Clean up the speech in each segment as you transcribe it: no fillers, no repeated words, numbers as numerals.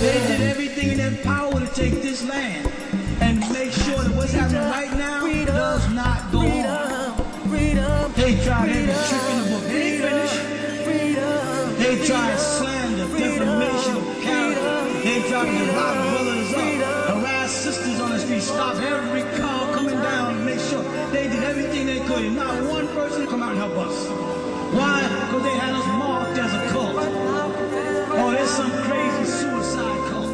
They did everything in their power to take this land and make sure that what's happening right now does not go on. They tried every trick in the book. They ain't finished. They tried slander, defamation of character. They tried to lock brothers up, harass sisters on the street, stop every car coming down, make sure they did everything they could. And not one person come out and help us. Why? Because they had us marked as a cult. Oh, there's some crazy suicide cult.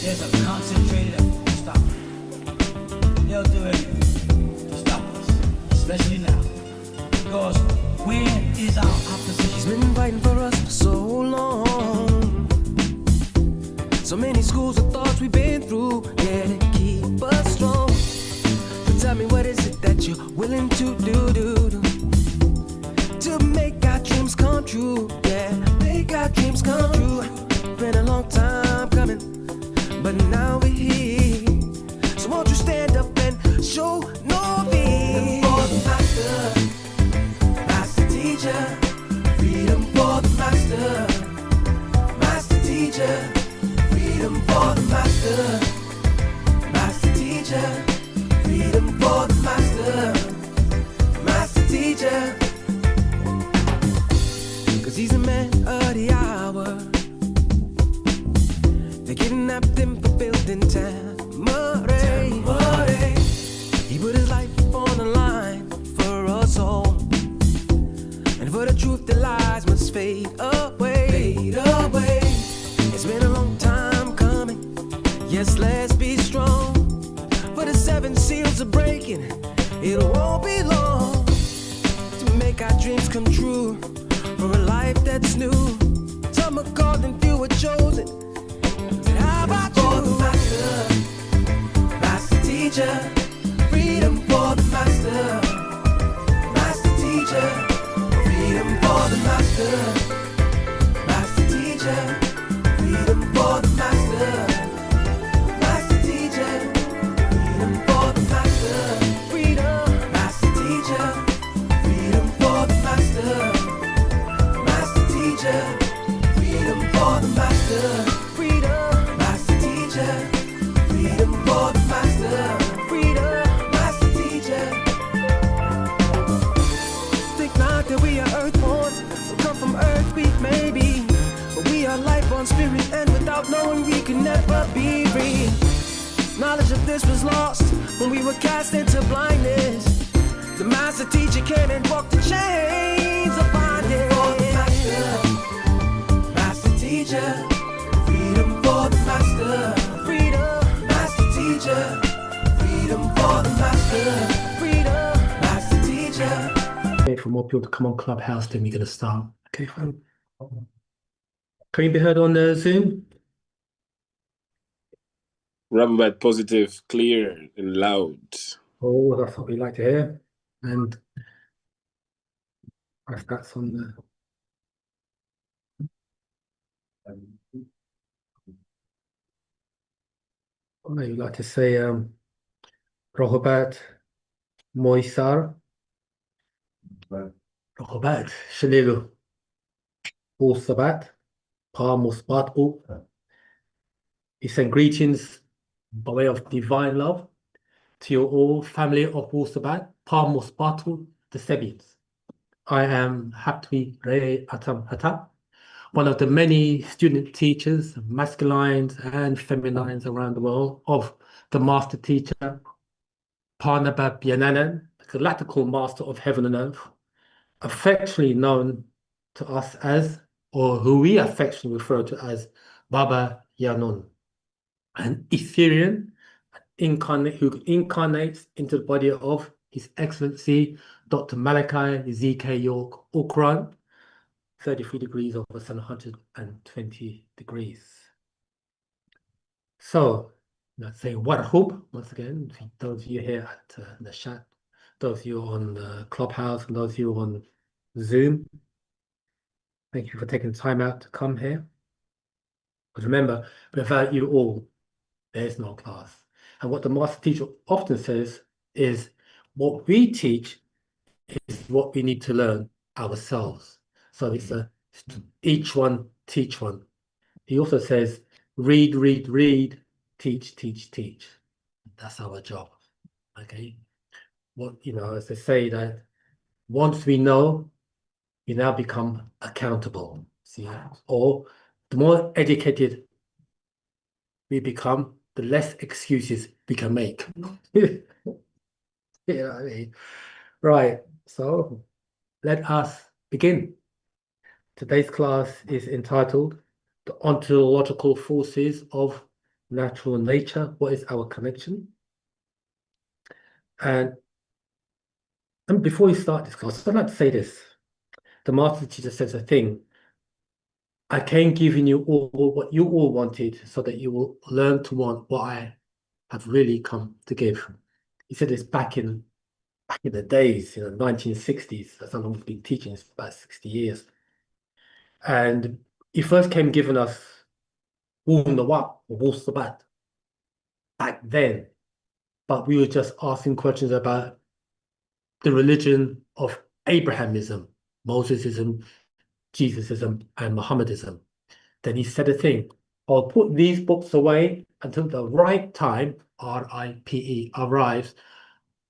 There's a concentrated effort to stop it. They'll do anything to stop us, especially now. Because where is our opposition? He's been fighting for us for so long. So many schools of thoughts we've been through, yeah, to keep us strong. So tell me, what is it that you're willing to do to make our dreams come true? Yeah, make our dreams come true. Been a long time coming, but now we're here. So won't you stand up and show no fear? For the master, master teacher. Freedom for the master, master teacher. Freedom for the master, master teacher. Freedom for the master, master teacher. 'Cause he's a man of the hour. They kidnapped him for building Tamare. He put his life on the line for us all. And for the truth, the lies must fade away. Fade away. It's been a long time coming. Yes, let's be strong. For the 7 seals are breaking. It won't be long to make our dreams come true. For a life that's new. Some are called and few are chosen. How about you? For the master, master teacher. Freedom for the master, master teacher. Freedom for the master, master teacher. Freedom for the master, master teacher. Freedom for the master, freedom, master teacher. Freedom for the master, master teacher. Freedom for the master, freedom, master teacher. Freedom for the master, freedom, master teacher. Think not that we are earthborn, we come from earth, we may be, but we are life-born spirit, and without knowing we can never be free. Knowledge of this was lost when we were cast into blindness. The master teacher came and broke the chains of bondage. For the master, master teacher. Freedom for the master, freedom, master teacher. Freedom for the master, freedom, master teacher. Okay, for more people to come on Clubhouse, then we're going to start. Okay, fine. Can you be heard on the Zoom? Wu-Sabat positive, clear and loud. Oh, that's what we like to hear. And if that's on the... I would like to say Wu-Sabat Moisar. Wu-Sabat Shalilu Wu-Sabat Pa Musbatu. He sent greetings by way of divine love to you all, family of Wu-Sabat, Pa Musbatu, the Sebians. I am Haptwi Re Atam Hata, one of the many student teachers, masculines and feminines around the world, of the master teacher, Parnaba Byananan, the galactical master of heaven and earth, affectionately known to us as, or who we affectionately refer to as, Baba Yanun, an Etherean incarnate who incarnates into the body of His Excellency Dr. Malachi Z.K. York Ukran, 33 degrees over 720 degrees. So, let's say what hope once again, those of you here at the chat those of you on Clubhouse and those of you on Zoom. Thank you for taking time out to come here. Because remember, without you all, there's no class. And what the master teacher often says is, what we teach is what we need to learn ourselves. So it's each one teach one. He also says, read, read, read, teach, teach, teach. That's our job. Okay. What, as they say, that once we know, we now become accountable. See, or the more educated we become, the less excuses we can make. You know what I mean? Right. So let us begin. Today's class is entitled The Ontological Forces of Natural Nature. What is our connection? And before we start this class, I'd like to say this. The master teacher says a thing. I came giving you all what you all wanted so that you will learn to want what I have really come to give. He said this back in the days, 1960s. That's how long he's been teaching, it's about 60 years. And he first came giving us wu-nuwaup or Wu-Sabat back then. But we were just asking questions about the religion of Abrahamism, Mosesism, Jesusism, and Mohammedism. Then he said a thing, I'll put these books away until the right time, R-I-P-E, arrives,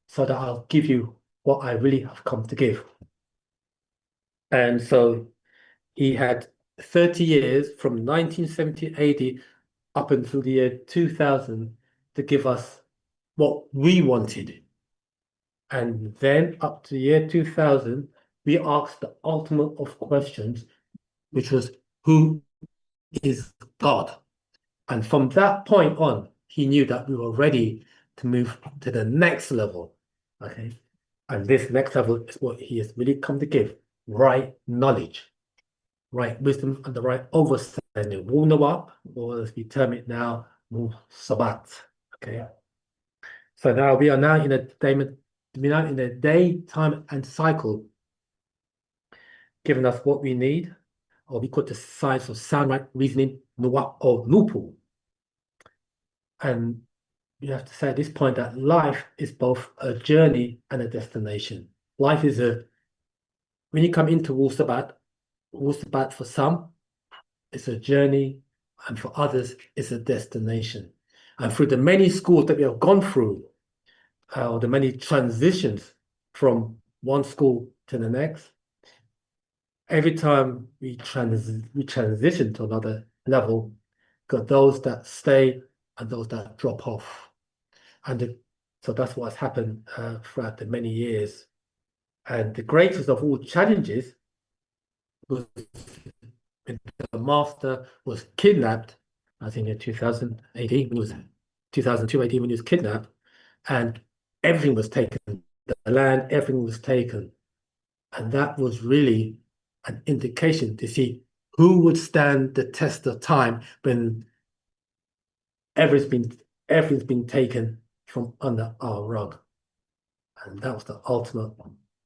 so that I'll give you what I really have come to give. And so he had 30 years from 1970 AD up until the year 2000 to give us what we wanted. And then up to the year 2000, we asked the ultimate of questions, which was, who is God? And from that point on, he knew that we were ready to move to the next level. Okay. And this next level is what he has really come to give: right knowledge, right wisdom, and the right understanding. Wu-nuwaup, or as we term it now, Wu-Sabat. Okay. So now we are now in a day, time, and cycle, giving us what we need, or we call it the science of sound right reasoning, wu-nuwaupu. And you have to say at this point that life is both a journey and a destination. Life is when you come into Wu-Sabat for some, it's a journey, and for others, it's a destination. And through the many schools that we have gone through, or the many transitions from one school to the next, every time we transition to another level, got those that stay and those that drop off. And so that's what's happened throughout the many years. And the greatest of all challenges was when the master was kidnapped, I think in 2018, when he was 2002-18, when he was kidnapped, and everything was taken. The land, everything was taken. And that was really an indication to see who would stand the test of time when everything's been taken from under our rug. And that was the ultimate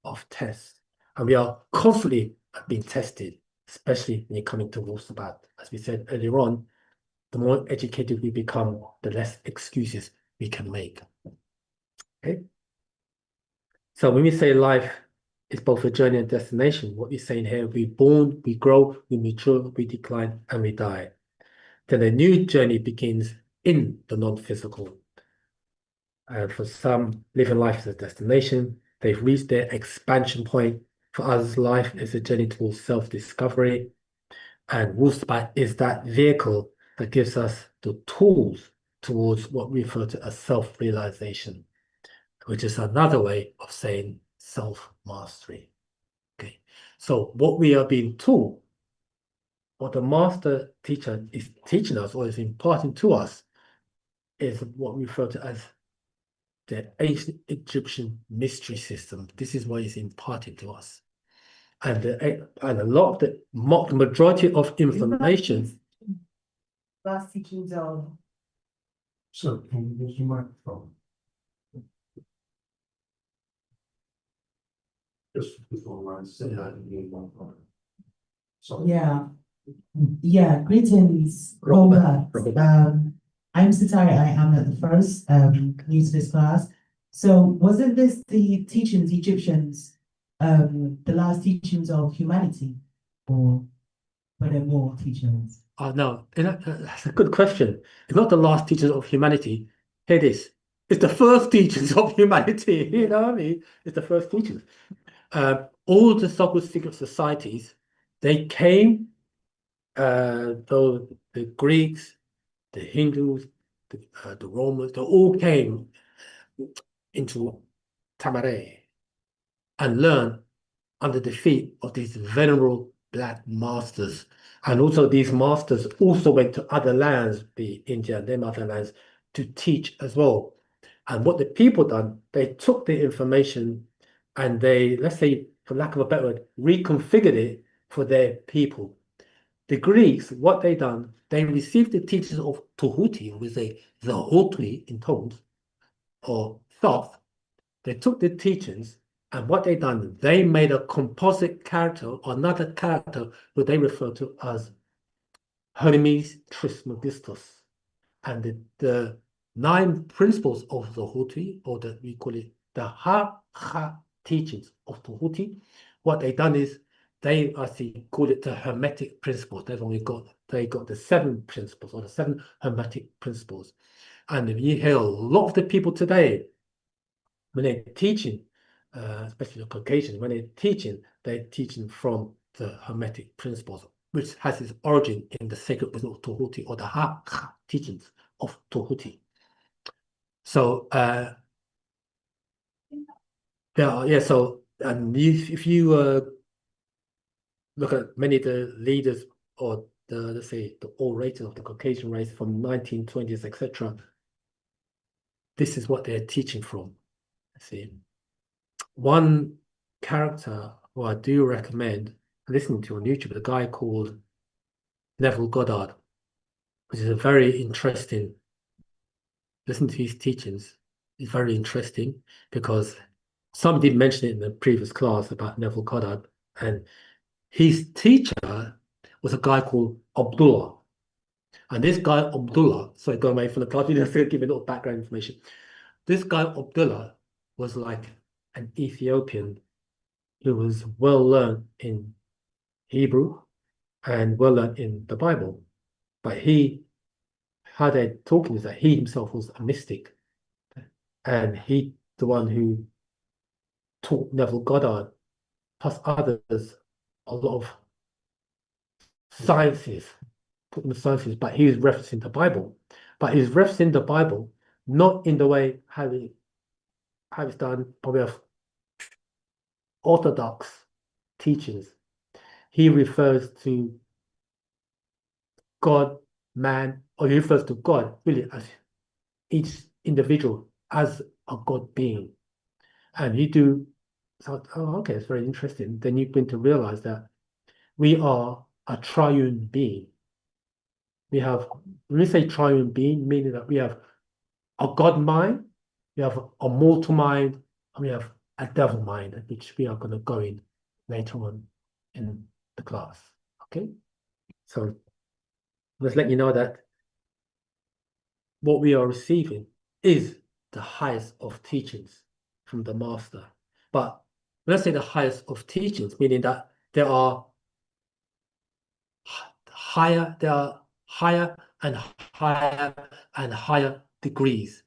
of tests. And we are constantly being tested, especially when you come into Wu-Sabat. As we said earlier on, the more educated we become, the less excuses we can make. Okay? So when we say life is both a journey and destination, what we're saying here, we're born, we grow, we mature, we decline, and we die. Then a new journey begins in the non-physical. And for some, living life is a destination. They've reached their expansion point. For others, life is a journey towards self-discovery. And Wu-Sabat is that vehicle that gives us the tools towards what we refer to as self-realization, which is another way of saying self-mastery. Okay, so what we are being taught, what the master teacher is teaching us or is imparting to us, is what we refer to as the ancient Egyptian mystery system. This is what is imparted to us. And the majority of information. Last teaching zone. So can you use your microphone? Yeah. Yeah, greetings, Robert. Robert. I'm Sitari. I am at the first, new to this class. So wasn't this the teachings, Egyptians, the last teachings of humanity? Or were there more teachings? Oh, no, that's a good question. It's not the last teachers of humanity. Hear this. It's the first teachers of humanity. You know what I mean? It's the first teachers. All the so-called secret societies, they came, though the Greeks, the Hindus, the Romans, they all came into Tamare and learned under the feet of these venerable black masters. And also these masters also went to other lands, be India and them other lands, to teach as well. And what the people done, they took the information and they, let's say, for lack of a better word, reconfigured it for their people. The Greeks, what they done, they received the teachings of Tuhuti, we say the Hotui in tones, or Thoth. They took the teachings and what they done, they made a composite character, or another character, who they refer to as Hermes Trismegistus. And the 9 principles of the Huti, or we call it the Ha teachings of the Huti, what they done is they actually call it the Hermetic principles. They got the 7 principles, or the 7 Hermetic principles. And you hear a lot of the people today, when they're teaching, especially the Caucasians, when they're teaching from the Hermetic principles, which has its origin in the sacred wisdom of Tahuti, or the Ha teachings of Tahuti. So, if you look at many of the leaders, or let's say the orators of the Caucasian race from 1920s, etc., this is what they're teaching from. See, one character who I do recommend listening to on YouTube, a guy called Neville Goddard, which is a very interesting. Listen to his teachings. It's very interesting because somebody did mention it in the previous class about Neville Goddard, and his teacher was a guy called Abdullah. And this guy Abdullah, sorry, going away from the class, just to give you a little background information. This guy Abdullah was like an Ethiopian who was well learned in Hebrew and well learned in the Bible. But how they're talking is that he himself was a mystic. And he, the one who taught Neville Goddard, plus others, a lot of sciences, but he was referencing the Bible. But he's referencing the Bible not in the way how it's done, probably of orthodox teachings. He refers to God, man, or he refers to God really as each individual as a God being. And so, oh, okay, it's very interesting. Then you begin to realize that we are a triune being. When we say triune being, meaning that we have a God mind, we have a mortal mind, and we have a devil mind, which we are going to go in later on in the class. Okay? So let's let you know that what we are receiving is the highest of teachings from the master. But when I say the highest of teachings, meaning that there are higher and higher and higher degrees,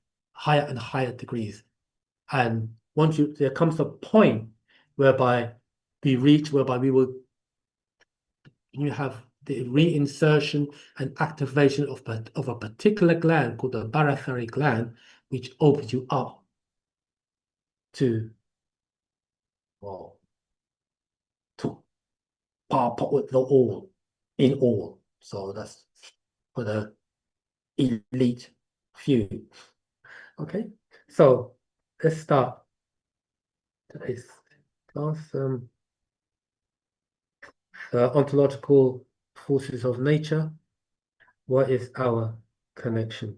And there comes a point whereby you have the reinsertion and activation of a particular gland called the barotheric gland, which opens you up to part with the all in all. So that's for the elite few. Okay, so let's start today's class. Ontological forces of nature. What is our connection?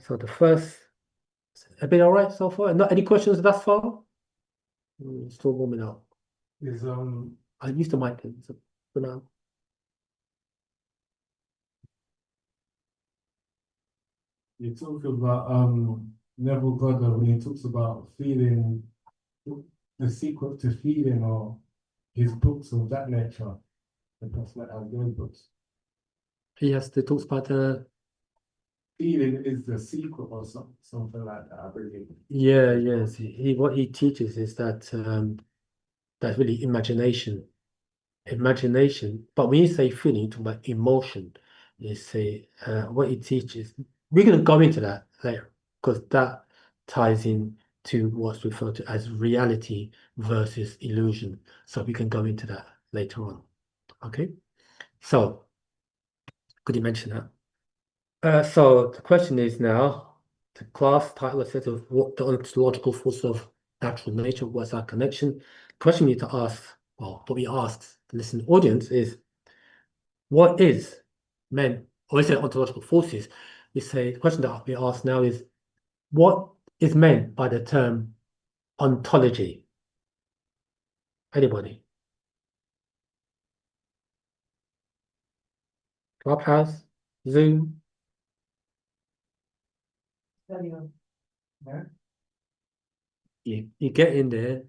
So the first, a bit all right so far? Not any questions thus far? Still warming up. Is I used the mic so for now. you talk about Neville Goddard when he talks about feeling, the secret to feeling, or his books of that nature, the personal and books. He has to talk about the Feeling is the secret, or something like that, I believe. yes. What he teaches is that that's really imagination. But when you say feeling, you talk about emotion. You say what he teaches. We're gonna go into that later because that ties in to what's referred to as reality versus illusion. So we can go into that later on. Okay. So could you mention that? So the question is now, the class title is set of what the ontological force of natural nature, what's our connection? The question you need to ask, well, what we ask the listening audience is, what is men, or is it ontological forces? We say, the question that we ask now is, what is meant by the term ontology? Anybody? Clubhouse? Zoom? You get in there,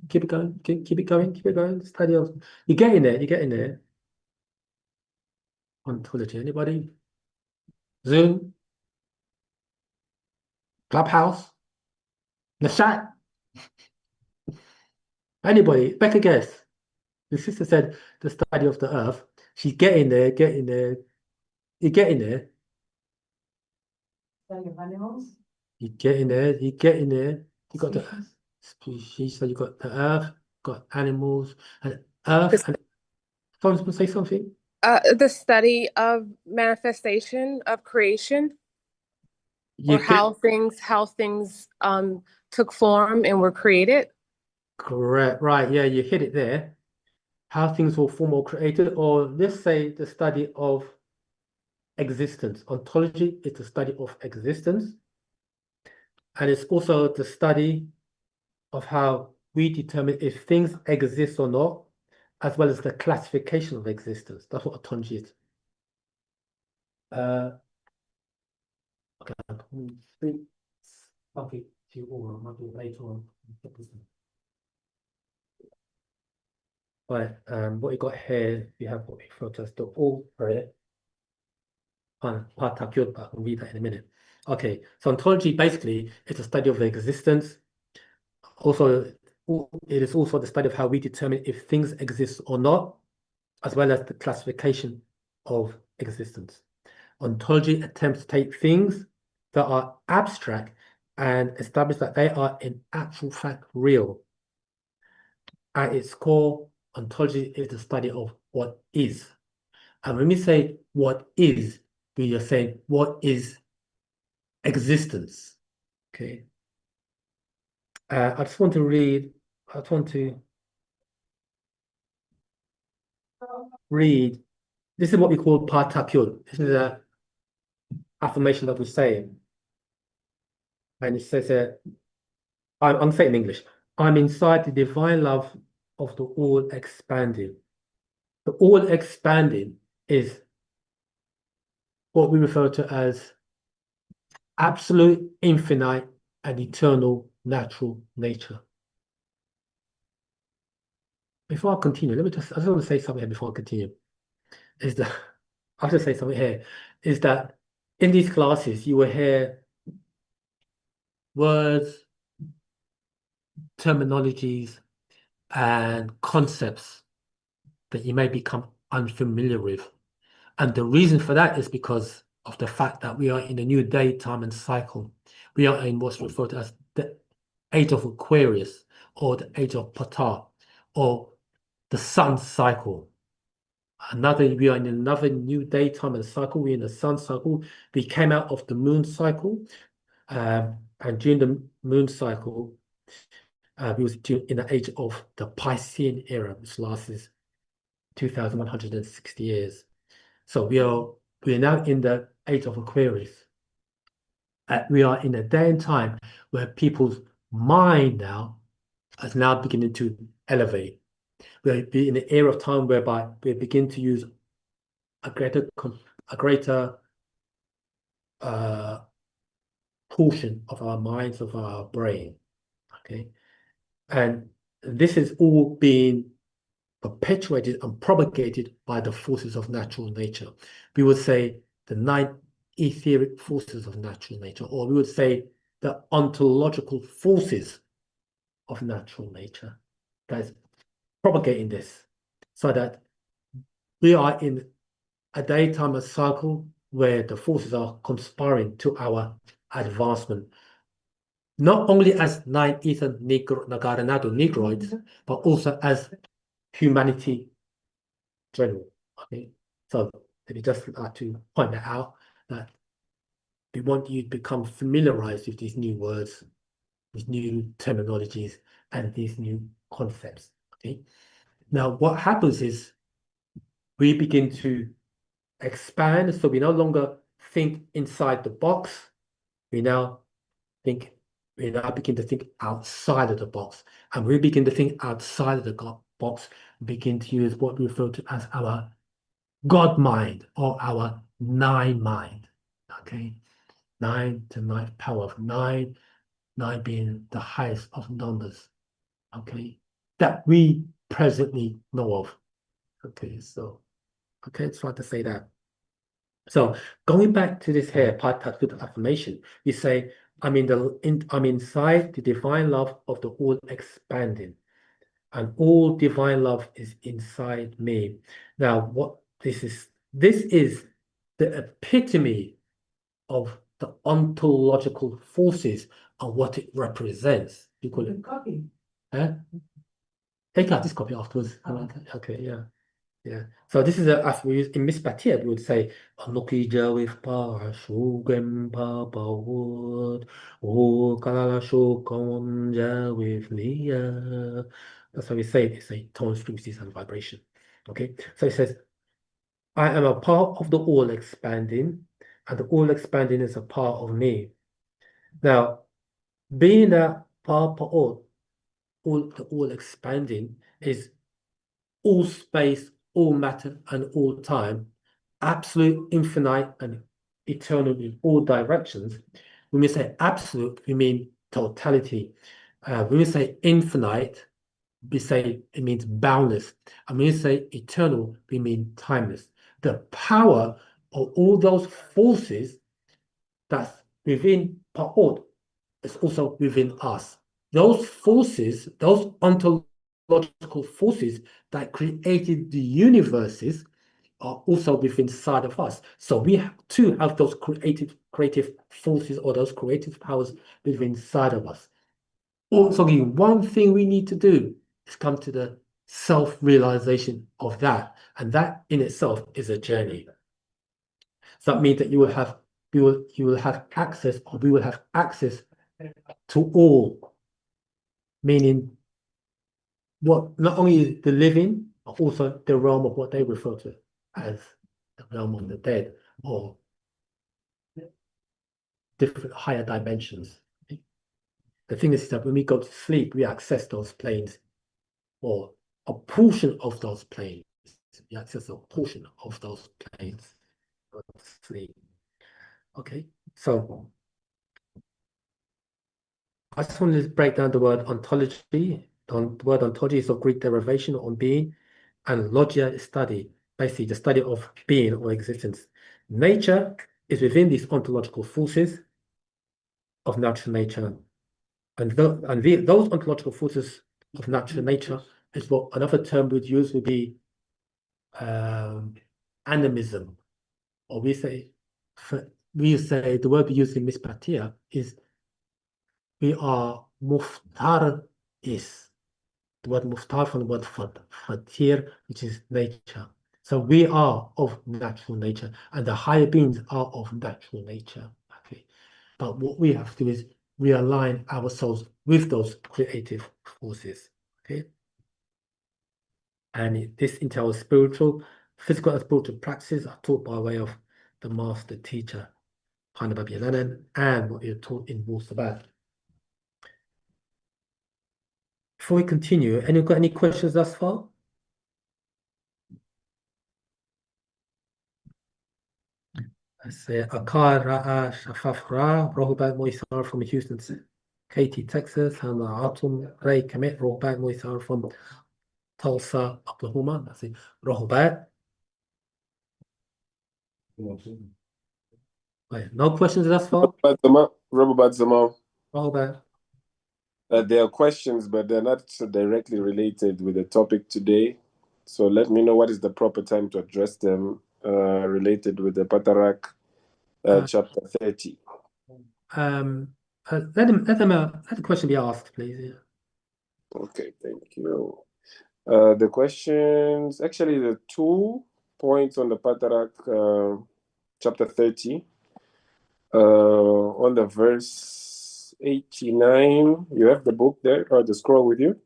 keep it going, keep it going. Study of you get in there. Ontology. Anybody? Zoom? Clubhouse? The chat? Anybody? Back a guess. The sister said the study of the earth. She's getting there. You get in there. Study of animals. You get in there. You got the species. So you got the earth, got animals, and earth. And someone's gonna say something. The study of manifestation of creation, or how things took form and were created. Correct. Right. Yeah, you hit it there. How things will form or created, or let's say the study of existence. Ontology is the study of existence. And it's also the study of how we determine if things exist or not, as well as the classification of existence. That's what ontology is. Okay, I'll get to you all, I'll do it later on. Right, what you got here, you have what we refer to as the all prayer. I'll read that in a minute. Okay, so ontology basically is a study of existence. Also, it is also the study of how we determine if things exist or not, as well as the classification of existence. Ontology attempts to take things that are abstract and establish that they are in actual fact real. At its core, ontology is the study of what is. And when we say what is, we are saying what is existence. Okay. I just want to read, this is what we call partakyul. This is an affirmation that we say. And it says, I'm saying in English, I'm inside the divine love of the all expanding. The all expanding is what we refer to as absolute, infinite, and eternal natural nature. Before I continue, I just want to say something here before I continue. I'll just say something here, is that in these classes, you will hear words, terminologies, and concepts that you may become unfamiliar with. And the reason for that is because of the fact that we are in a new day, time, and cycle. We are in what's referred to as the age of Aquarius, or the age of Ptah, or the sun cycle. We are in another new day, time, and cycle. We're in the sun cycle. We came out of the moon cycle, and during the moon cycle, we was in the age of the Piscean era, which lasts 2,160 years. So we are now in the age of Aquarius. we are in a day and time where people's mind now is now beginning to elevate. We're in an era of time whereby we begin to use a greater portion of our minds, of our brain. Okay, and this is all being perpetuated and propagated by the forces of natural nature. We would say the 9 etheric forces of natural nature, or we would say the ontological forces of natural nature that is propagating this, so that we are in a daytime cycle where the forces are conspiring to our advancement, not only as 9 ether Nagaranado Negroids, but also as humanity general. Okay, so let me just like to point that out, that we want you to become familiarized with these new words, these new terminologies, and these new concepts. Okay, now what happens is we begin to expand, so we no longer think inside the box. We now begin to think outside of the box, and we begin to think outside of the box, begin to use what we refer to as our God mind, or our 9 mind. Okay, 9 to 9th power of 9, 9 being the highest of numbers. Okay, that we presently know of. Okay, so it's hard to say that. So going back to this here part-particular affirmation, we say, I'm inside the divine love of the all expanding, and all divine love is inside me. Now, what this is the epitome of the ontological forces and what it represents. You call it Copy. Hey, can I just copy afterwards? Okay, yeah. Yeah. So this is as we use in Miss Batia, we would say Anokija with pa shugem pa wood, o kalala shokonja with Leah. That's how we say it. It's a tone, frequencies, and vibration. Okay. So it says, I am a part of the all expanding, and the all expanding is a part of me. Now, being that part of the all expanding is all space, all matter, and all time, absolute, infinite, and eternal in all directions. When we say absolute, we mean totality. When we say infinite, we say it means boundless. And when we say eternal, we mean timeless. The power of all those forces that's within Pa'od is also within us. Those forces, those ontological forces that created the universes are also within inside of us. So we too have those creative forces, or those creative powers within inside of us. Also, one thing we need to do is come to the self-realization of that, and that in itself is a journey. So that means that you will have access, or we will have access to all, meaning what not only the living, but also the realm of what they refer to as the realm of the dead, or different higher dimensions. The thing is that when we go to sleep, we access those planes, or a portion of those planes. We access a portion of those planes. Sleep. Okay, so I just want to break down the word ontology. The word ontology is of Greek derivation on being, and logia is study, basically the study of being or existence. Nature is within these ontological forces of natural nature. And those ontological forces of natural nature is what another term we'd use would be animism. Or we say the word we use in Miss Patia is we are muftar is. The word muftar from the word fatir, which is nature. So we are of natural nature, and the higher beings are of natural nature. Okay, but what we have to do is realign ourselves with those creative forces. Okay, and this entails physical and spiritual practices are taught by way of the master teacher. Panababiyalanan, and what you're taught in Wu-Sabat. Before we continue, anyone got any questions thus far? I say Akar Ra'a Shafafra, Rohbag Moisar from Houston, Katie, Texas, and Atum Ray Kamet, Rohbag Moisar from Tulsa, Oklahoma. I say Rohbag. No questions thus far? Robobat Zama. Rohbag. There are questions, but they're not directly related with the topic today. So let me know what is the proper time to address them related with the Patarak chapter 30. Let the question be asked, please. Yeah. Okay, thank you. The questions, actually, the 2 points on the Patarak chapter 30. On the verse 89, you have the book there or the scroll with you?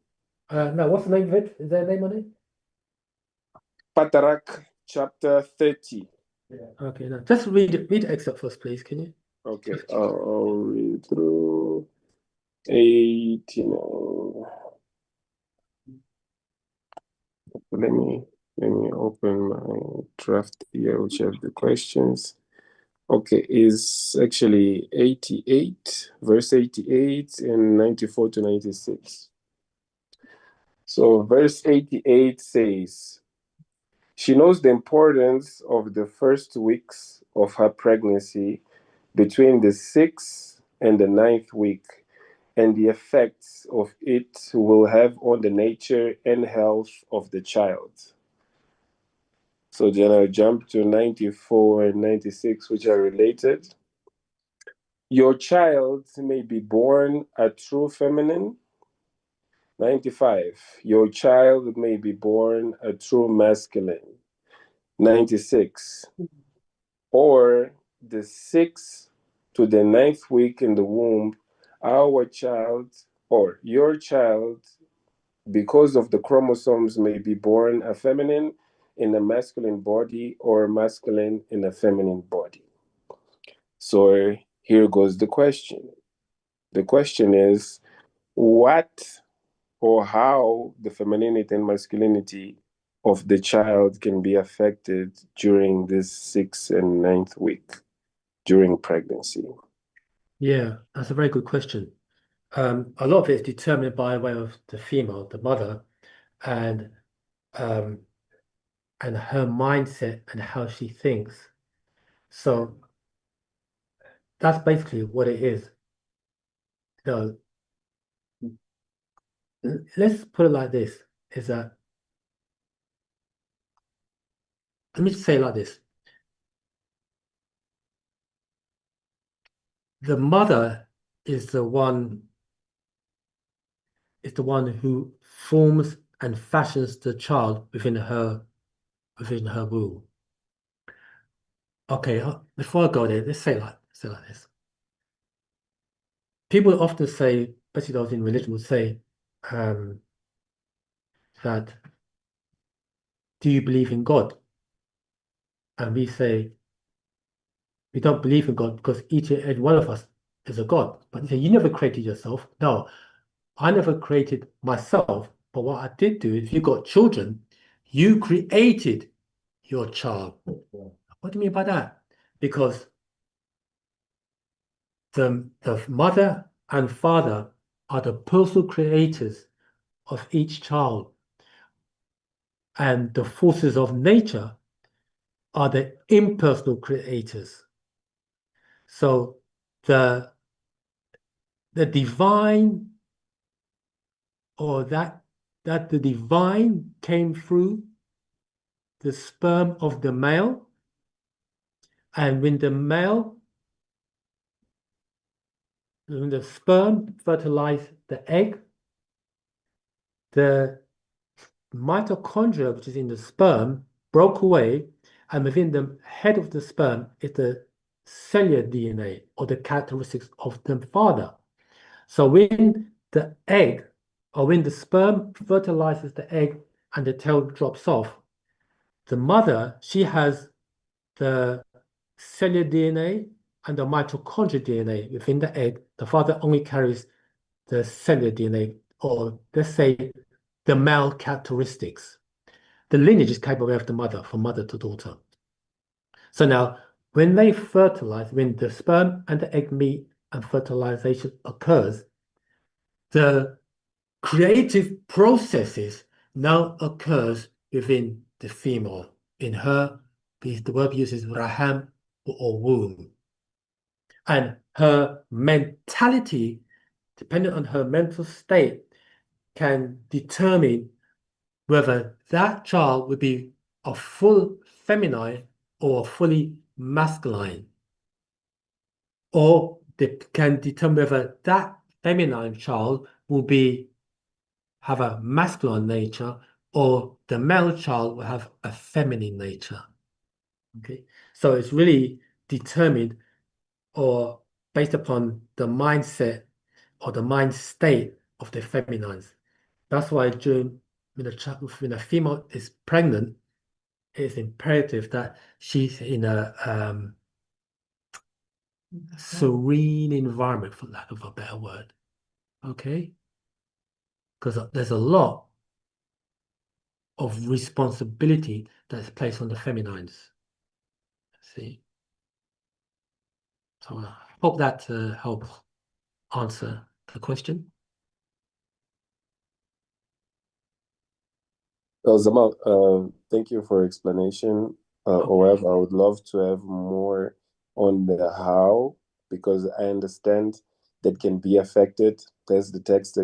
No, what's the name of it? Is there a name on it? Patarak chapter 30. Yeah. Okay, now just read the excerpt first, please. Can you? Okay, I'll read through 89. Let me open my draft here, which have the questions. Okay, is actually 88, verse 88 and 94 to 96. So verse 88 says, she knows the importance of the first weeks of her pregnancy between the 6th and the 9th week, and the effects of it will have on the nature and health of the child. So then I'll jump to 94 and 96, which are related. Your child may be born a true feminine. 95. Your child may be born a true masculine. 96. Or the 6th to the 9th week in the womb, our child or your child, because of the chromosomes, may be born a feminine in a masculine body or masculine in a feminine body. So here goes the question. The question is, what or how the femininity and masculinity of the child can be affected during this 6th and 9th week during pregnancy? Yeah, that's a very good question. A lot of it is determined by way of the female, the mother, and her mindset and how she thinks. So that's basically what it is. So let's put it like this: is that let me just say it like this. The mother is the one who forms and fashions the child within her womb. Okay, before I go there, let's say like this. People often say, especially those in religion, will say that, do you believe in God? And we say, we don't believe in God because each and every one of us is a God. But they say, you never created yourself. No, I never created myself. But what I did do is, you got children, you created your child. What do you mean by that? Because the mother and father are the personal creators of each child. And the forces of nature are the impersonal creators. So the divine, or that the divine came through the sperm of the male, and when the sperm fertilized the egg, the mitochondria, which is in the sperm, broke away, and within the head of the sperm is the cellular DNA, or the characteristics of the father. So when the egg, or when the sperm fertilizes the egg and the tail drops off, the mother, she has the cellular DNA and the mitochondrial DNA within the egg, the father only carries the cellular DNA, or let's say the male characteristics. The lineage is carried away of the mother, from mother to daughter. So now, when they fertilize, when the sperm and the egg meet and fertilization occurs, the creative processes now occurs within the female. In her, the word used is raham or womb. And her mentality, depending on her mental state, can determine whether that child would be a full feminine or fully masculine. Or they can determine whether that feminine child will have a masculine nature, or the male child will have a feminine nature. Okay, so it's really determined or based upon the mindset or the mind state of the feminines. That's why when a female is pregnant, it's imperative that she's in a serene environment, for lack of a better word. Okay? Because there's a lot of responsibility that's placed on the feminines. See? So I hope that helps answer the question. Well, Zamal, thank you for explanation. However, I would love to have more on the how, because I understand that can be affected, as the text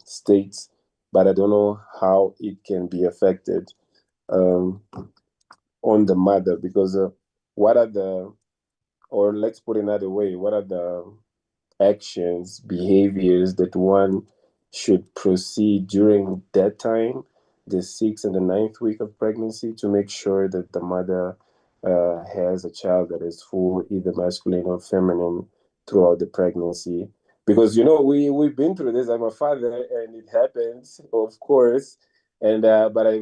states, but I don't know how it can be affected on the mother, because what are the, or let's put it another way, what are the actions, behaviors that one should proceed during that time, the 6th and the 9th week of pregnancy, to make sure that the mother has a child that is full, either masculine or feminine, throughout the pregnancy. Because, we've been through this. I'm a father, and it happens, of course. And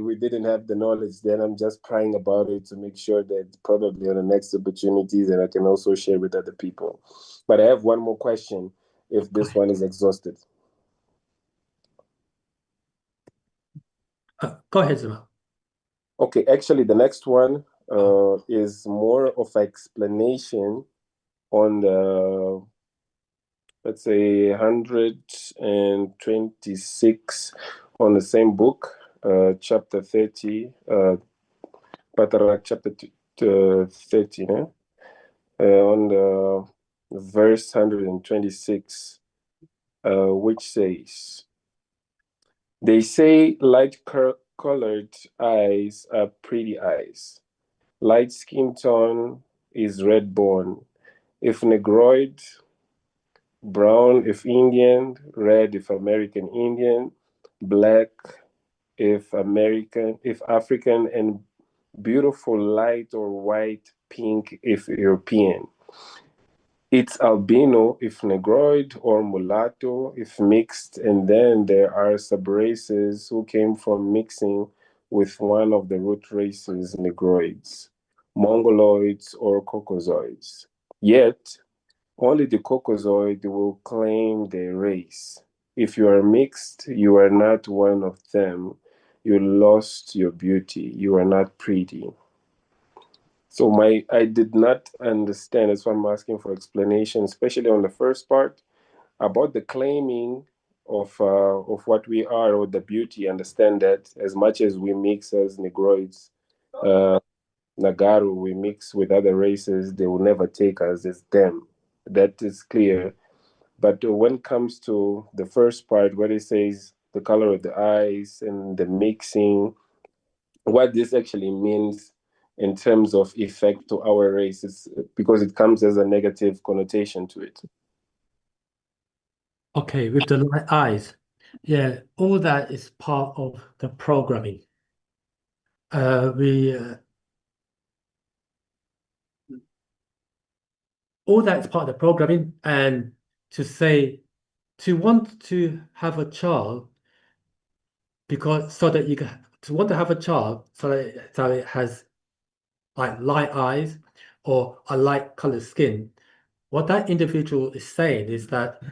we didn't have the knowledge then. I'm just crying about it to make sure that probably on the next opportunities, and I can also share with other people. But I have one more question, if this one is exhausted. Go ahead, Zuma. Okay, actually, the next one is more of an explanation on the, let's say, 126 on the same book, chapter 30, Patarak chapter 30, on the verse 126, which says, "They say light-colored eyes are pretty eyes. Light skin tone is red-bone. If Negroid, brown if Indian, red if American Indian, black if African, and beautiful light or white, pink if European. It's albino if Negroid, or mulatto if mixed, and then there are subraces who came from mixing with one of the root races, Negroids, Mongoloids, or Caucasoids. Yet, only the Caucasoid will claim their race. If you are mixed, you are not one of them. You lost your beauty. You are not pretty." So I did not understand. That's why I'm asking for explanation, especially on the first part about the claiming of what we are, or the beauty. Understand that as much as we mix as Negroids, Nagaru, we mix with other races, they will never take us as them. That is clear. But when it comes to the first part, where it says the color of the eyes and the mixing, what this actually means in terms of effect to our race, is because it comes as a negative connotation to it. Okay, with the light eyes. Yeah, all that is part of the programming. All that is part of the programming, and to want to have a child so that it has like light eyes or a light colored skin, what that individual is saying is that,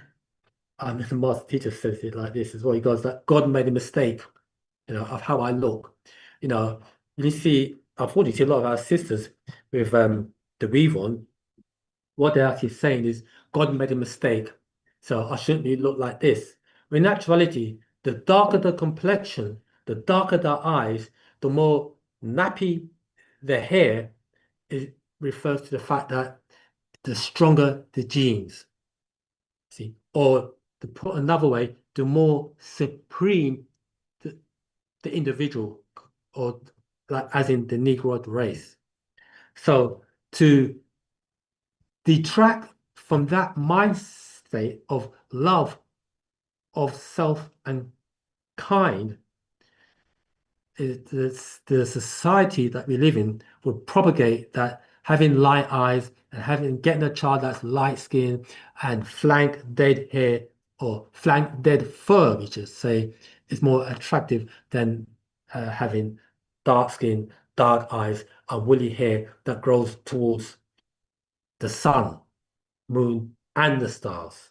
the master teacher says it like this as well. He goes that God made a mistake, of how I look. You see, unfortunately, see a lot of our sisters with the weave on. What they're actually saying is God made a mistake, so I shouldn't look like this. In actuality, the darker the complexion, the darker the eyes, the more nappy the hair, it refers to the fact that the stronger the genes. See, or to put another way, the more supreme the individual, or like as in the Negro race. So to detract from that mind state of love of self and kind, the society that we live in would propagate that having light eyes and getting a child that's light skinned and flank dead hair or flank dead fur, we should say, is more attractive than having dark skin, dark eyes, and woolly hair that grows towards the sun, moon, and the stars.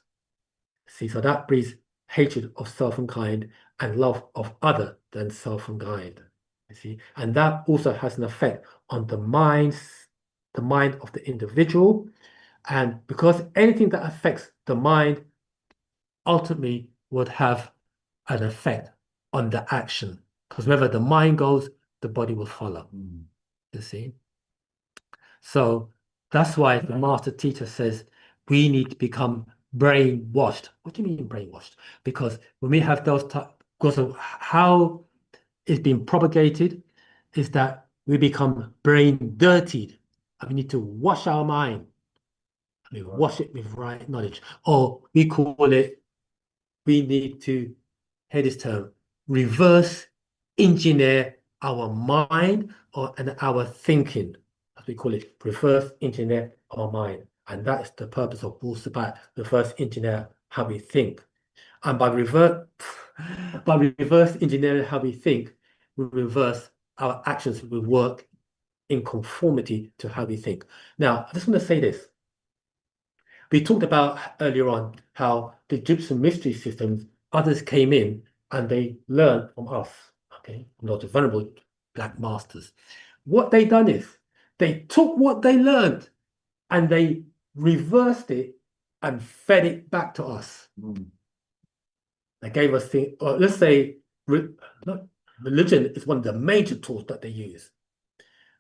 See, so that breeds hatred of self and kind and love of other than self and kind. You see, and that also has an effect on the mind of the individual. And because anything that affects the mind ultimately would have an effect on the action. Because wherever the mind goes, the body will follow. You see? So that's why the master teacher says we need to become brainwashed. What do you mean brainwashed? Because when we have those because of how it's been propagated, is that we become brain dirtied, and we need to wash our mind. We wash it with right knowledge, or we call it. We need to, hear this term, reverse engineer our mind and our thinking, as we call it, reverse engineer our mind. And that is the purpose of Wu-Sabat, reverse engineer how we think. And by reverse engineering how we think, we reverse our actions, we work in conformity to how we think. Now, I just want to say this. We talked about earlier on how the Egyptian mystery systems, others came in and they learned from us, okay, not the vulnerable black masters. What they done is they took what they learned and they reversed it and fed it back to us. They gave us things, or let's say, religion is one of the major tools that they use.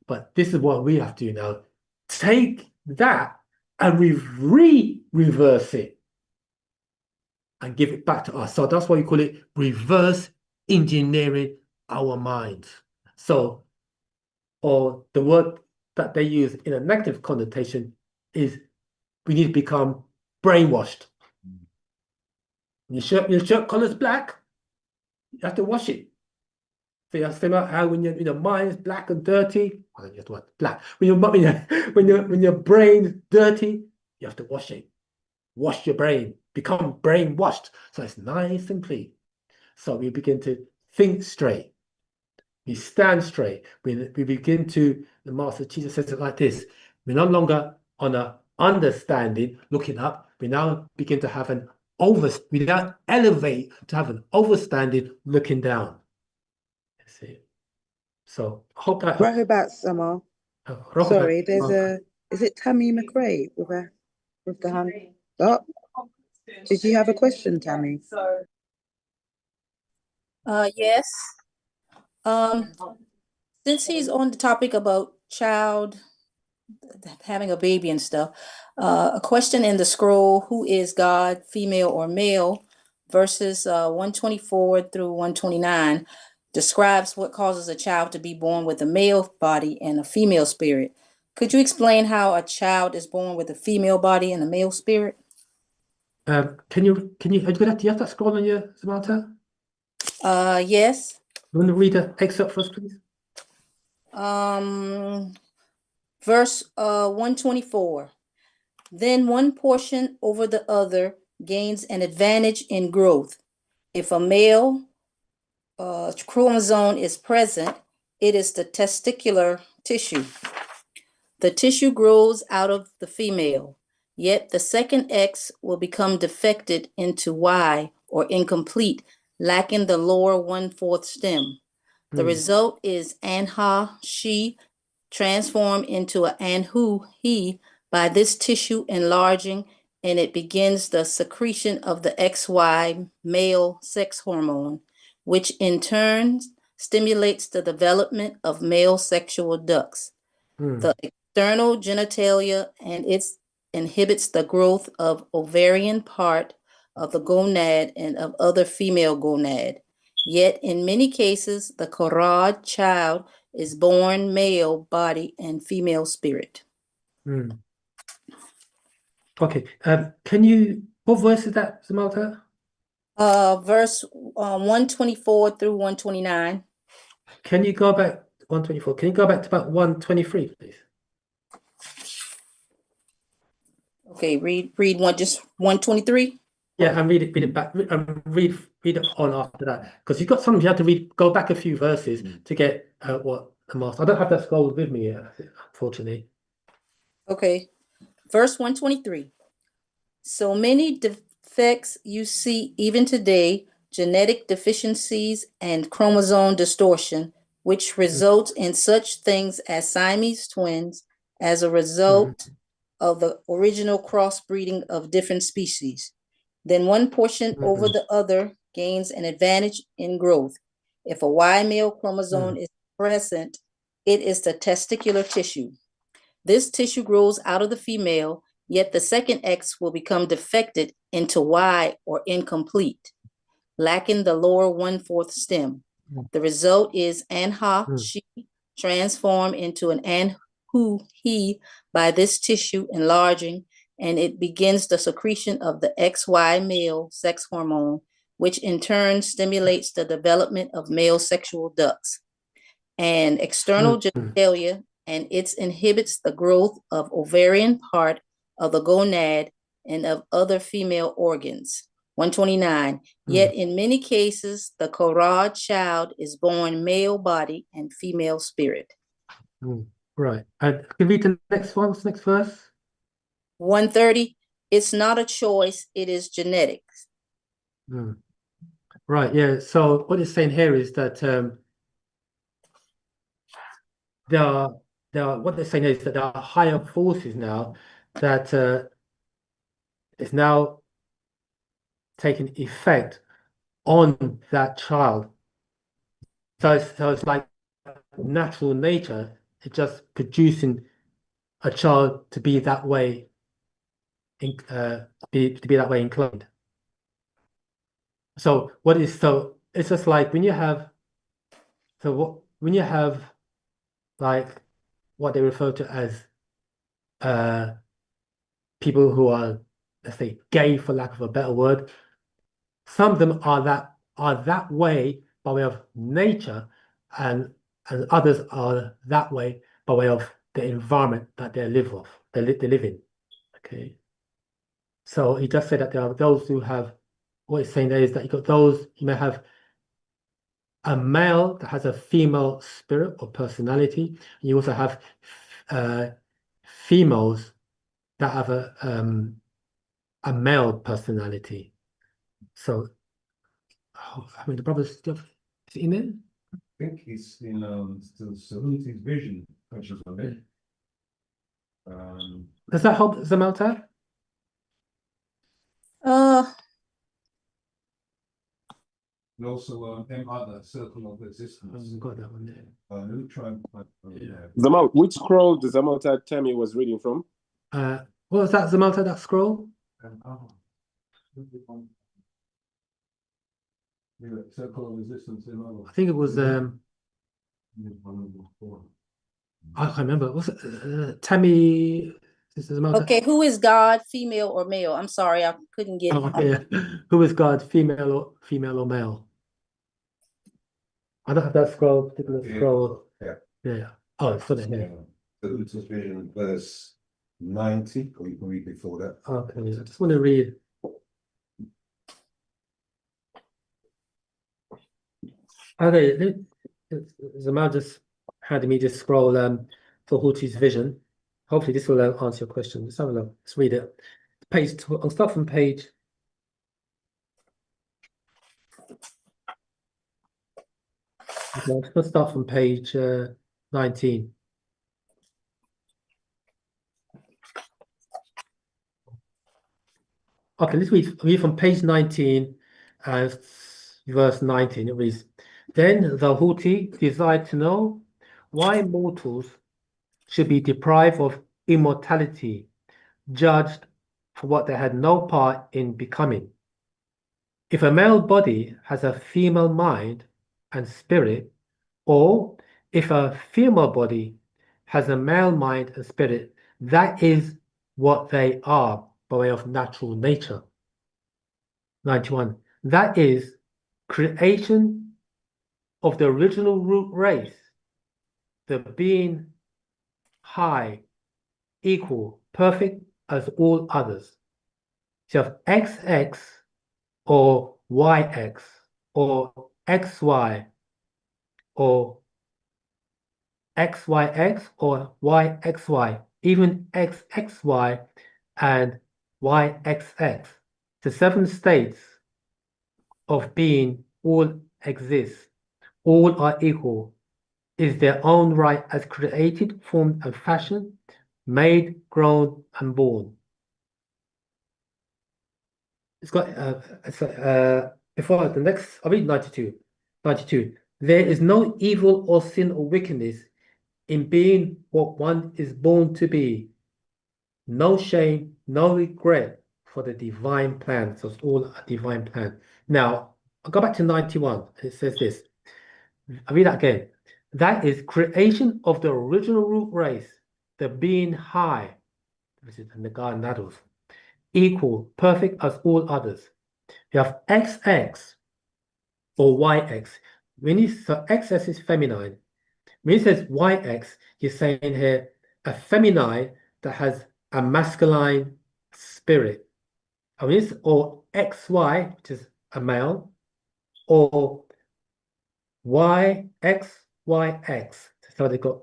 But this is what we have to do now. Take that and reverse it and give it back to us. So that's why we call it reverse engineering our minds. So, or the word that they use in a negative connotation is we need to become brainwashed. Your shirt color's black, you have to wash it. So you understand how when your mind is black and dirty, well, you have to black. When your brain's dirty, you have to wash it. Wash your brain, become brainwashed. So it's nice and clean. So we begin to think straight. We stand straight. We begin to, the master teacher says it like this. We're no longer on a understanding, looking up. We now begin to have we now elevate to have an overstanding, looking down. See. So I hope that. Rahubat Samar. Sorry, there's is it Tammy McRae with the hand up? Did you have a question, Tammy? Yes. Since he's on the topic about child having a baby and stuff, a question in the scroll, who is God, female or male, verses 124 through 129 describes what causes a child to be born with a male body and a female spirit. Could you explain how a child is born with a female body and a male spirit? Can you do you have that scroll on your Samantha? Yes. You want to read the excerpt first, please? Verse 124. Then one portion over the other gains an advantage in growth. If a male chromosome is present, it is the testicular tissue. The tissue grows out of the female, Yet the second X will become defected into Y or incomplete, lacking the lower 1/4 stem. The result is anha, she, transformed into an anhu, he, by this tissue enlarging, and it begins the secretion of the XY male sex hormone, which in turn stimulates the development of male sexual ducts. The external genitalia and it inhibits the growth of ovarian part of the gonad and of other female gonad. Yet in many cases, the Korad child is born male body and female spirit. Okay. Can you, what verse is that, Samantha? Verse 124 through 129. Can you go back 124? Can you go back to about 123, please? Okay, read just 123. Yeah, and read it back, and read it on after that, because you've got some. You have to go back a few verses to get what the master. I don't have that scroll with me yet, unfortunately. Okay, verse 123. So many defects you see even today, genetic deficiencies and chromosome distortion, which results in such things as Siamese twins as a result of the original crossbreeding of different species. Then one portion over the other gains an advantage in growth. If a Y male chromosome is present, it is the testicular tissue. This tissue grows out of the female, yet the second X will become defected into Y or incomplete, lacking the lower 1/4 stem. The result is anha, she, transformed into an anhu, he, by this tissue enlarging, and it begins the secretion of the XY male sex hormone, which in turn stimulates the development of male sexual ducts. And external genitalia, and it inhibits the growth of ovarian part of the gonad and of other female organs. 129. Yet in many cases, the Korad child is born male body and female spirit. Right. And can you read the next one? What's the next verse? 130. It's not a choice, it is genetics. Right, yeah. So what it's saying here is that what they're saying is that there are higher forces now that is now taking effect on that child. So it's like natural nature, it's just producing a child to be that way, to be that way inclined. So it's just like when you have like what they refer to as people who are, let's say, gay, for lack of a better word. Some of them are that way by way of nature, and others are that way by way of the environment that they live in. Okay. So he just said that there are those who have, what he's saying there is that you may have a male that has a female spirit or personality, and you also have females that have a male personality. So, I mean, the brother's still is he in there? I think he's in still Saluti's Vision, which is on it. Does that help, Zamalta? And also other Circle of Existence. Got that one there. Let me try and Zamal, which scroll the Zamalta Tammy was reading from? What was that, Zamalta, that scroll? Circle of Resistance in other. I think it was I can't remember. Was it Tammy? Okay, who is God, female or male? I'm sorry, I couldn't get it. Yeah. Who is God, female or male? I don't have that particular scroll. Yeah. Oh, it's for the here. Saluti's Vision, verse 90, or you can read before that. Okay, I just want to read. Okay, Zamal just handed me this scroll for Saluti's Vision. Hopefully this will answer your question. Let's have a look. Let's read it. I'll start from page. Okay, let's start from page 19. Okay, let's read from page 19, verse 19. It reads, "Then the Houthi desired to know why mortals should be deprived of immortality, judged for what they had no part in becoming. If a male body has a female mind and spirit, or if a female body has a male mind and spirit, that is what they are by way of natural nature." 91. That is creation of the original root race, the being high, equal, perfect as all others. So you have XX or YX or XY or XYX or YXY, even XXY and YXX. The 7 states of being all exist, all are equal, is their own right as created, formed and fashioned, made, grown and born. It's got before the next, I'll read 92. 92. There is no evil or sin or wickedness in being what one is born to be. No shame, no regret for the divine plan. So it's all a divine plan. Now, I'll go back to 91. It says this. I'll read that again. That is creation of the original root race, the being high, which is in the garden adults, equal, perfect as all others. You have XX or YX. So XX is feminine. When it says YX, you're saying here a feminine that has a masculine spirit. Or XY, which is a male, or YXYX. So they've got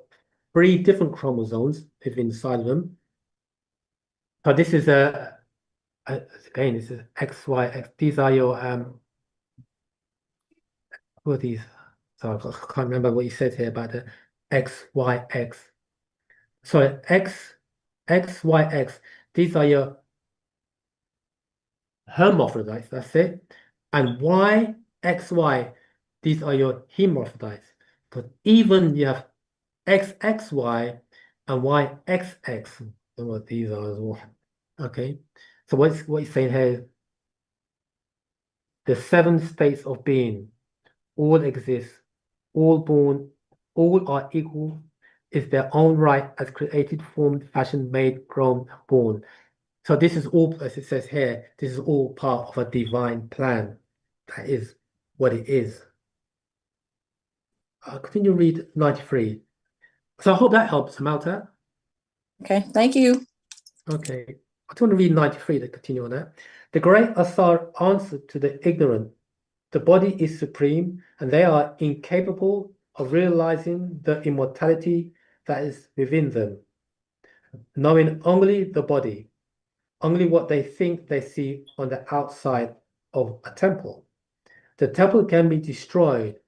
3 different chromosomes inside of them. So this is again, this is XYX. These are your who are these? So I can't remember what you said here about the XYX. So XYX. These are your hermaphrodites. That's it. And YXY. These are your hermaphrodites. But even you have XXY and YXX. I don't know what these are as well. Okay. So what he's saying here, the 7 states of being, all exist, all born, all are equal, is their own right as created, formed, fashioned, made, grown, born. So this is all, as it says here, this is all part of a divine plan. That is what it is. I'll continue to read 93. So I hope that helps, Malta. Okay, thank you. Okay. I want to read 93 to continue on that. The great Asar answered to the ignorant, the body is supreme, and they are incapable of realizing the immortality that is within them, knowing only the body, only what they think they see on the outside of a temple. The temple can be destroyed.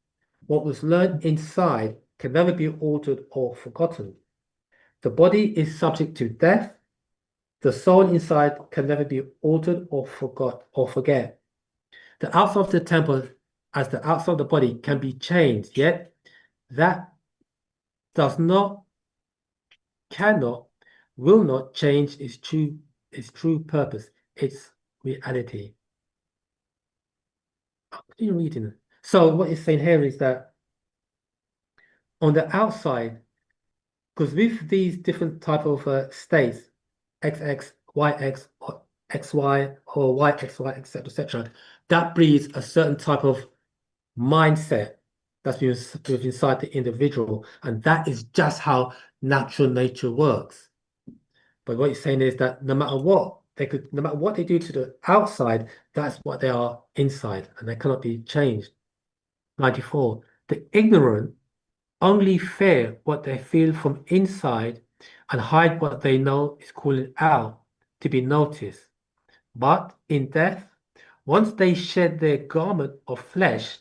What was learned inside can never be altered or forgotten. The body is subject to death. The soul inside can never be altered or forget. The outside of the temple, as the outside of the body, can be changed, yet that does not, cannot, will not change its true purpose, its reality. I'll continue reading. So what it's saying here is that on the outside, because with these different type of states, XX, YX, or XY, or YXY, etc., etc., that breeds a certain type of mindset that's inside the individual, and that is just how natural nature works. But what he's saying is that no matter what they do to the outside, that's what they are inside, and they cannot be changed. 94. The ignorant only fear what they feel from inside and hide what they know is calling out to be noticed. But in death, once they shed their garment of flesh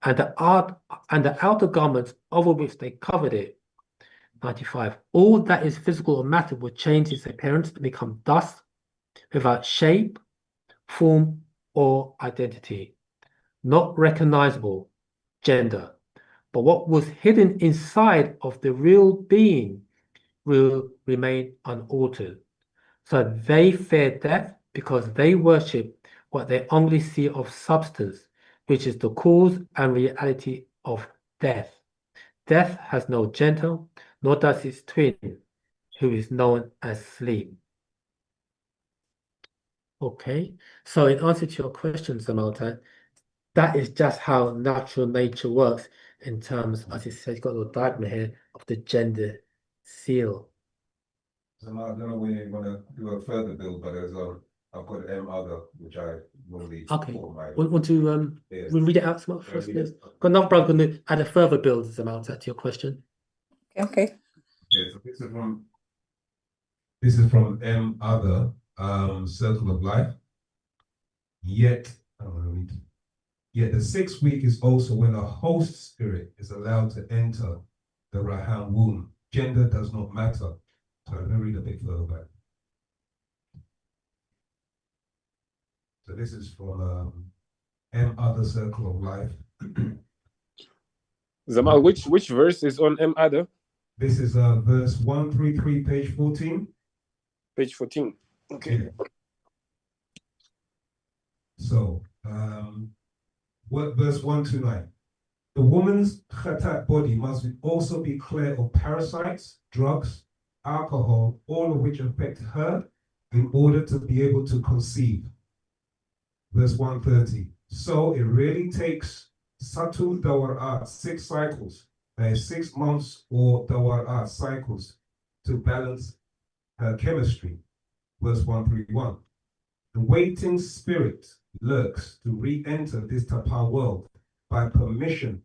and the outer garments over which they covered it, 95, all that is physical or matter will change its appearance to become dust without shape, form, or identity, not recognizable, gender. But what was hidden inside of the real being will remain unaltered. So they fear death because they worship what they only see of substance, which is the cause and reality of death. Death has no gender, nor does its twin, who is known as sleep. Okay, so in answer to your question, Samantha, that is just how natural nature works in terms, as it says, got a little diagram here of the gender seal. So I don't know when you're gonna do a further build, but I've got other which I normally call my. Want to read it out, Samantha, first, please? Got another brother going to add a further build, Samantha, to your question. Okay. Yeah, so this is from other circle of life. Yet the 6th week is also when a host spirit is allowed to enter the Raham womb. Gender does not matter. So let me read a bit further back. So this is from other circle of life. Zamal, which verse is on other? This is verse 133, page 14. Page 14. Okay. Yeah. So, what verse 129? The woman's khatat body must also be clear of parasites, drugs, alcohol, all of which affect her in order to be able to conceive. Verse 130. So it really takes Satul Dawar'at 6 cycles, that is 6 months or Dawar'at cycles, to balance her chemistry. Verse 131. The waiting spirit lurks to re-enter this Tapa world by permission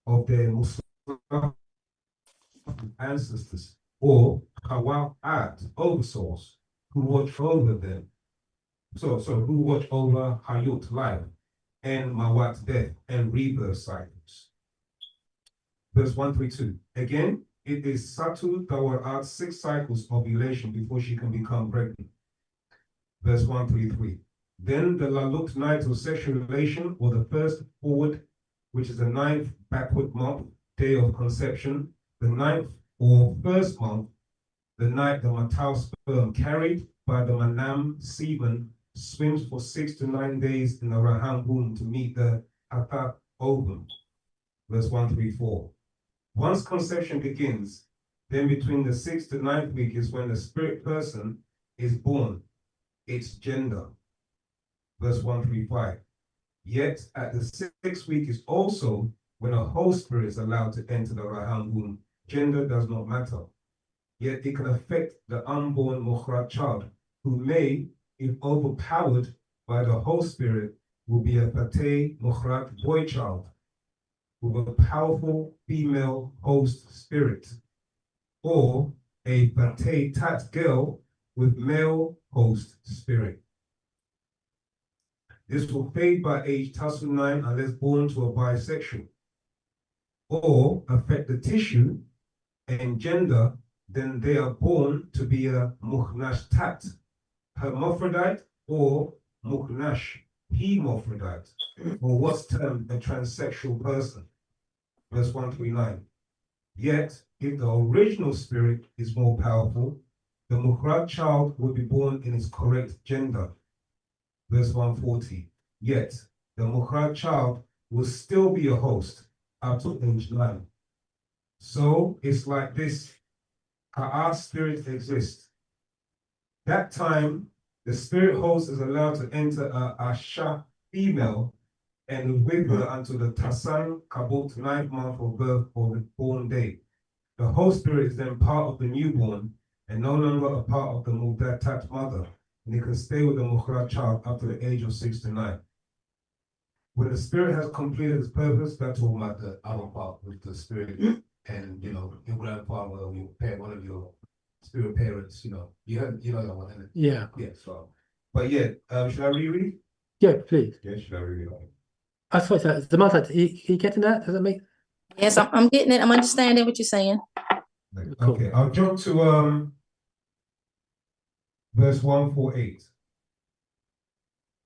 of their Muslim ancestors or Hawa'at oversouls who watch over them. So who watch over Hayut life and Mawat death and rebirth cycles. Verse 132. Again, it is Satul Dawar'at 6 cycles of ovulation before she can become pregnant. Verse 133. Then the Lalut night of sexual relation, or the first forward, which is the 9th backward month, day of conception, the 9th or first month, the night the Matau sperm carried by the Manam semen swims for 6 to 9 days in the Raham womb to meet the Hatat ovum. Verse 134. Once conception begins, then between the 6th to 9th week is when the spirit person is born, its gender. Verse 135. Yet at the 6th week is also when a whole spirit is allowed to enter the Raham womb. Gender does not matter. Yet it can affect the unborn Mukhrat child, who may, if overpowered by the whole spirit, will be a Fateh Mukhrat boy child with a powerful female host spirit, or a Fateh Tat girl with male host spirit. This will fade by age Tasu 9 unless born to a bisexual, or affect the tissue and gender, then they are born to be a Mukhnash Tat, hermaphrodite, or Mukhnash, hermaphrodite, or what's termed a transsexual person. Verse 139. Yet, if the original spirit is more powerful, the Mukhrat child will be born in its correct gender. Verse 140. Yet, the Mukhrat child will still be a host up to age 9. So, it's like this. Our spirit exists. That time, the spirit host is allowed to enter a Asha female and with her until the Tasan Kabut 9th month of birth or the born day. The host spirit is then part of the newborn and no longer a part of the Mudatat mother, and it can stay with the Mukhrat child up to the age of 6 to 9. When the spirit has completed its purpose, that's all about the other part with the spirit. And your grandfather or your parent, one of your spirit parents, you know that one, innit? Yeah. Yeah, so, but yeah, should I reread? Yeah, please. Yeah, should I reread? I suppose that the matter. He getting that? Does that make? Yes, I'm getting it. I'm understanding what you're saying. Cool. Okay, I'll jump to verse 148.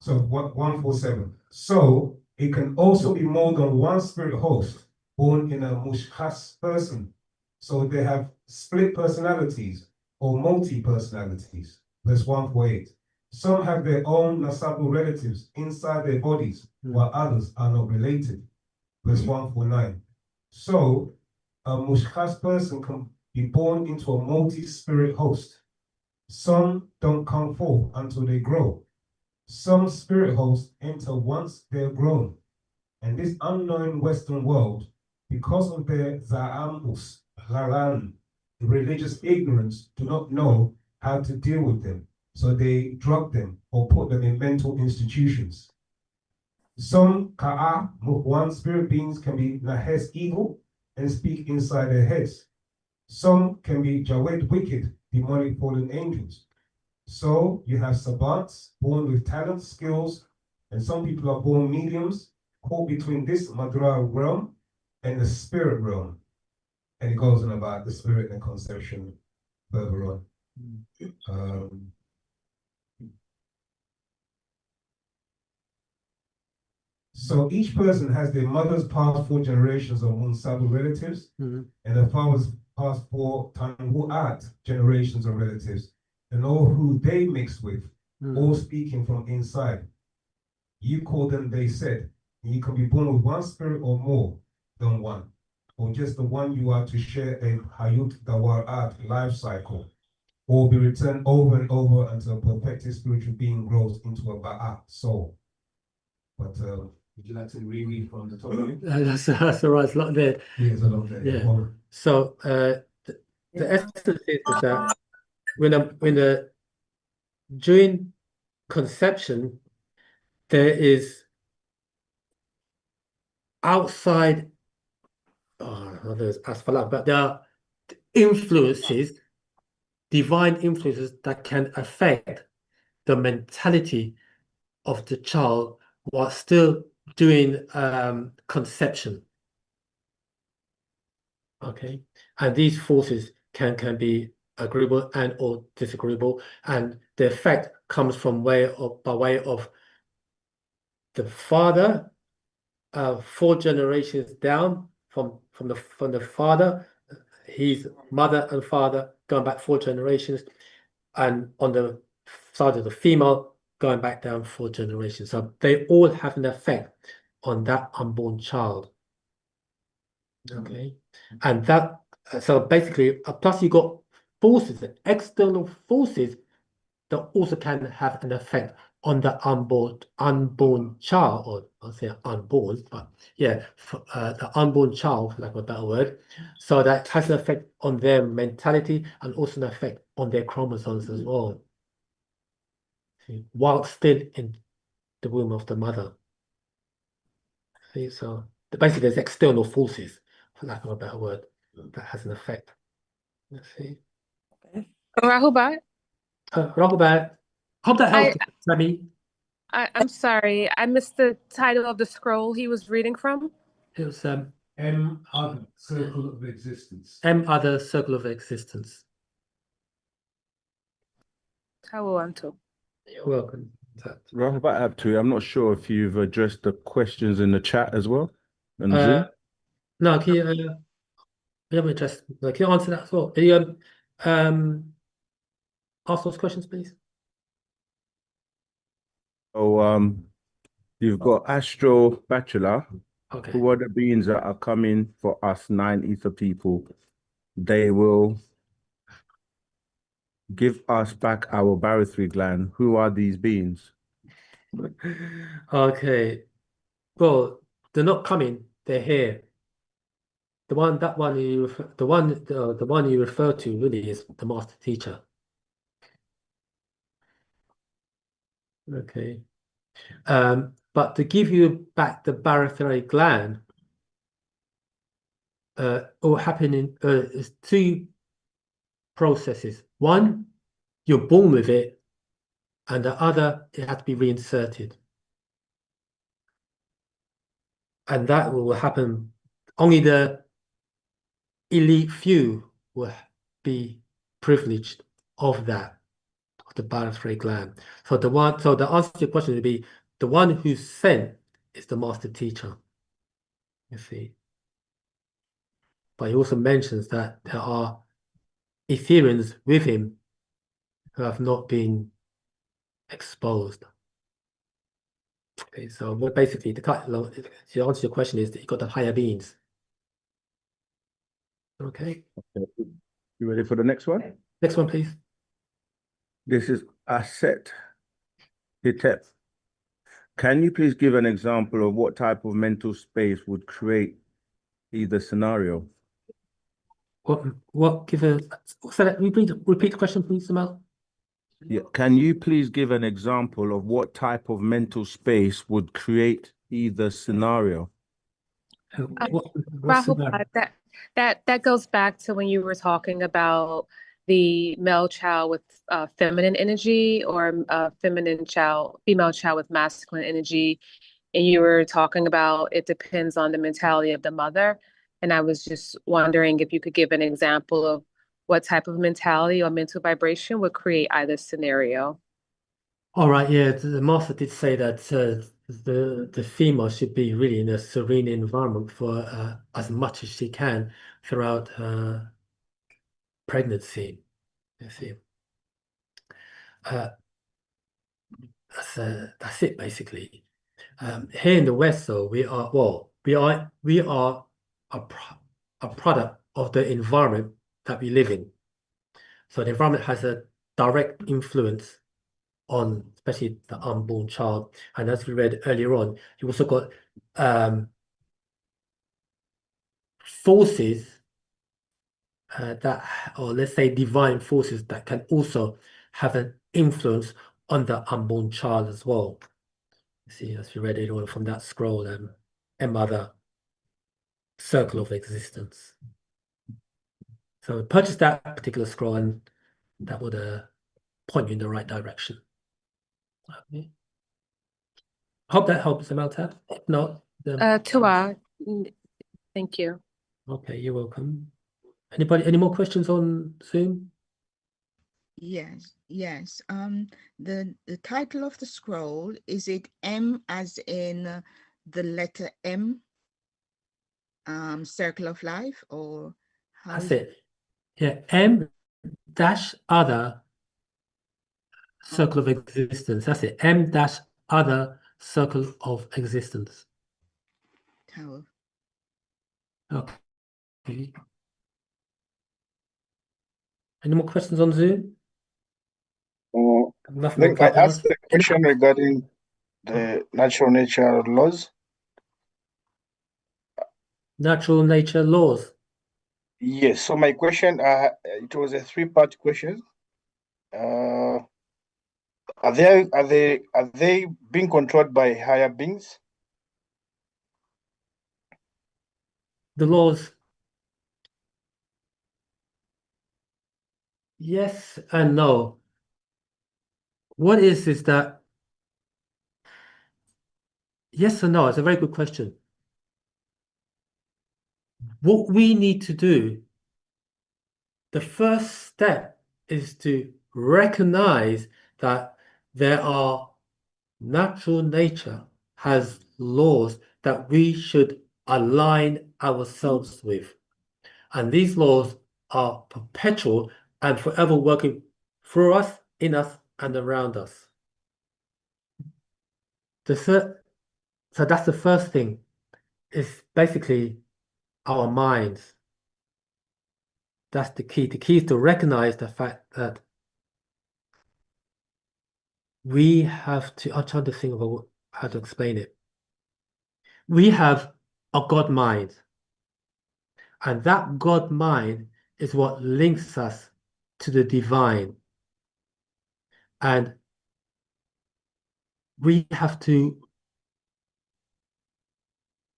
So 147. So it can also be more than one spirit host born in a mushkas person. So they have split personalities or multi-personalities. Verse 148. Some have their own nasabu relatives inside their bodies, while others are not related. Verse 149. So a mushkas person can be born into a multi-spirit host. Some don't come forth until they grow. Some spirit hosts enter once they're grown. And this unknown Western world, because of their za'amus, ghalan, religious ignorance, do not know how to deal with them. So they drug them or put them in mental institutions. Some ka'a, one spirit beings can be nahes evil and speak inside their heads. Some can be jawed wicked, demonic fallen angels. So you have sabats born with talents, skills, and some people are born mediums, caught between this madra realm and the spirit realm. And it goes on about the spirit and conception further on. So each person has their mother's past 4 generations of Wu-Sabat relatives, and their father's past 4 wu-nuwaup generations of relatives, and all who they mixed with, all speaking from inside. You call them, they said, and you can be born with one spirit or more than one, or just the one you are to share a hayut dawa'at life cycle, or be returned over and over until a perfected spiritual being grows into a ba'a soul. But would you like to reread from the top? That's all right. It's a lot there. Yeah, it's a lot there. Yeah. So the essence is that during conception, there is outside, there's asfalat, but there are influences, divine influences that can affect the mentality of the child while still doing conception. Okay, and these forces can be agreeable and or disagreeable, and the effect comes from by way of the father, 4 generations down from the father, his mother and father going back 4 generations, and on the side of the female going back down 4 generations. So they all have an effect on that unborn child. Okay, and that, so basically, plus you got forces, external forces that also can have an effect on the unborn child, or I'll say unborn, but yeah, the unborn child, for lack of a better word. So that has an effect on their mentality and also an effect on their chromosomes as well. See, while still in the womb of the mother. See, so basically there's external forces, for lack of a better word, that has an effect. Let's see. Rahubat? Rahubat. Hope that helped, Sammy. I'm sorry, I missed the title of the scroll he was reading from. It was M other circle of existence. M other circle of existence. Tawanto. You're welcome. Rahubat, I'm not sure if you've addressed the questions in the chat as well. And Zoom. No, can you can you answer that as well? Can you ask those questions, please? So you've got Astro Bachelor. Okay. Who are the beings that are coming for us 9 ether people? They will give us back our barythry gland. Who are these beings? Okay. Well, they're not coming, they're here. The one you refer to really is the master teacher. Okay. But to give you back the barythry gland, all happening is 2 processes One, you're born with it, and the other, it has to be reinserted. And that will happen, only the elite few will be privileged of that, of the bilateral gland. So the answer to your question would be the one who's sent is the master teacher. You see. But he also mentions that there are Ethereans with him who have not been exposed. Okay, so basically to answer your question is that you got the higher beings. Okay. You ready for the next one? Next one, please. This is Aset Hitep. Can you please give an example of what type of mental space would create either scenario? Repeat the question, please, Samal. Yeah. Can you please give an example of what type of mental space would create either scenario? Rahul, that goes back to when you were talking about the male child with feminine energy or female child with masculine energy. And you were talking about it depends on the mentality of the mother. And I was just wondering if you could give an example of what type of mentality or mental vibration would create either scenario. All right, yeah, the master did say that the female should be really in a serene environment for as much as she can throughout her pregnancy. You see, that's it basically. Here in the West, though, we are a product of the environment that we live in. So the environment has a direct influence on especially the unborn child. And as we read earlier on, you also got forces or let's say divine forces that can also have an influence on the unborn child as well. You see, as we read it all from that scroll, mother circle of existence. So purchase that particular scroll and that would point you in the right direction. Okay. Hope that helps, Amalta. If not, Tua, thank you. Okay, you're welcome. Any more questions on Zoom? Yes. The title of the scroll, is it M as in the letter M, circle of life, or how? That's it. Yeah, M dash other circle of existence. That's it. M dash other circle of existence. How? Okay. Any more questions on Zoom? Nothing I asked the question regarding the natural nature laws. Natural nature laws. Yes. So my question, it was a three-part question. Are they being controlled by higher beings? The laws. Yes and no. What is that? Yes or no? It's a very good question. What we need to do, the first step is to recognize that there are natural nature has laws that we should align ourselves with. And these laws are perpetual and forever working through us, in us, and around us. So that's the first thing, is basically our minds. That's the key. The key is to recognize the fact that we have to, I'm trying to think of how to explain it. We have a God mind. And that God mind is what links us to the divine. And we have to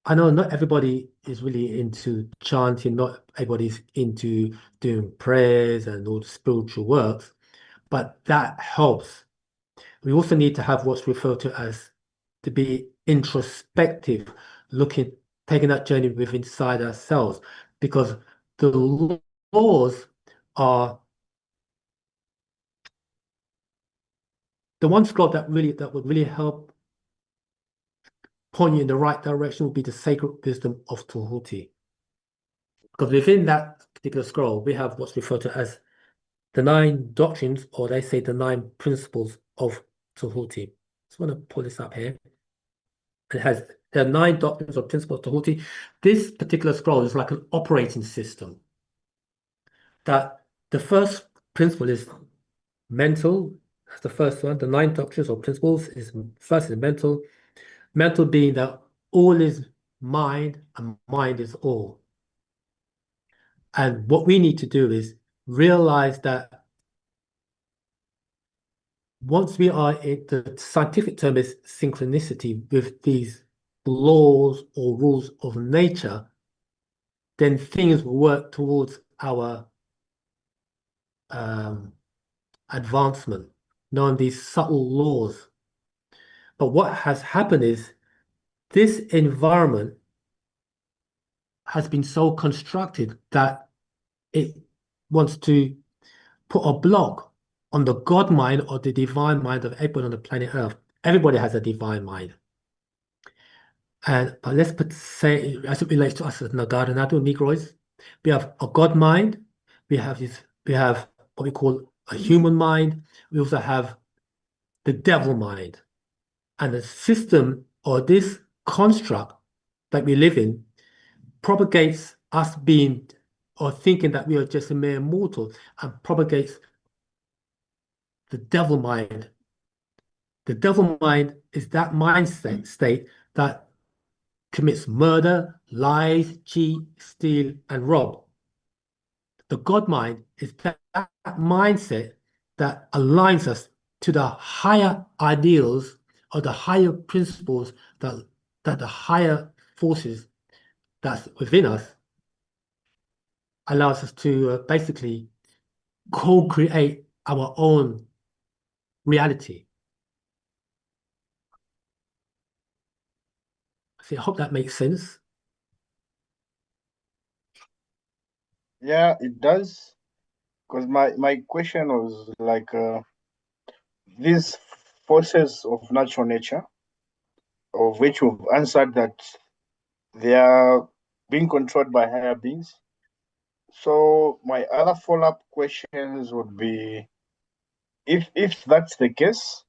I know not everybody is really into chanting, not everybody's into doing prayers and all the spiritual works, but that helps. We also need to have what's referred to as to be introspective, looking, taking that journey within inside ourselves, because the laws are the one scroll that would really help point you in the right direction would be the sacred wisdom of Tahuti. Because within that particular scroll, we have what's referred to as the 9 doctrines, or they say the 9 principles of Tahuti. Just want to pull this up here. There are 9 doctrines or principles of Tahuti. This particular scroll is like an operating system. That the first principle is mental. That's the first one. The 9 doctrines or principles is first is mental. Mental being that all is mind and mind is all. And what we need to do is realize that once we are in the scientific term is synchronicity with these laws or rules of nature, then things will work towards our advancement, knowing these subtle laws. But what has happened is this environment has been so constructed that it wants to put a block on the God mind or the divine mind of everyone on the planet Earth. Everybody has a divine mind. But let's say, as it relates to us as Nagada Nadu Negroes, we have a God mind, we have what we call a human mind, we also have the devil mind. And the system or this construct that we live in propagates us being or thinking that we are just a mere mortal and propagates the devil mind. The devil mind is that mindset state that commits murder, lies, cheat, steal, and rob. The God mind is that mindset that aligns us to the higher ideals or the higher principles that the higher forces that's within us allows us to basically co-create our own reality. So I hope that makes sense. Yeah, it does. Because my question was like these forces of natural nature, of which you've answered that they are being controlled by higher beings. So my other follow-up questions would be, if that's the case,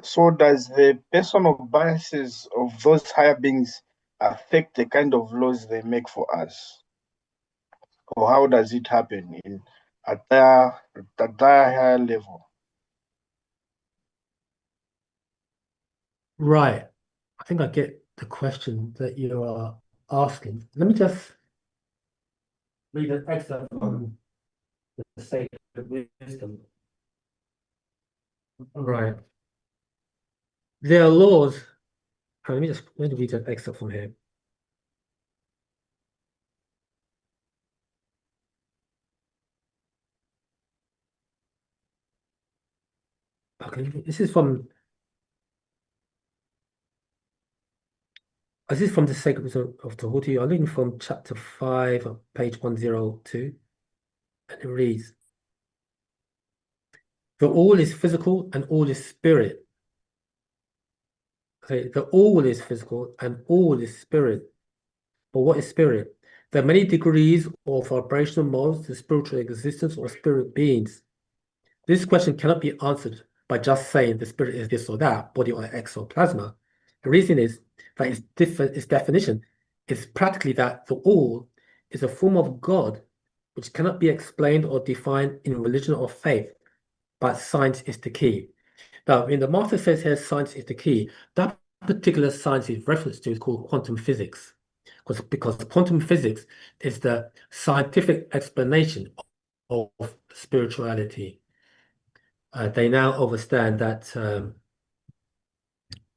so does the personal biases of those higher beings affect the kind of laws they make for us? Or how does it happen at a higher level? Right. I think I get the question that you are asking. Let me just read an excerpt from the Sacred Wisdom. Right. There are laws. Let me read an excerpt from here. Okay, this is from the Sacred Wisdom of Tahuti. I'm reading from chapter 5, page 102, and it reads: "The all is physical and all is spirit." Okay, the all is physical and all is spirit. But what is spirit? There are many degrees or vibrational modes to spiritual existence or spirit beings. This question cannot be answered by just saying the spirit is this or that, body or exoplasma. The reason is that its definition is practically that the all is a form of God which cannot be explained or defined in religion or faith, but science is the key. Now, when the master says here science is the key, that particular science is referenced to is called quantum physics. Because quantum physics is the scientific explanation of spirituality. They now understand that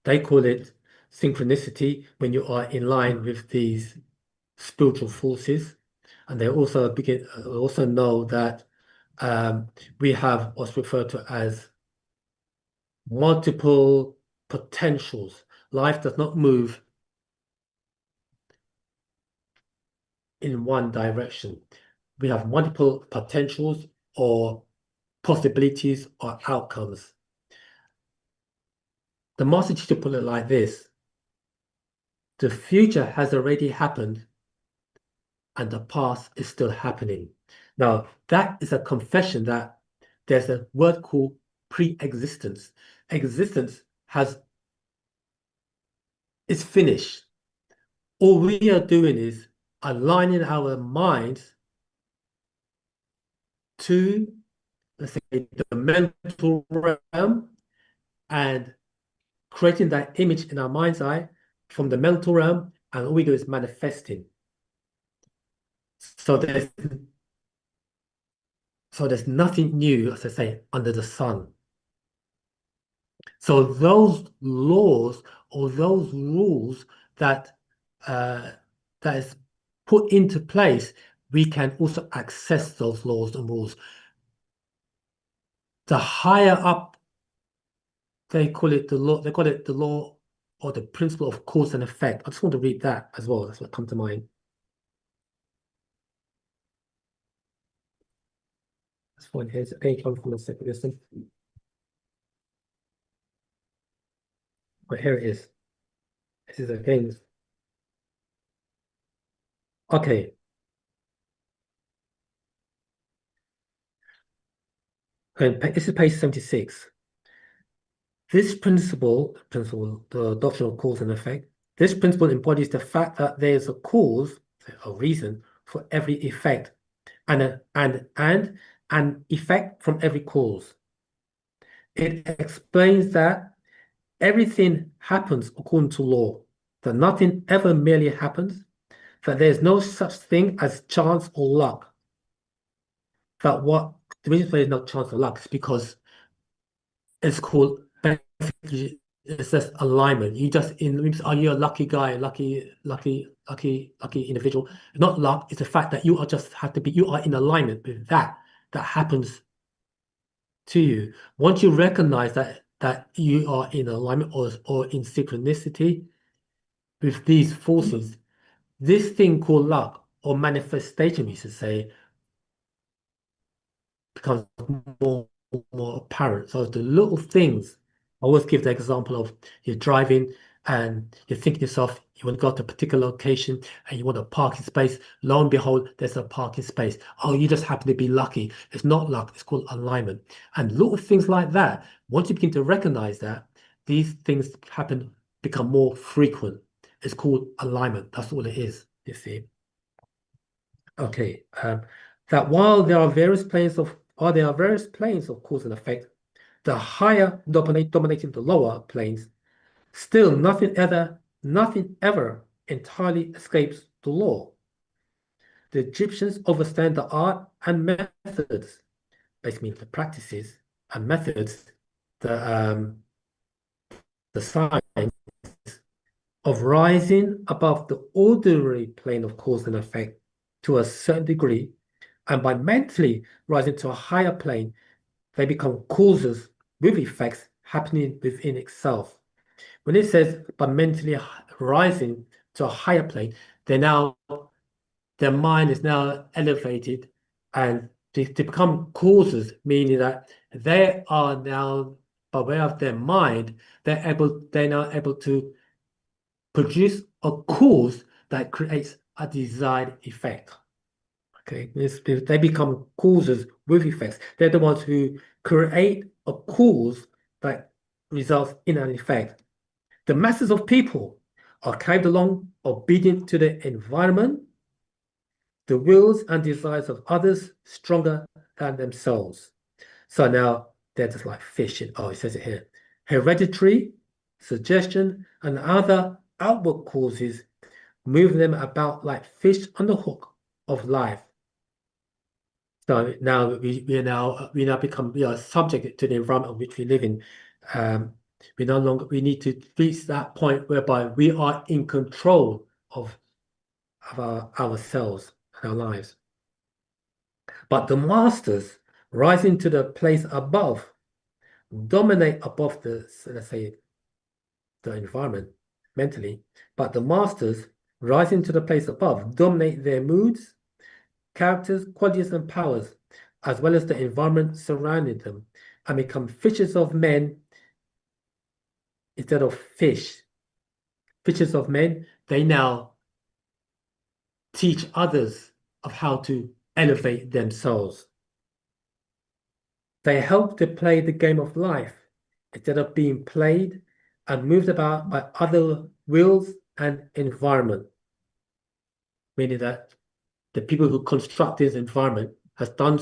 they call it synchronicity when you are in line with these spiritual forces. And they also know that we have what's referred to as multiple potentials. Life does not move in one direction. We have multiple potentials or possibilities or outcomes. The master teacher put it like this: the future has already happened and the past is still happening. Now, that is a confession that there's a word called pre-existence. Existence is finished. All we are doing is aligning our minds to, let's say, the mental realm and creating that image in our mind's eye from the mental realm, and all we do is manifesting. So there's nothing new, as I say, under the sun. So those laws or those rules that is put into place, we can also access those laws and rules. The higher up, they call it the law. They call it the law or the principle of cause and effect. I just want to read that as well. That's what comes to mind. This one here is a page on from the second lesson. But here it is. This is again. Okay. Okay, this is page 76. This principle, the doctrine of cause and effect, this principle embodies the fact that there is a cause, a reason for every effect, and an effect from every cause. It explains that everything happens according to law, that nothing ever merely happens, that there is no such thing as chance or luck. That the reason why there's no chance or luck is because it's called, it's just alignment. Are you a lucky guy, lucky individual? Not luck, it's the fact that you are in alignment with that happens to you. Once you recognize that you are in alignment or in synchronicity with these forces, this thing called luck or manifestation, we should say, becomes more apparent. So the little things, I always give the example of you're driving and you're thinking to yourself, you want to go to a particular location and you want a parking space. Lo and behold, there's a parking space. Oh, you just happen to be lucky. It's not luck, it's called alignment. And little things like that, once you begin to recognize that, these things become more frequent. It's called alignment. That's all it is, you see. Okay, that while there are various planes of cause and effect, the higher dominating the lower planes, still nothing ever entirely escapes the law. The Egyptians understand the art and methods, basically the practices and methods, the science of rising above the ordinary plane of cause and effect to a certain degree, and by mentally rising to a higher plane, they become causes with effects happening within itself. When it says by mentally rising to a higher plane, their mind is now elevated and they become causes, meaning that they are now, by way of their mind, they're now able to produce a cause that creates a desired effect. Okay, they become causes with effects. They're the ones who create a cause that results in an effect. The masses of people are carried along obedient to the environment, the wills and desires of others stronger than themselves. So now they're just like fish. Oh, it says it here. Hereditary, suggestion, and other outward causes move them about like fish on the hook of life. So now we now become subject to the environment in which we live in. We need to reach that point whereby we are in control of ourselves and our lives. But the masters rising to the place above dominate above the, let's say, the environment mentally. But the masters rising to the place above dominate their moods, characters, qualities, and powers, as well as the environment surrounding them, and become fishers of men instead of fish. Fishers of men, they now teach others of how to elevate themselves. They help to play the game of life instead of being played and moved about by other wills and environment. Meaning that the people who construct this environment has done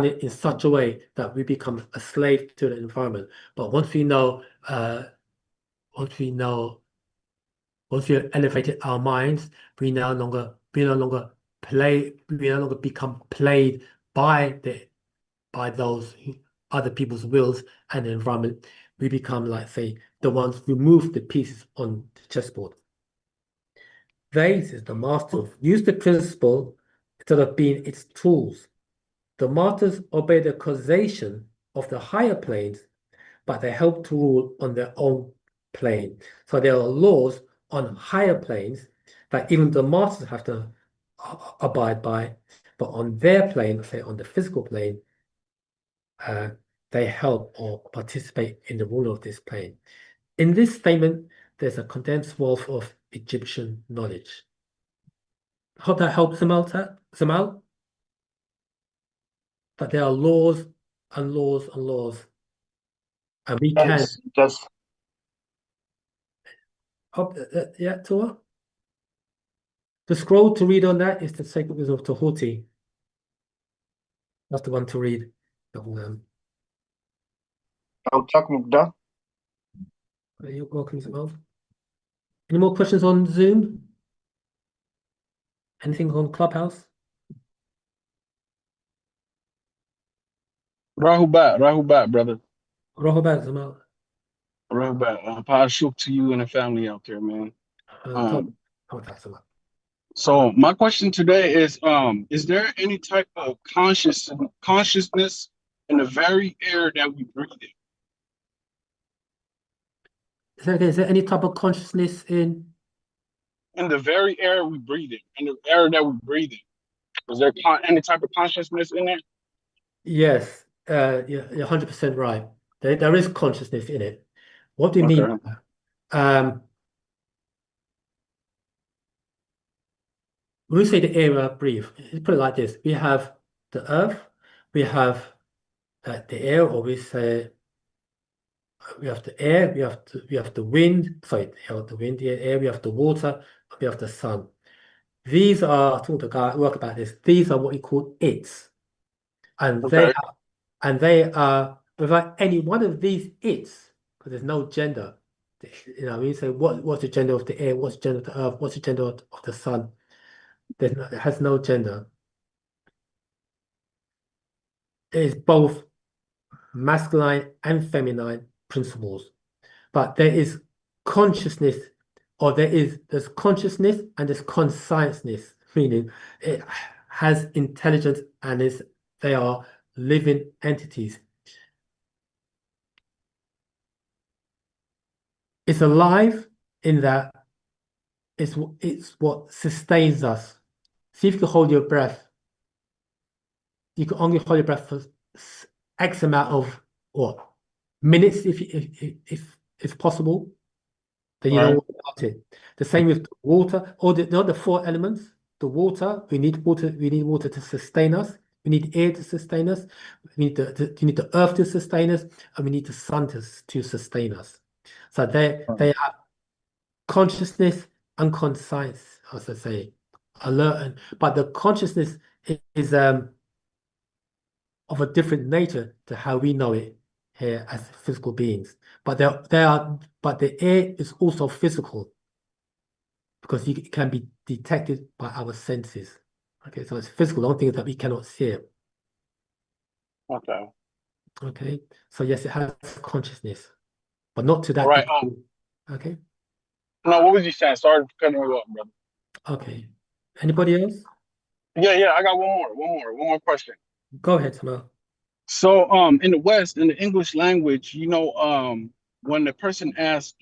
it in such a way that we become a slave to the environment. But once we elevated our minds, we no longer become played by those other people's wills and the environment. We become, like, say, the ones who move the pieces on the chessboard. They, says the master, use the principle instead of being its tools. The masters obey the causation of the higher planes, but they help to rule on their own plane. So there are laws on higher planes that even the masters have to abide by, but on their plane, say on the physical plane, they help or participate in the rule of this plane. In this statement, there's a condensed wealth of Egyptian knowledge. Hope that helps them out. But there are laws and laws and laws, and we can. Just Yeah, Tua. The scroll to read on that is the Sacred Wisdom of Tahuti. That's the one to read. You're welcome, Isabel. Any more questions on Zoom? Anything on Clubhouse? Rahubat, brother. Rahubat, Zamal. Rahubat. Parashuk to you and the family out there, man. So my question today is there any type of consciousness in the very air that we breathe in? Is there any type of consciousness in the very air we breathe in the air that we breathe in? Is there any type of consciousness in there? Yes, you're 100% right. There is consciousness in it. What do you mean? When we say the air we breathe, put it like this: we have the earth, we have the air, or we say we have the air, we have the wind. Sorry, the wind, the air. We have the water, we have the sun. These are, I told the guy work about this. These are what we call its, and they are without any one of these its, because there's no gender. You know, when you say what's the gender of the air, what's the gender of the earth, what's the gender of the sun? It has no gender. It is both masculine and feminine principles, but there is consciousness, or there's consciousness and there's consciousness, meaning it has intelligence and they are living entities. It's alive in that it's what sustains us. See if you can hold your breath. You can only hold your breath for X amount of minutes if it's possible. Then you know about it. The same with water, or the four elements. The water, we need water to sustain us. We need air to sustain us. We need the earth to sustain us, and we need the sun to sustain us. So they are consciousness and conscience, as I say, alert. But the consciousness is of a different nature to how we know it here as physical beings. But but the air is also physical, because it can be detected by our senses. Okay, so it's physical. The only thing is that we cannot see it. Okay. Okay, so yes, it has consciousness. but not to that Right. degree. Okay. No, what was you saying? Sorry for cutting you off, brother. Okay. Anybody else? Yeah, I got one more question. Go ahead, Samuel. So, in the West, in the English language, when the person asks,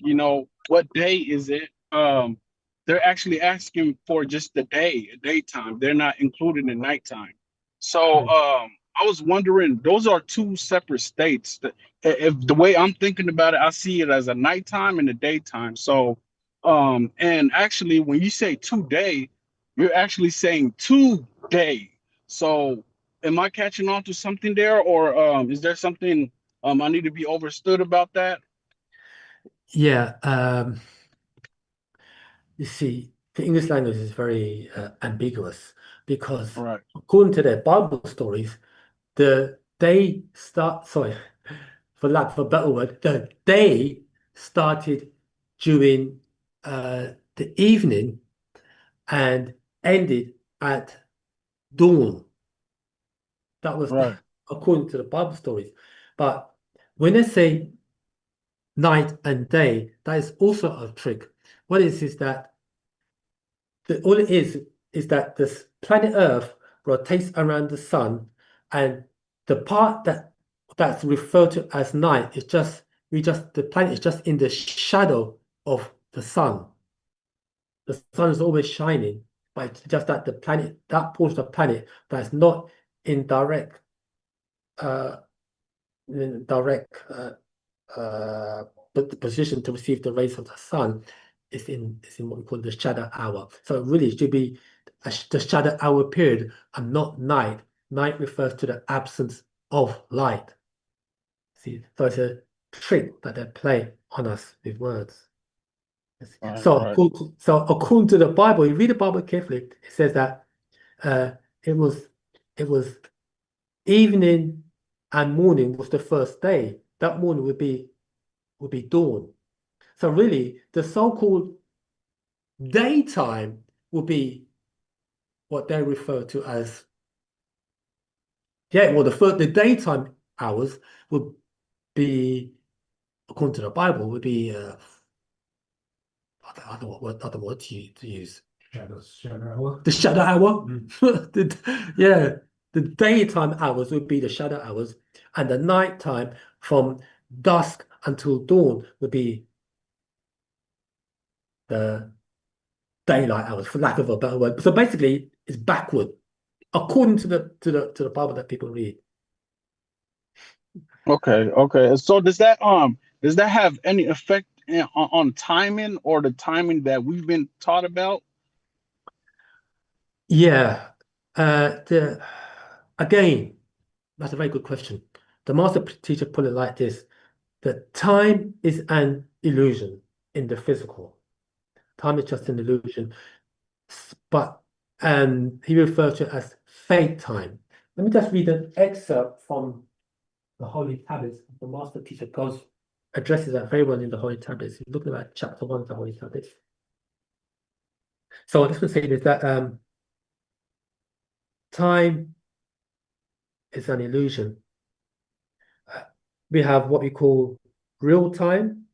what day is it? They're actually asking for just the day, daytime. They're not including the nighttime. So, I was wondering, those are two separate states. If the way I'm thinking about it, I see it as a nighttime and a daytime. So, and actually, when you say today, you're actually saying today. So, am I catching on to something there, or is there something I need to be understood about that? Yeah. You see, the English language is very ambiguous because Right. according to their Bible stories, the day start, sorry, for lack of a better word, the day started during the evening and ended at dawn. That was Right. according to the Bible stories. But when they say night and day, that is also a trick. What is that all it is that this planet Earth rotates around the sun, and the part that's referred to as night is the planet is just in the shadow of the sun. The sun is always shining, but it's just that that portion of the planet that's not in direct uh, position to receive the rays of the sun is in what we call the shadow hour. So really it should be the shadow hour period and not night. Night refers to the absence of light. See, so it's a trick that they play on us with words. So according to the Bible, you read the Bible carefully, it says that it was evening and morning was the first day. That morning would be dawn. So really, the so-called daytime will be what they refer to as the daytime hours would be, according to the Bible, would be I don't know what other word to use. Shadow hour. The shadow hour. The daytime hours would be the shadow hours, and the nighttime from dusk until dawn would be the daylight hours, for lack of a better word. So basically, it's backward, according to the Bible that people read. Okay. So does that have any effect on timing or the timing that we've been taught about? Yeah. Again, that's a very good question. The master teacher put it like this: that time is an illusion in the physical. Time is just an illusion. But he refers to it as fate time. Let me just read an excerpt from the Holy Tablets. The master teacher addresses that very well in the Holy Tablets. He's looking at chapter 1 of the Holy Tablets. So this one says that time is an illusion. We have what we call real time.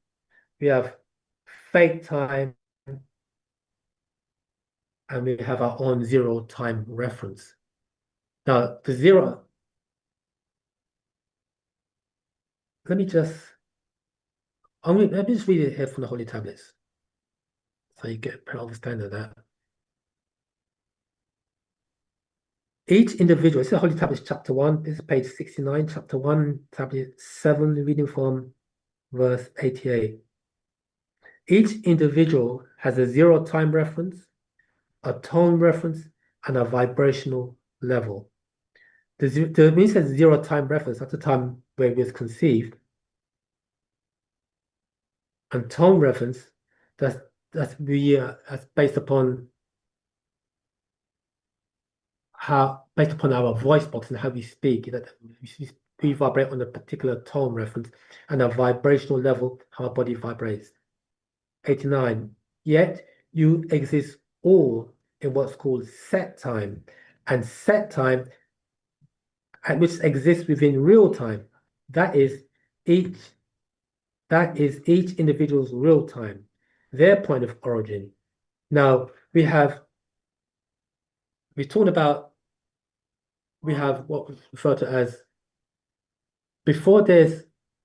We have fake time. And we have our own zero time reference. Now, the zero, let me just read it here from the Holy Tablets, so you get a better understanding of that. Each individual, this is the Holy Tablets, chapter 1, this is page 69, chapter 1, tablet 7, reading from verse 88. Each individual has a zero time reference, a tone reference, and a vibrational level. When it says zero time reference, that's the time where it was conceived. And tone reference, that's based upon our voice box and how we speak. That we vibrate on a particular tone reference, and a vibrational level, how our body vibrates. 89. Yet you exist all in what's called set time, and set time, which exists within real time. That is, each That is each individual's real time, their point of origin. Now, we have what we refer to as, before there's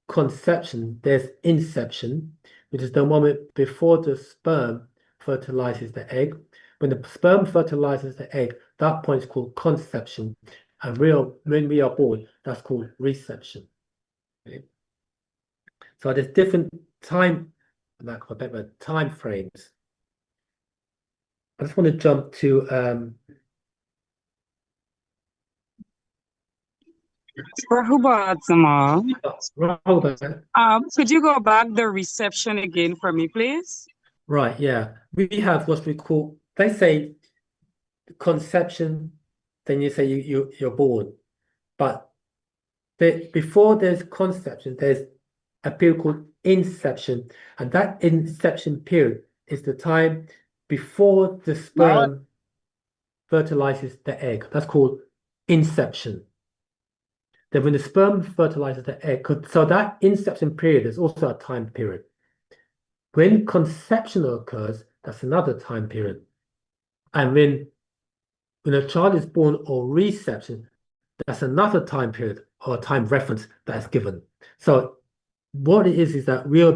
conception, there's inception, which is the moment before the sperm fertilizes the egg. When the sperm fertilizes the egg, that point is called conception. And when we are born, that's called reception. Okay? So there's different time frames. I just want to jump to Rahubat Zamal. Rahubat. Could you go back the reception again for me, please? Right, yeah. We have what we call, they say conception, then you say you're born. But before there's conception, there's a period called inception. And that inception period is the time before the sperm fertilizes the egg. That's called inception. Then when the sperm fertilizes the egg, so that inception period is also a time period. When conception occurs, that's another time period. And when a child is born or reception, that's another time period or time reference that's given. So what it is that we are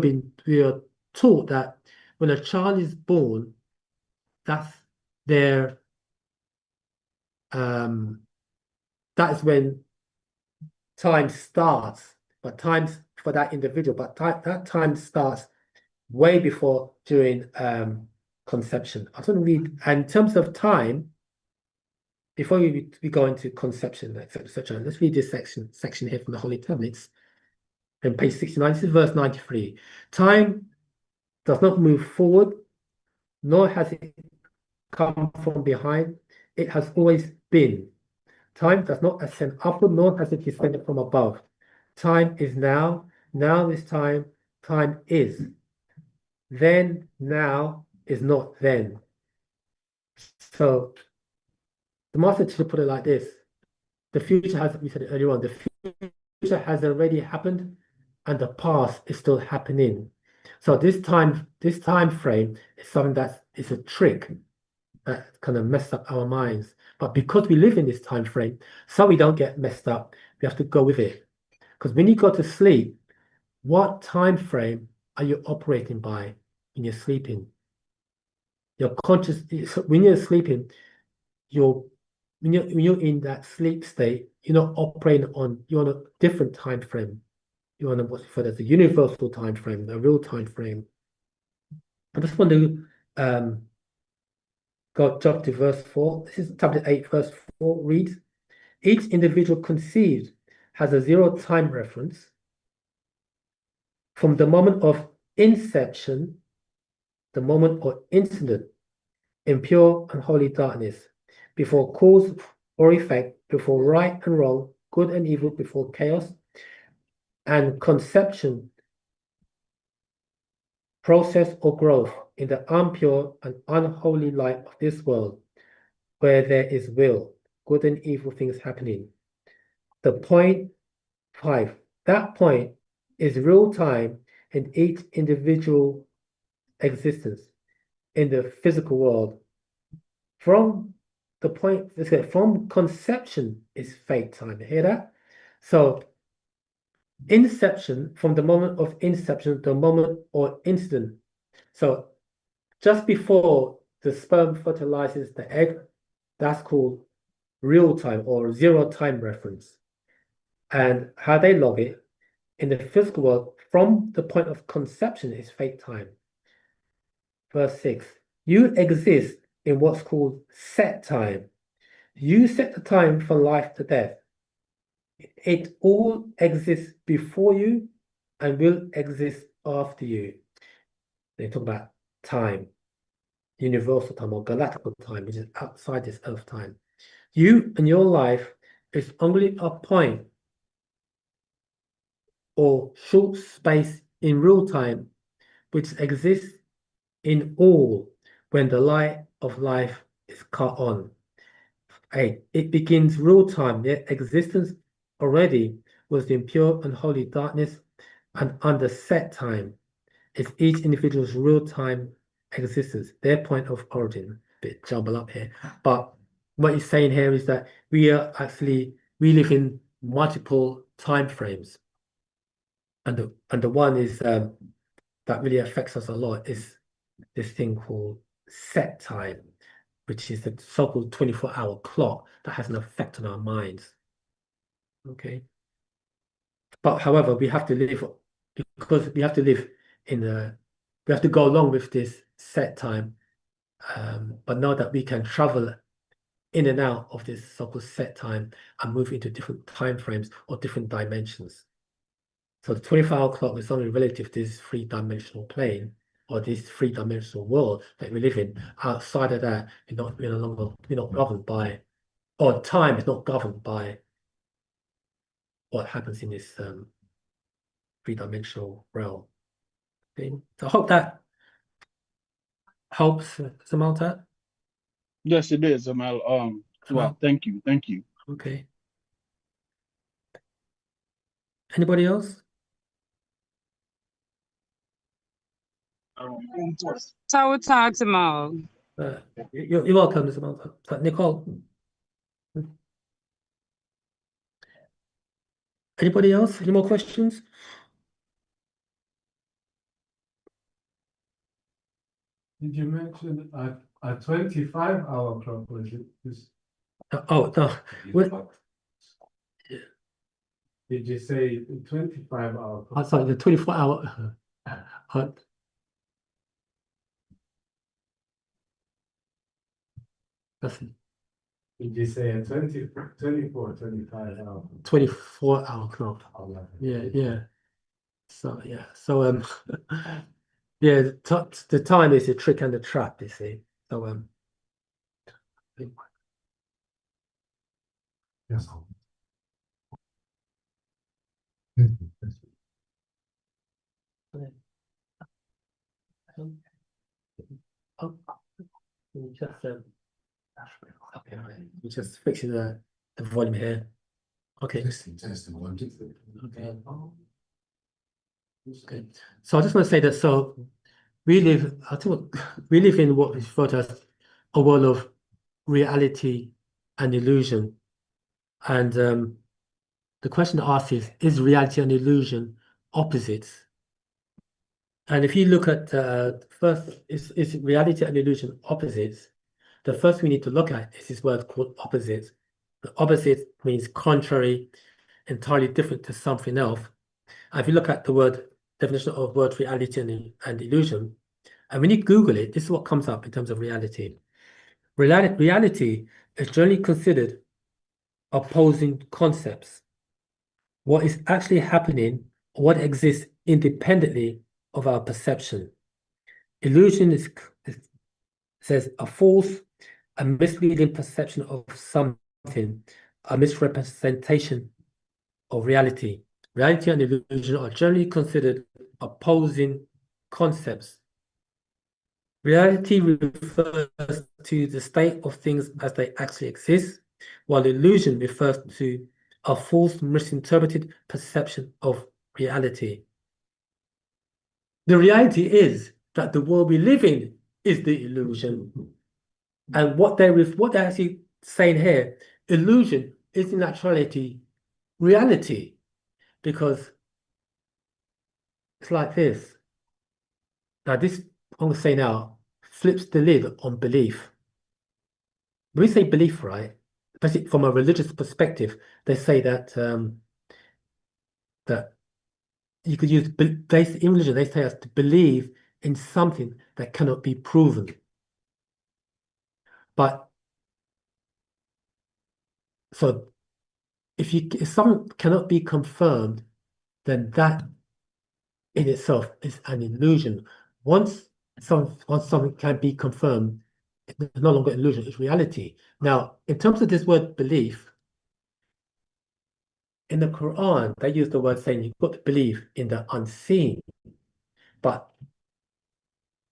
taught that when a child is born, that's their that is when time starts, but times for that individual, but that time starts way before during conception. I don't read, and in terms of time, before we go into conception, etc., let's read this section here from the Holy Tablets. On page 69, this is verse 93. Time does not move forward, nor has it come from behind. It has always been. Time does not ascend upward, nor has it descended from above. Time is now. Now is time. Time is. Then, now is not then. So the master teacher put it like this: the future has, we said it earlier on, the future has already happened, and the past is still happening. So this time frame is something that is a trick that kind of messed up our minds. But because we live in this time frame, so we don't get messed up, we have to go with it. Because when you go to sleep, what time frame are you operating by when you're sleeping? Your conscious, when you're sleeping, when you're in that sleep state, you're not operating you're on a different time frame. You're on what's referred as a universal time frame, a real time frame. I just want to jump to verse 4. This is tablet 8, verse 4 reads, each individual conceived has a zero time reference from the moment of inception, the moment or incident in pure and holy darkness, before cause or effect, before right and wrong, good and evil, before chaos and conception, process or growth in the impure and unholy light of this world, where there is will, good and evil things happening. The point 5, that point is real time in each individual existence in the physical world. From the point, from conception is fate time. Hear that? So inception, from the moment of inception, the moment or incident. So just before the sperm fertilizes the egg, that's called real time or zero time reference. And how they log it in the physical world, from the point of conception is fate time. Verse 6, you exist in what's called set time. You set the time from life to death. It all exists before you and will exist after you. They talk about time, universal time or galactical time, which is outside this earth time. You and your life is only a point or short space in real time, which exists in all when the light of life is cut on. 8. It begins real time, yet existence already was the impure and holy darkness, and under set time is each individual's real-time existence, their point of origin. Bit jumble up here, but what he's saying here is that we live in multiple time frames, and the one is that really affects us a lot is this thing called set time, which is the so-called 24-hour clock that has an effect on our minds. Okay, but however, we have to live because we have to live in we have to go along with this set time, but know that we can travel in and out of this so-called set time and move into different time frames or different dimensions. So the 24-hour clock is only relative to this three-dimensional plane or this three-dimensional world that we live in. Outside of that, we're not governed by, or time is not governed by what happens in this three-dimensional realm. Okay. So I hope that helps, Samantha. Yes, it is, Amal. Well, thank you. Okay. Anybody else? So talk tomorrow. You're welcome, Samantha. Nicole. Anybody else? Any more questions? Did you mention a 25-hour clock, or is it just? Oh no. Did you say 25-hour clock? Sorry, the 24-hour. Did you say a 24, 25 hour? 24-hour clock. Oh, Yeah. So yeah. So yeah, the time is a trick and a trap, you see. So yes. Just fixing the volume here. Okay. Testing. Okay. So I just want to say that we live in what is referred to as a world of reality and illusion. And the question asked is reality and illusion opposites? And if you look at first, is reality and illusion opposites? The first we need to look at is this word called opposite. The opposite means contrary, entirely different to something else. And if you look at the definition of word reality and illusion, and when you Google it, this is what comes up in terms of reality. Reality is generally considered opposing concepts. What is actually happening, what exists independently of our perception. Illusion says a false, a misleading perception of something, a misrepresentation of reality. Reality and illusion are generally considered opposing concepts. Reality refers to the state of things as they actually exist, while illusion refers to a false, misinterpreted perception of reality. The reality is that the world we live in is the illusion. And what they're actually saying here, illusion is in actuality reality, because it's like this. Now this, I'm going to say now, flips the lid on belief. When we say belief, right, especially from a religious perspective, they say that that you could use, in religion, they say us to believe in something that cannot be proven. But so if something cannot be confirmed, then that in itself is an illusion. Once something can be confirmed, it's no longer illusion, it's reality. Now, in terms of this word belief, in the Quran, they use the word saying you've got to believe in the unseen. But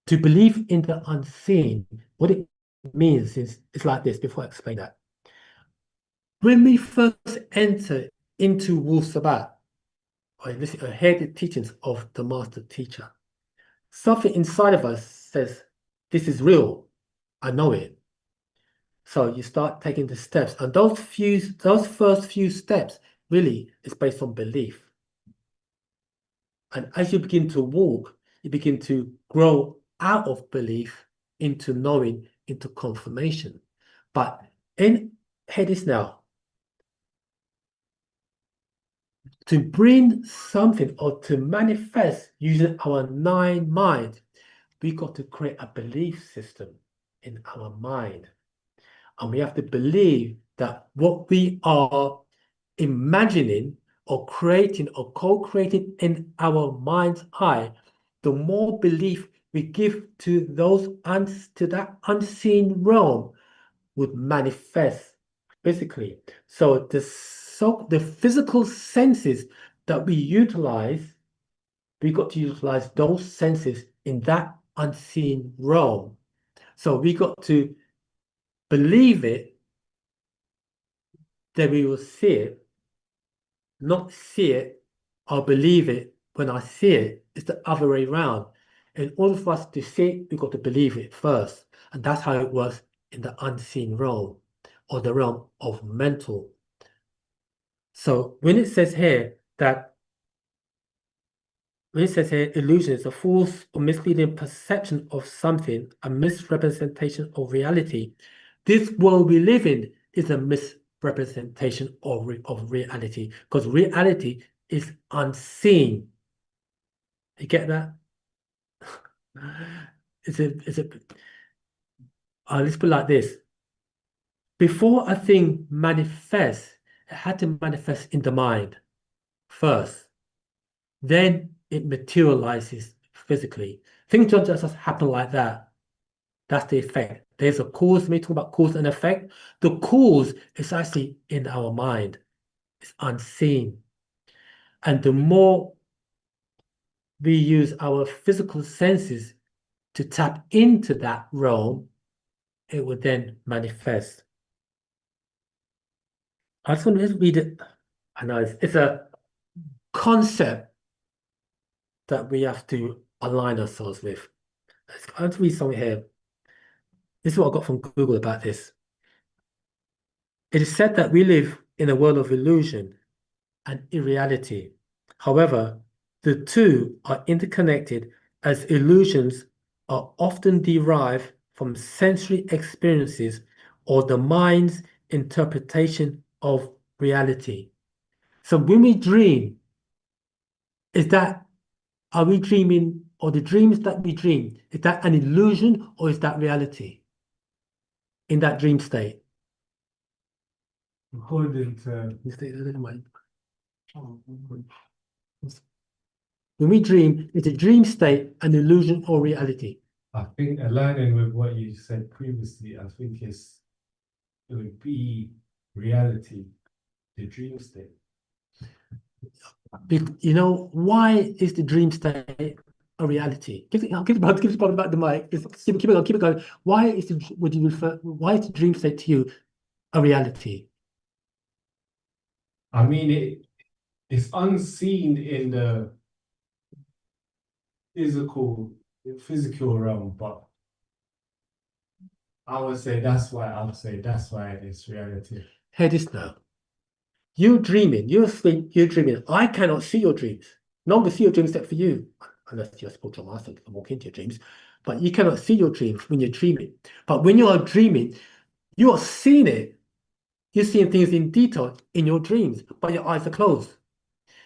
to believe in the unseen, what it means is it's like this, before I explain that. When we first enter into Wu-Sabat, or hear the teachings of the master teacher. Something inside of us says, this is real. I know it. So you start taking the steps, and those first few steps really is based on belief. And as you begin to walk, you begin to grow out of belief into knowing, into confirmation. But hear this now. To bring something or to manifest using our 9 mind, we got to create a belief system in our mind. And we have to believe that what we are imagining or creating or co-creating in our mind's eye, the more belief we give to that unseen realm would manifest physically. So the physical senses that we utilize, we got to utilize those senses in that unseen realm. So we got to believe it, then we will see it, not see it or believe it when I see it. It's the other way around. In order for us to see it, we've got to believe it first. And that's how it was in the unseen realm or the realm of mental. So when it says here illusion is a false or misleading perception of something, a misrepresentation of reality. This world we live in is a misrepresentation of reality, because reality is unseen. You get that? Let's put it like this. Before a thing manifests, it had to manifest in the mind first. Then it materializes physically. Things don't just happen like that. That's the effect. There's a cause. When we talk about cause and effect, the cause is actually in our mind. It's unseen. And the more we use our physical senses to tap into that realm, it would then manifest. I just want to read it. I know it's a concept that we have to align ourselves with. I want to read something here. This is what I got from Google about this. It is said that we live in a world of illusion and irreality. However, the two are interconnected, as illusions are often derived from sensory experiences or the mind's interpretation of reality. So when we dream, are we dreaming, or the dreams that we dream, is that an illusion or is that reality in that dream state? According to when we dream, is the dream state an illusion or reality? I think aligning with what you said previously, I think it would be reality, the dream state. You know, why is the dream state a reality? Give it back the mic. Keep it going. Why is the dream state to you a reality? I mean, it's unseen in the physical realm, but I would say that's why it's reality. Hear this now. You're dreaming, you're asleep, you're dreaming. I cannot see your dreams. No one can see your dreams except for you, unless you're spiritual master can walk into your dreams. But you cannot see your dreams when you're dreaming. But when you are dreaming, you are seeing it. You're seeing things in detail in your dreams, but your eyes are closed.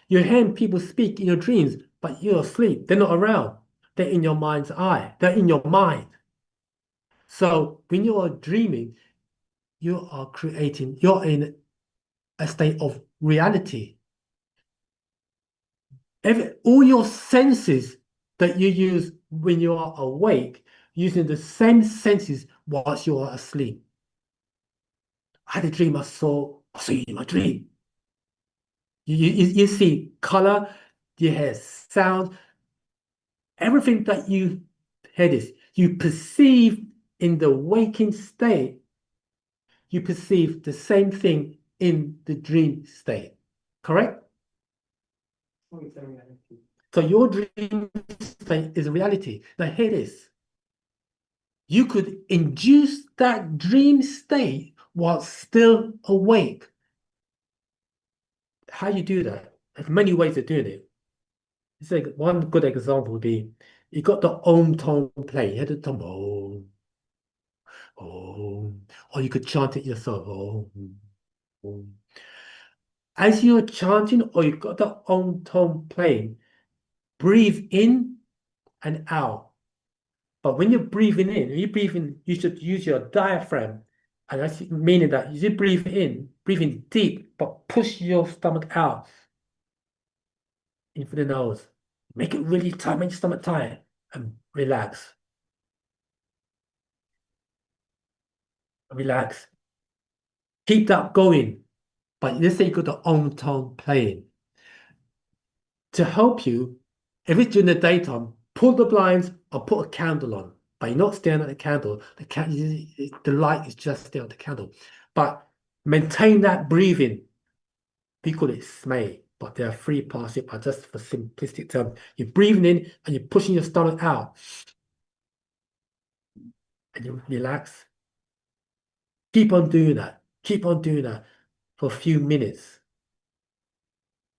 You're hearing people speak in your dreams, but you're asleep. They're not around. They're in your mind's eye. They're in your mind. So when you are dreaming, you're in a state of reality. All your senses that you use when you are awake, using the same senses whilst you are asleep. I had a dream, I saw you in my dream. You see color, you hear sound, everything that you hear you perceive in the waking state, you perceive the same thing in the dream state, correct? So your dream state is reality. Now here it is. You could induce that dream state while still awake. How you do that? There's many ways of doing it. It's like one good example would be you got the om tone play. You had the tone om, om, or you could chant it yourself. Om, om. As you're chanting or you've got the om tone playing, breathe in and out. But when you're breathing in, you should use your diaphragm. And that's meaning that you breathe in deep, but push your stomach out in through the nose. Make it really tight, make your stomach tight, and relax. Relax. Keep that going. But let's say you got the om tone playing. To help you, if it's during the daytime, pull the blinds or put a candle on. But you're not staring at the candle. The light is just there on the candle. But maintain that breathing. We call it SMAE, but there are three parts of it, but just for simplistic terms. You're breathing in and you're pushing your stomach out. And you relax. Keep on doing that. Keep on doing that for a few minutes.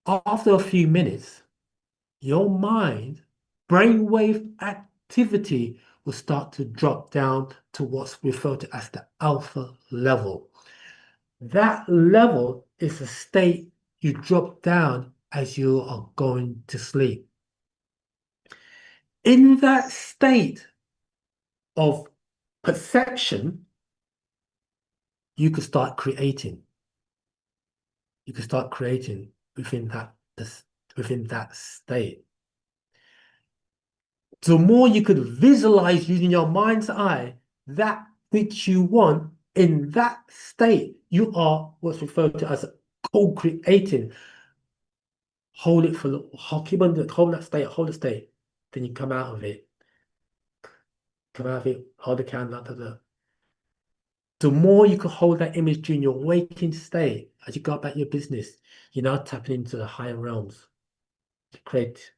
After a few minutes, your mind, brainwave activity will start to drop down to what's referred to as the alpha level. That level is a state you drop down as you are going to sleep. In that state of perception, you could start creating. You can start creating within that state. The more you could visualize using your mind's eye that which you want in that state, you are what's referred to as co-creating. Hold it for keep on hold that state, hold the state. Then you come out of it. Come out of it, hold the candle up to the more you can hold that image during your waking state as you go about your business, you're now tapping into the higher realms to create.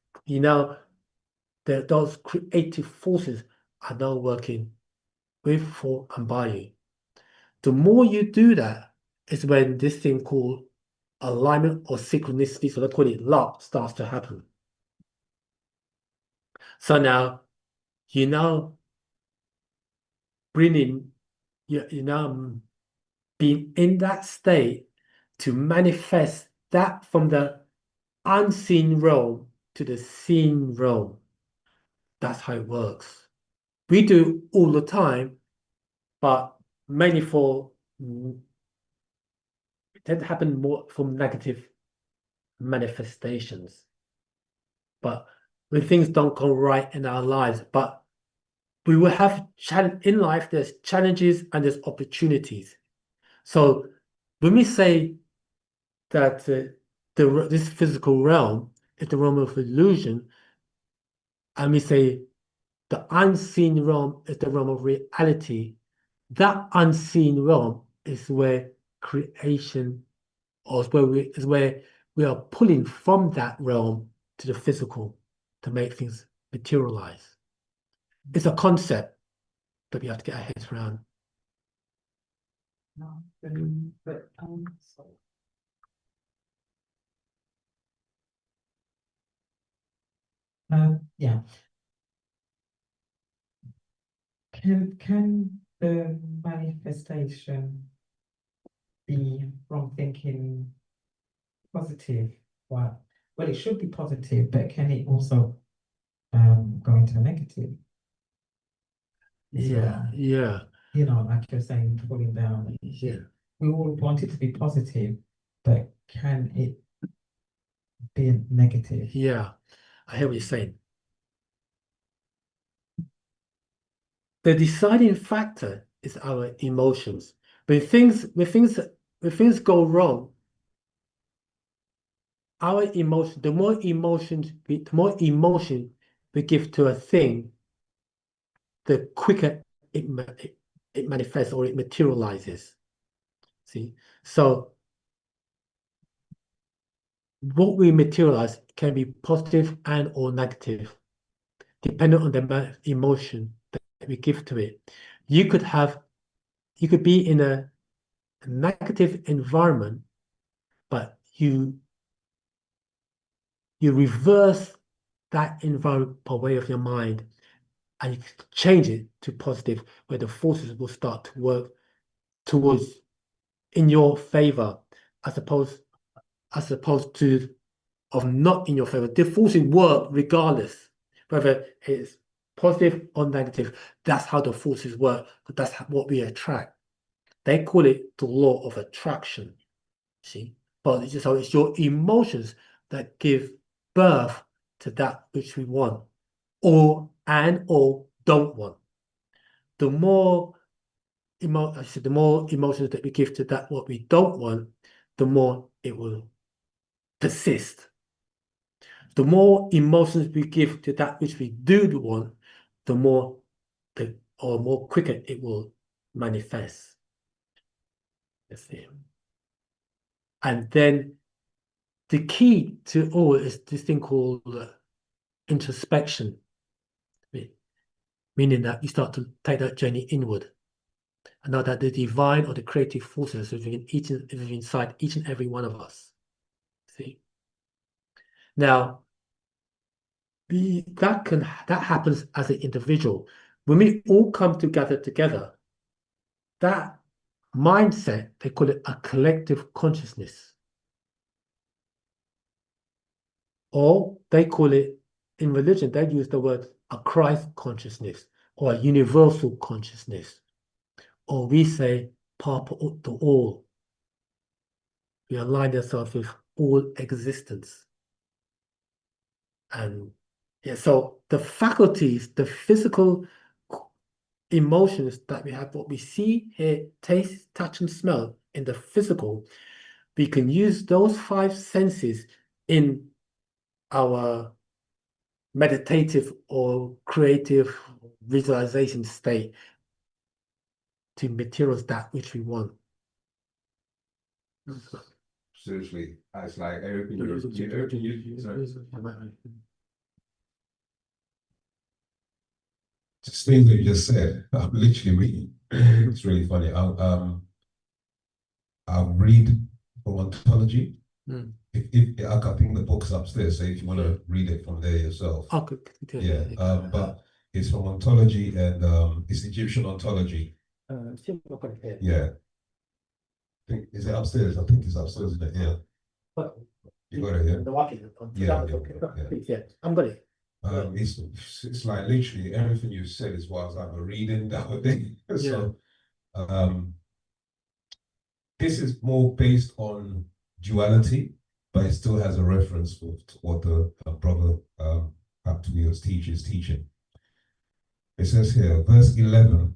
Those creative forces are now working with, for, and by you. The more you do that is when this thing called alignment or synchronicity, so they call it luck, starts to happen. So now you now bringing, you now being in that state to manifest that from the unseen realm to the seen realm. That's how it works. We do all the time, but mainly it tend to happen more from negative manifestations. But when things don't go right in our lives, but we will have in life, there's challenges and there's opportunities. So when we say that this physical realm is the realm of illusion, and we say the unseen realm is the realm of reality, that unseen realm is where creation, or is where we are pulling from that realm to the physical to make things materialize. It's a concept that we have to get our heads around. Yeah. Can the manifestation be from thinking positive? Well, it should be positive, but can it also go into the negative? Yeah. Like you're saying, pulling down. Yeah. We all want it to be positive, but can it be negative? Yeah, I hear what you're saying. The deciding factor is our emotions. When things go wrong, our emotion, the more emotion we give to a thing, the quicker it manifests or it materializes. See, so what we materialize can be positive and or negative, depending on the amount of emotion that we give to it. You could be in a negative environment, but you reverse that environment by way of your mind, and you can change it to positive, where the forces will start to work towards in your favor, as opposed to of not in your favor. The forces work regardless, whether it's positive or negative. That's how the forces work. But that's what we attract. They call it the law of attraction. See, but it's your emotions that give birth to that which we want, or don't want. The more emotions that we give to that what we don't want, the more it will persist. The more emotions we give to that which we do want, the more quicker it will manifest. That's it. And then the key to all is this thing called introspection, meaning that you start to take that journey inward, and know that the divine or the creative forces is inside each and every one of us. See, now that happens as an individual. When we all come together, that mindset, they call it a collective consciousness, or they call it, in religion, they use the word a Christ consciousness or a universal consciousness, or we say Papa to all. We align ourselves with all existence. And yeah, so the faculties, the physical emotions that we have, what we see, hear, taste, touch, and smell in the physical, we can use those 5 senses in our meditative or creative visualization state to materialize that which we want. Seriously, it's like everything just things that you just said. I'm literally reading. It's really funny. I'll read from ontology. If I can ping the books upstairs, so if you want to read it from there yourself. Okay. Yeah. But it's from ontology, and it's Egyptian ontology. Yeah. Is it upstairs? I think it's upstairs, isn't it? Yeah. You got it, yeah? Yeah. I'm got it. It's like literally everything you said is what I was like reading the other day. So this is more based on duality, but it still has a reference to what the brother Abdul's teacher is teaching. It says here, verse 11,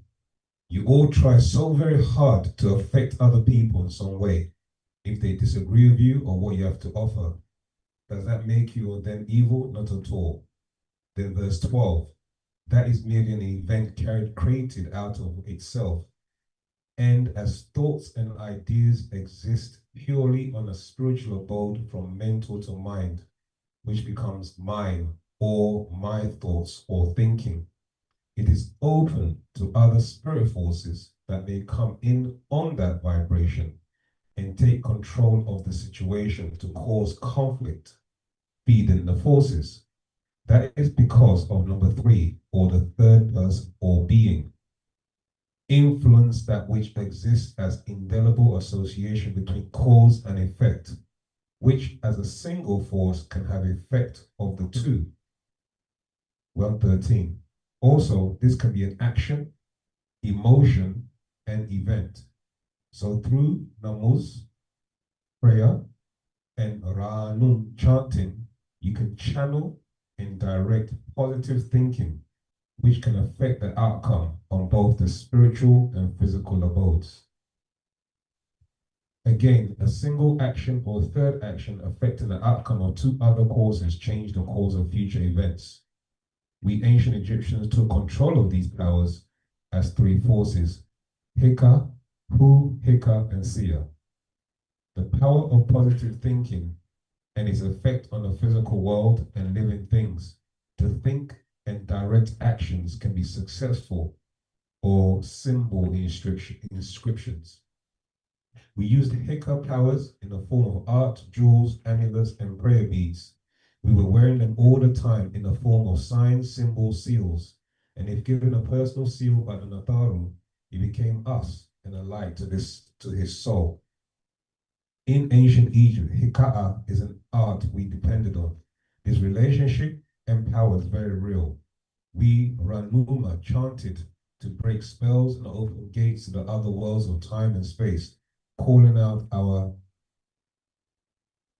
you all try so very hard to affect other people in some way. If they disagree with you or what you have to offer, does that make you or them evil? Not at all. Then verse 12, that is merely an event created out of itself. And as thoughts and ideas exist purely on a spiritual abode from mental to mind, which becomes mine or my thoughts or thinking, it is open to other spirit forces that may come in on that vibration and take control of the situation to cause conflict, feeding the forces. That is because of number 3, or the third person or being. Influence that which exists as indelible association between cause and effect, which as a single force can have effect of the two. 113. Also, this can be an action, emotion, and event. So through namuz, prayer, and ranum, chanting, you can channel and direct positive thinking, which can affect the outcome on both the spiritual and physical abodes. Again, a single action or third action affecting the outcome of 2 other causes change the course of future events. We ancient Egyptians took control of these powers as 3 forces, Hika, Hu, Hika, and Sia. The power of positive thinking and its effect on the physical world and living things. To think and direct actions can be successful or symbol inscriptions. We used Heka powers in the form of art, jewels, amulets, and prayer beads. We were wearing them all the time in the form of signs, symbols, seals. And if given a personal seal by the Natharu, he became us and a light to his soul. In ancient Egypt, Hika'a is an art we depended on. This relationship and power is very real. We, Ranuma, chanted to break spells and open gates to the other worlds of time and space, calling out our,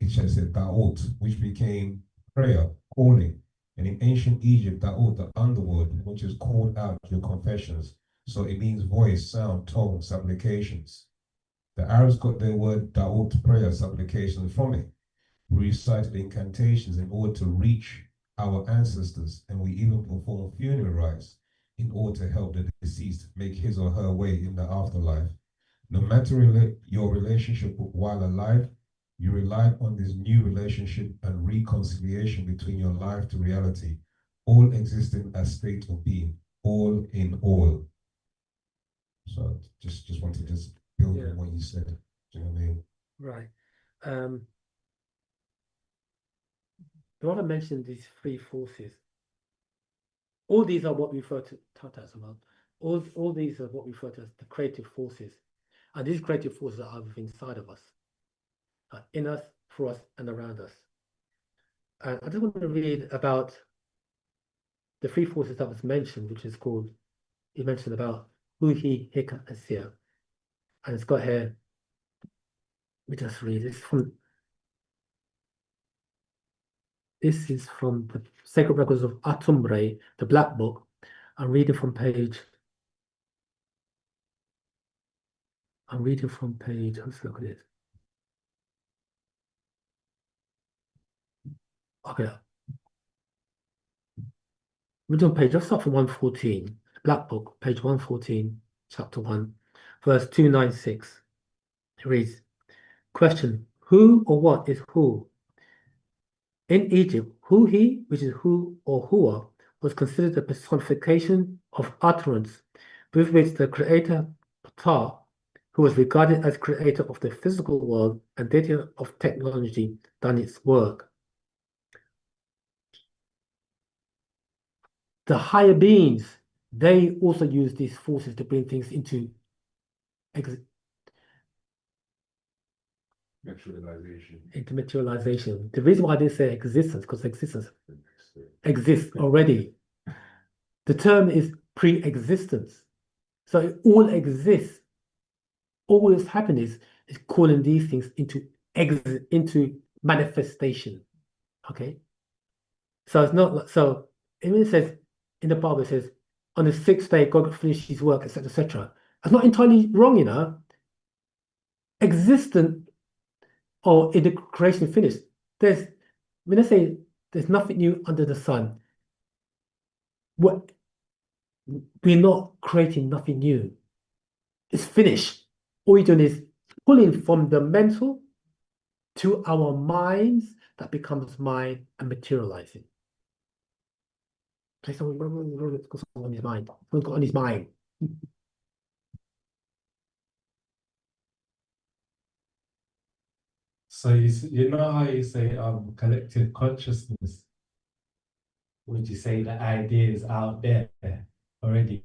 it said Da'ut, which became prayer, calling. And in ancient Egypt, Da'ut, the underworld, which is called out your confessions. So it means voice, sound, tone, supplications. The Arabs got their word Da'ut, prayer, supplication from it. We recited incantations in order to reach our ancestors, and we even performed funeral rites in order to help the deceased make his or her way in the afterlife. No matter your relationship while alive, you rely on this new relationship and reconciliation between your life to reality, all existing as state of being, all in all. So just wanted to just build on what you said. Do you know what I mean? Right. The one I mentioned these three forces. All these are what we refer to as well. All these are what we refer to as the creative forces. And these creative forces are inside of us, in us, for us, and around us. And I just want to read about the three forces that was mentioned, which is called, he mentioned about Huhi, Hika, and Sia. And it's got here, let me just read this from. This is from the Sacred Records of Atumbre, the Black Book. I'm reading from page. Let's look at it. Okay. Original page, let's start from 114. Black Book, page 114, chapter 1, verse 296. It reads, question, who or what is who? In Egypt, Hu-He, which is who or Hua, was considered a personification of utterance, with which the creator Ptah, who was regarded as creator of the physical world and deity of technology, done its work. The higher beings, they also use these forces to bring things into materialization. The reason why I didn't say existence, because existence exists already. The term is pre-existence. So it all exists. All that's happening is calling these things into manifestation. Okay? So it's not like, so it says in the Bible, it says, on the sixth day, God finished his work, etc., etc. That's not entirely wrong, you know. Existent or in the creation finished, when I say there's nothing new under the sun, we're not creating nothing new. It's finished. All we're doing is pulling from the mental to our minds that becomes mind and materializing. Someone on his mind. Someone's got on his mind. So you know how you say collective consciousness? Would you say the idea is out there already?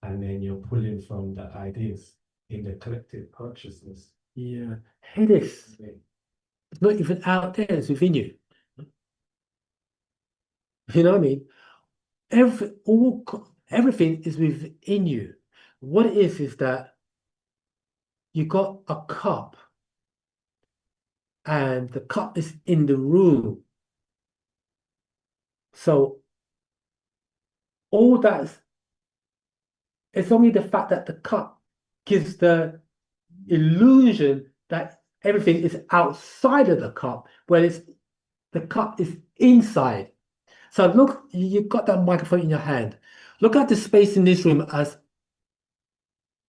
And then you're pulling from the ideas in the collective consciousness. Yeah. It is. It's not even out there, it's within you. You know what I mean? Everything is within you. What it is that you got a cup, and the cup is in the room. So all that's, it's only the fact that the cup gives the illusion that everything is outside of the cup, whereas the cup is inside. So look, you've got that microphone in your hand. Look at the space in this room as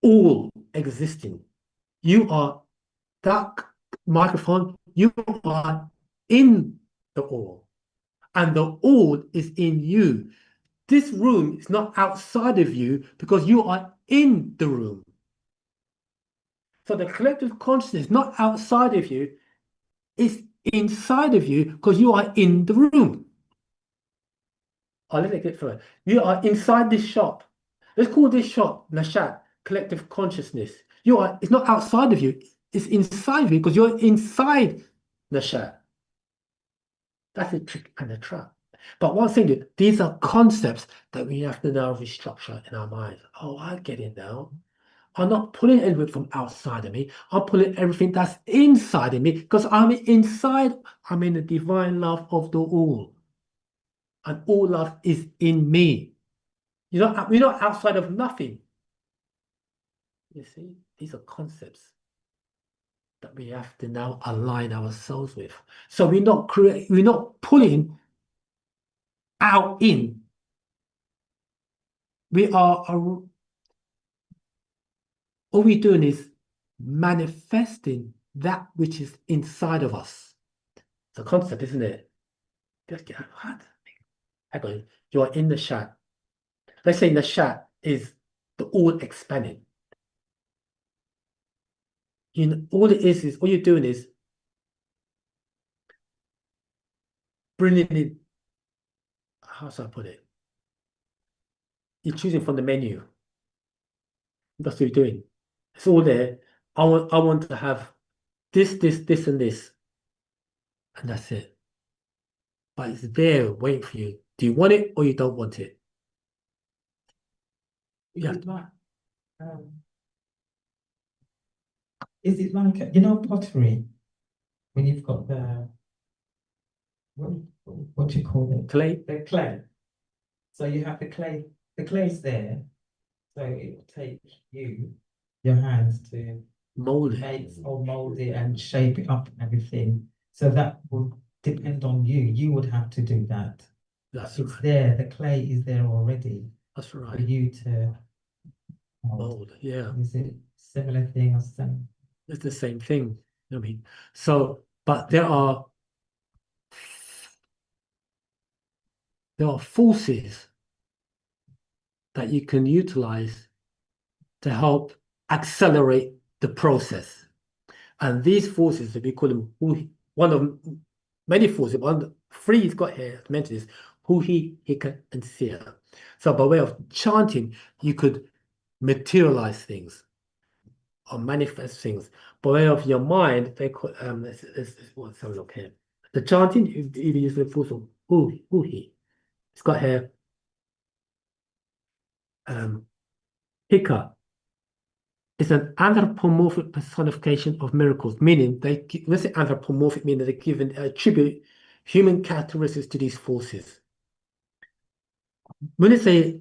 all existing. You are that microphone, You are in the all, and the all is in you. This room is not outside of you because you are in the room. So the collective consciousness is not outside of you, it's inside of you because you are in the room. I'll let it get further. You are inside this shop. Let's call this shop Nashat, collective consciousness. It's not outside of you, it's inside of you because you're inside Nashat. That's a trick and a trap. But one thing, these are concepts that we have to now restructure in our minds. Oh, I get it now. I'm not pulling anything from outside of me. I'm pulling everything that's inside of me because I'm inside. I'm in the divine love of the all. And all love is in me. We're not outside of nothing. You see, these are concepts that we have to now align ourselves with. So we're not pulling out in. All we're doing is manifesting that which is inside of us. It's a concept, isn't it? Just get what? Hang on, you are in the Shat. Let's say the Shat is the all expanding. All you're doing is bringing in, how should I put it? You're choosing from the menu. That's what you're doing. It's all there. I want to have this, and this. And that's it. But it's there waiting for you. Do you want it or you don't want it? Yeah. Is it like pottery? When you've got the what do you call it? Clay. The clay. So you have the clay. The clay's there. So it will take your hands to mold it, mold it and shape it up and everything. So that will depend on you. You would have to do that. It's right. There. The clay is there already. That's right. For you to mold. Yeah. Is it similar thing or something? It's the same thing. I mean, so but there are forces that you can utilize to help accelerate the process. And these forces, we call them one of many forces, three he's got here, I mentioned is Huhi, Hika, and Sia. So by way of chanting, you could materialize things or manifest things. By way of your mind, they call let's have a look here. The chanting, you use the force of Huhi. It's got here Hika. It's an anthropomorphic personification of miracles, meaning when they say anthropomorphic, meaning they attribute human characteristics to these forces. When they say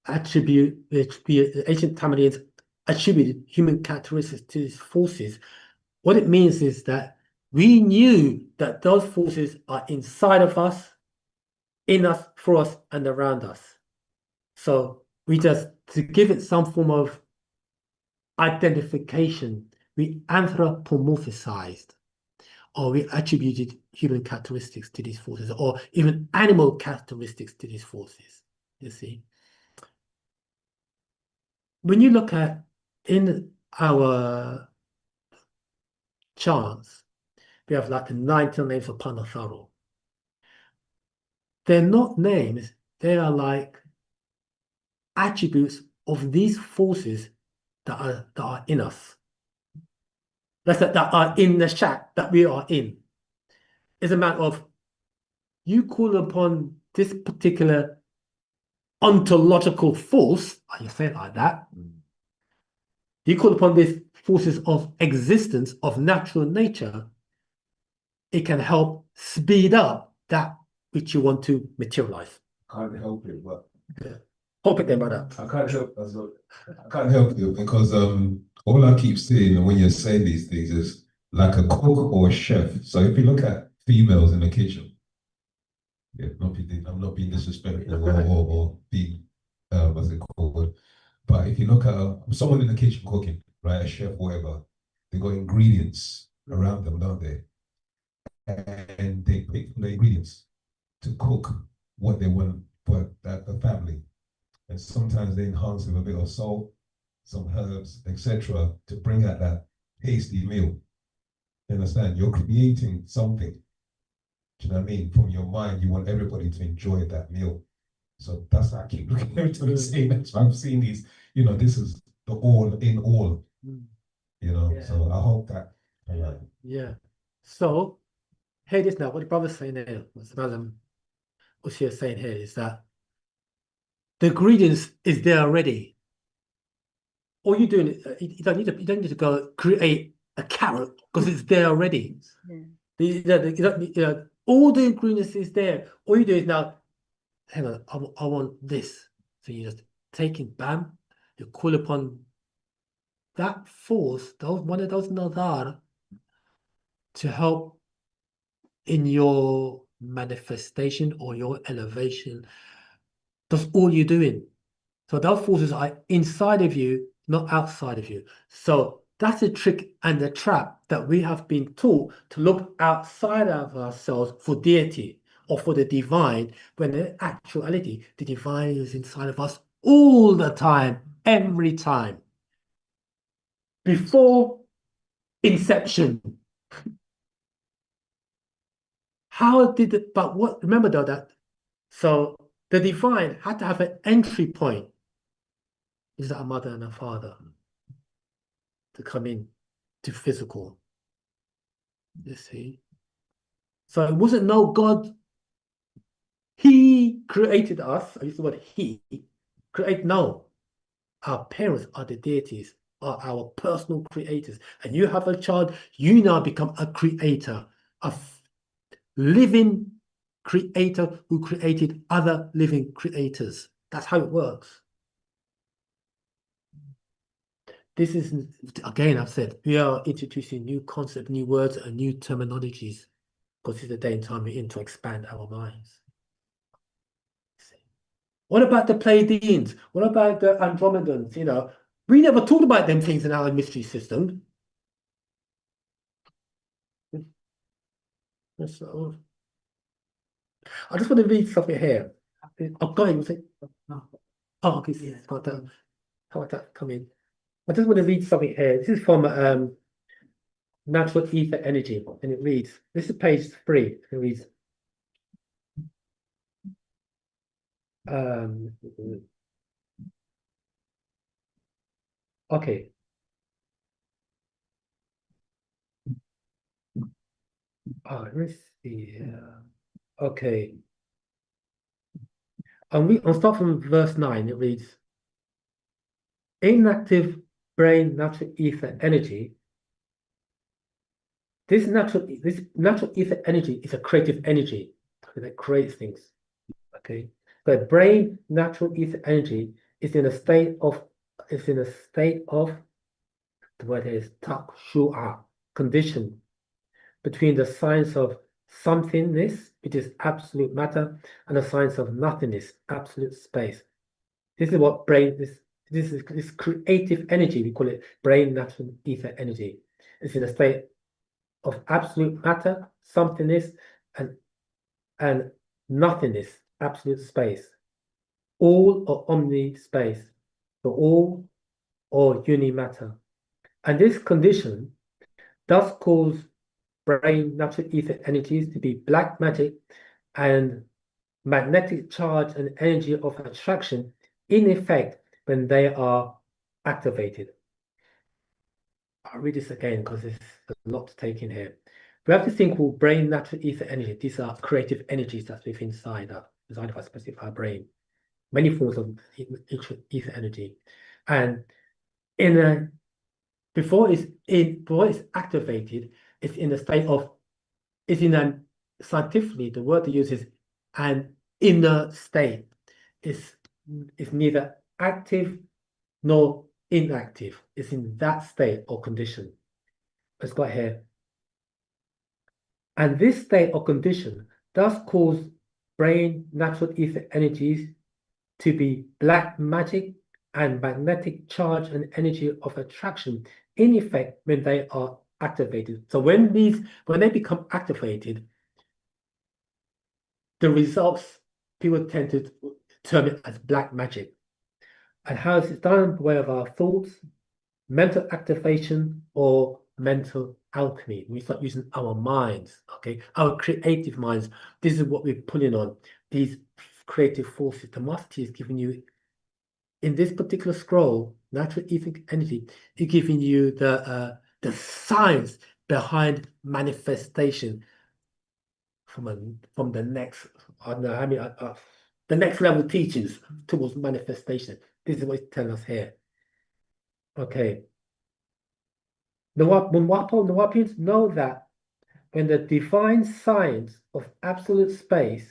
attribute, the ancient Tamarians attributed human characteristics to these forces, what it means is that we knew that those forces are inside of us, in us, for us, and around us. So we just, to give it some form of identification, we anthropomorphized, or we attributed human characteristics to these forces, or even animal characteristics to these forces. You see, when you look at in our chants, we have like the 19 names of Panatharu. They're not names, they are like attributes of these forces that are in us. That are in the Shat that we are in. It's a matter of you call upon this particular ontological force, you say it like that. You call upon these forces of existence, of natural nature, it can help speed up that which you want to materialize. Can't help it, but Hope it then, brother. I can't help it because all I keep saying when you're saying these things is like a cook or a chef. So if you look at females in the kitchen, I'm not being disrespectful or being what's it called? But if you look at someone in the kitchen cooking, right, a chef, whatever, they got ingredients around them, don't they? and they pick the ingredients to cook what they want for the family. And sometimes they enhance with a bit of salt, some herbs, etc., to bring out that tasty meal. You understand? You're creating something. Do you know what I mean? From your mind, you want everybody to enjoy that meal. So that's why I keep looking into the same. That's why I'm seeing these, this is the all in all. Yeah. So I hope that. Yeah. So, hey, this now, what the brother's saying here, what she's saying here is that the ingredients is there already. All you're doing, you don't need to go create a carrot because it's there already. All the ingredients is there. All you do is now, hang on, I want this. So you just take it, bam, you call upon that force, one of those nadar, to help in your manifestation or your elevation. That's all you're doing. So those forces are inside of you, not outside of you. So that's the trick and the trap that we have been taught to look outside of ourselves for deity or for the divine, when in actuality, the divine is inside of us all the time, every time. Before inception. How did it, but what, remember though that, so the divine had to have an entry point. Is that a mother and a father to come in to physical? You see? So it wasn't no God. He created us. I use the word he. Create, no. Our parents are the deities, are our personal creators. And you have a child, you now become a creator, a living creator who created other living creators. That's how it works. This is, again, I've said, we are introducing new concepts, new words, and new terminologies, because this is the day and time we're in to expand our minds. What about the Pleiadians? What about the Andromedans? We never talked about them things in our mystery system. So, I just want to read something here. Oh, go ahead. Oh, okay. Yeah. How about that come in? I just want to read something here. This is from Natural Ether Energy, and it reads, this is page 3. It reads, okay. Let's see. Okay. I'll start from verse 9. It reads, inactive brain natural ether energy. This natural ether energy is a creative energy that creates things. Okay. But brain natural ether energy is in a state of, the word is takshua, condition, between the science of somethingness, which is absolute matter, and the science of nothingness, absolute space. This is what brain is. This is creative energy. We call it brain natural ether energy. It's in a state of absolute matter, somethingness, and nothingness, absolute space. All or omni space, so all or uni matter. And this condition does cause brain natural ether energies to be black magic and magnetic charge and energy of attraction in effect when they are activated. I'll read this again because there's a lot to take in here. We have this thing called brain natural ether energy. These are creative energies that's within inside of our specific brain. Many forms of ether energy. And before it's activated, it's in a state of, scientifically, the word to use is an inner state. It's neither active nor inactive. It's in that state or condition. Let's go here. And this state or condition does cause brain natural ether energies to be black magic and magnetic charge and energy of attraction in effect when they are activated. So when they become activated, the results people tend to term it as black magic. And how is it done? By way of our thoughts, mental activation, or mental alchemy. We start using our minds, okay, our creative minds. This is what we're pulling on, these creative forces. The Master Teacher is giving you, in this particular scroll, natural etheric energy, it's giving you the science behind manifestation from the next, I don't know how many, the next level teachings towards manifestation. This is what it's telling us here. Okay. The wu-nuwaupu know that when the divine science of absolute space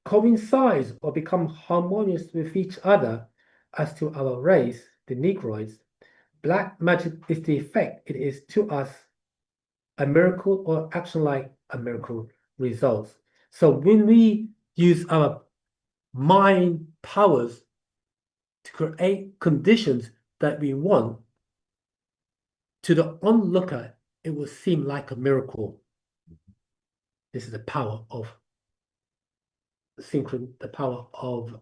coincides or become harmonious with each other as to our race, the Negroids, black magic is the effect. It is to us a miracle or action like a miracle results. So when we use our mind powers to create conditions that we want, to the onlooker, it will seem like a miracle. This is the power of the power of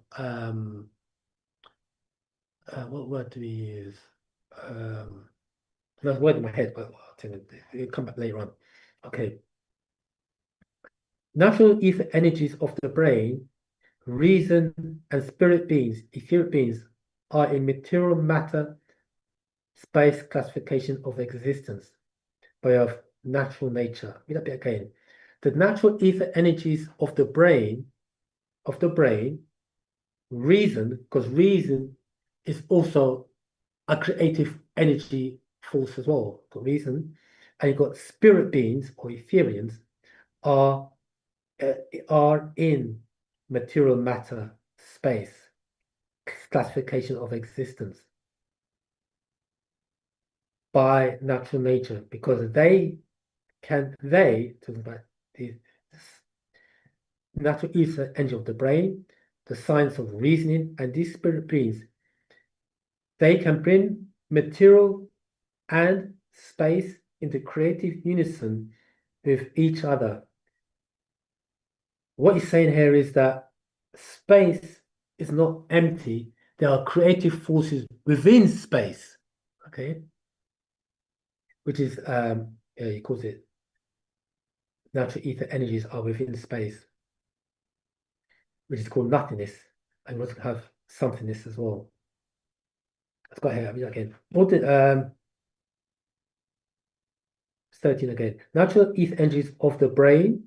what word do we use? There's a word in my head, but it'll come back later on. Okay. Natural ether energies of the brain, reason, and spirit beings, etheric beings, are in material matter space classification of existence by of natural nature. Read that bit again. The natural ether energies of the brain, reason, because reason is also a creative energy force as well. Got reason, and you've got spirit beings or etherians are in material matter space classification of existence by natural nature, because they talking about the natural ether energy of the brain, the science of reasoning, and these spirit beings, they can bring material and space into creative unison with each other. What he's saying here is that space is not empty. There are creative forces within space, okay? Which is, he calls it natural ether energies are within space, which is called nothingness, and we also have somethingness as well. Let's go ahead, again. 13 again. Natural ether energies of the brain,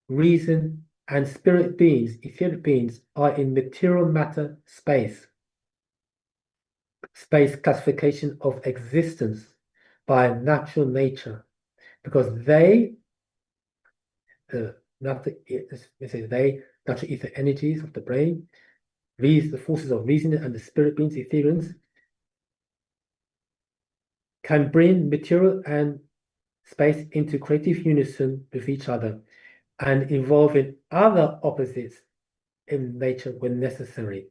reason, and spirit beings, etheric beings, are in material matter space classification of existence by natural nature, because they, natural ether energies of the brain, the forces of reasoning, and the spirit beings, etherians, can bring material and space into creative unison with each other and involving other opposites in nature when necessary.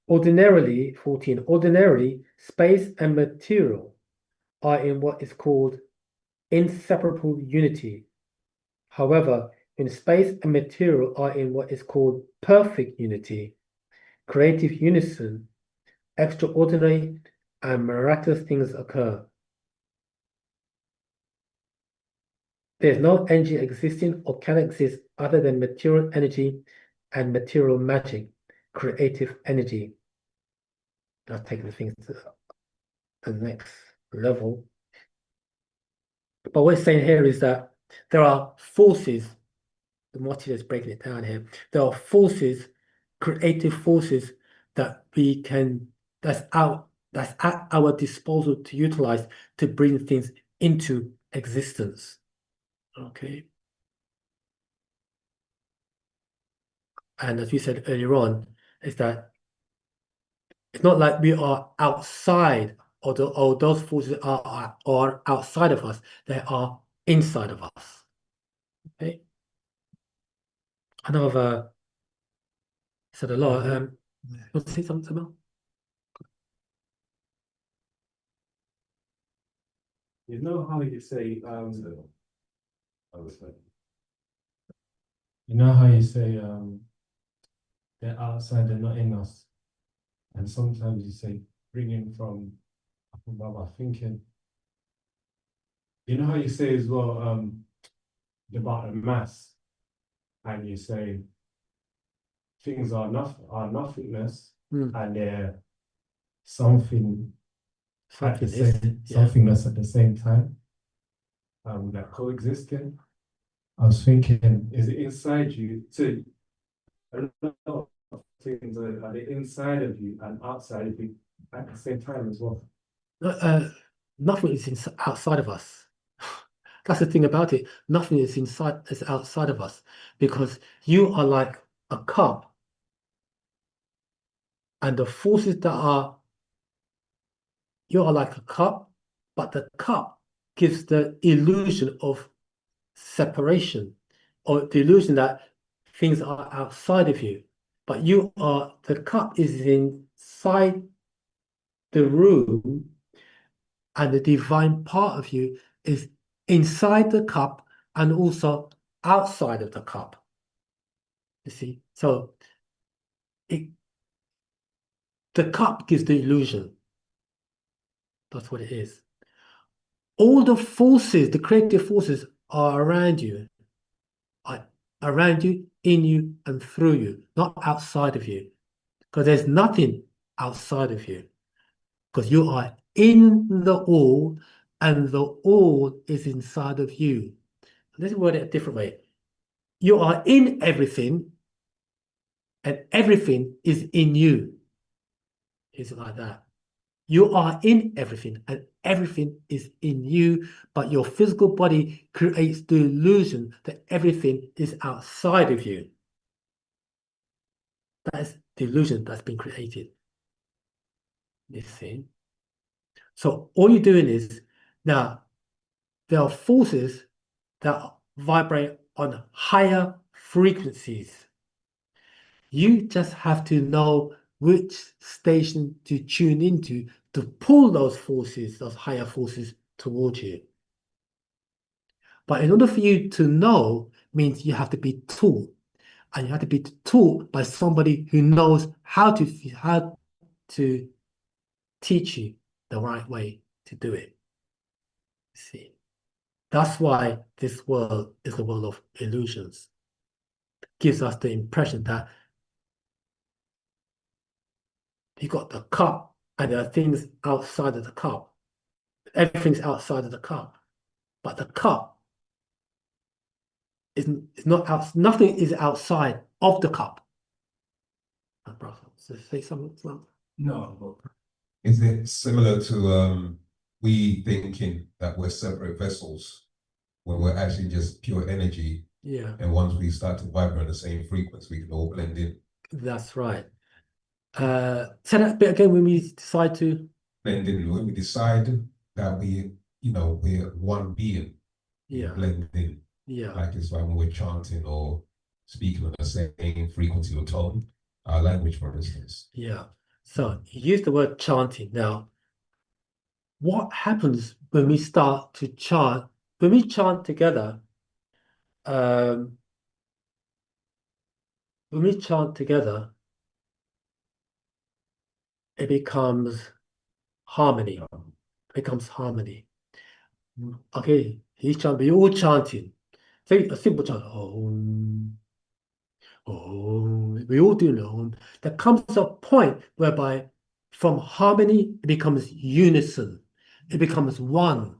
Ordinarily, 14, ordinarily, space and material are in what is called inseparable unity. However, when space and material are in what is called perfect unity, creative unison, extraordinary and miraculous things occur. There's no energy existing or can exist other than material energy and material magic, creative energy. I'll take the things to the next level. But what we're saying here is that there are forces, the Marty is breaking it down here, there are forces, creative forces that we can, that's at our disposal to utilize to bring things into existence. Okay. And as we said earlier on, is that it's not like we are outside, or those forces are outside of us, they are inside of us. Okay. I know I've said a lot. You want to say something about? You know how you say you know how you say they're outside, they're not in us. And sometimes you say bringing from above thinking. You know how you say as well about the mass, and you say things are nothingness and they're something at the same something that's at the same time, that coexisting. I was thinking, is it inside you? So a lot of things are they inside of you and outside of you at the same time as well. Nothing is outside of us. That's the thing about it. Nothing is outside of us, because you are like a cup, and the forces that are, you are like a cup, but the cup gives the illusion of separation, or the illusion that things are outside of you. But you are, the cup is inside the room, and the divine part of you is inside the cup and also outside of the cup. You see, so the cup gives the illusion. That's what it is. All the forces, the creative forces, are around you, in you, and through you, not outside of you. Because there's nothing outside of you. Because you are in the all, and the all is inside of you. Let's word it a different way. You are in everything, and everything is in you. Is it like that? You are in everything, and everything is in you, but your physical body creates the illusion that everything is outside of you. That is the illusion that's been created. You see? So all you're doing is, now, there are forces that vibrate on higher frequencies. You just have to know which station to tune into to pull those forces, those higher forces, towards you. But in order for you to know means you have to be taught, and you have to be taught by somebody who knows how to teach you the right way to do it. See, that's why this world is the world of illusions. It gives us the impression that you got the cup and there are things outside of the cup. Everything's outside of the cup, but the cup is not out. Nothing is outside of the cup. So say something. No. Is it similar to we thinking that we're separate vessels when we're actually just pure energy? Yeah. And once we start to vibrate on the same frequency, we can all blend in. That's right. Say that bit again. When we decide to blend in, when we decide that we're one being, yeah, blend in. Yeah. Like it's like when we're chanting or speaking on the same frequency or tone, our language, for instance. Yeah. So you use the word chanting. Now, what happens when we start to chant? When we chant together, when we chant together, it becomes harmony. It becomes harmony. Okay, he's chanting, we're all chanting. Say a simple chant. Om. Om. We all do know. There comes a point whereby from harmony, it becomes unison. It becomes one.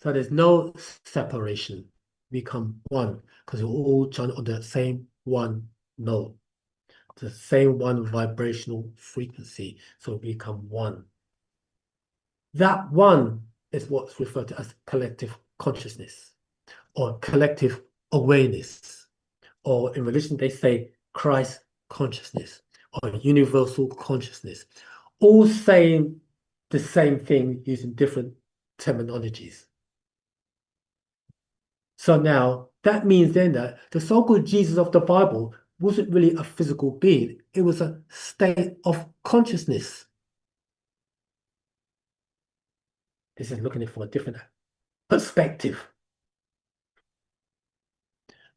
So there's no separation. We become one because we're all chanting on the same one note, the same one vibrational frequency. So we become one. That one is what's referred to as collective consciousness or collective awareness. Or in religion, they say Christ consciousness or universal consciousness. All saying the same thing using different terminologies. So now that means then that the so-called Jesus of the Bible wasn't really a physical being. It was a state of consciousness. This is looking for a different perspective.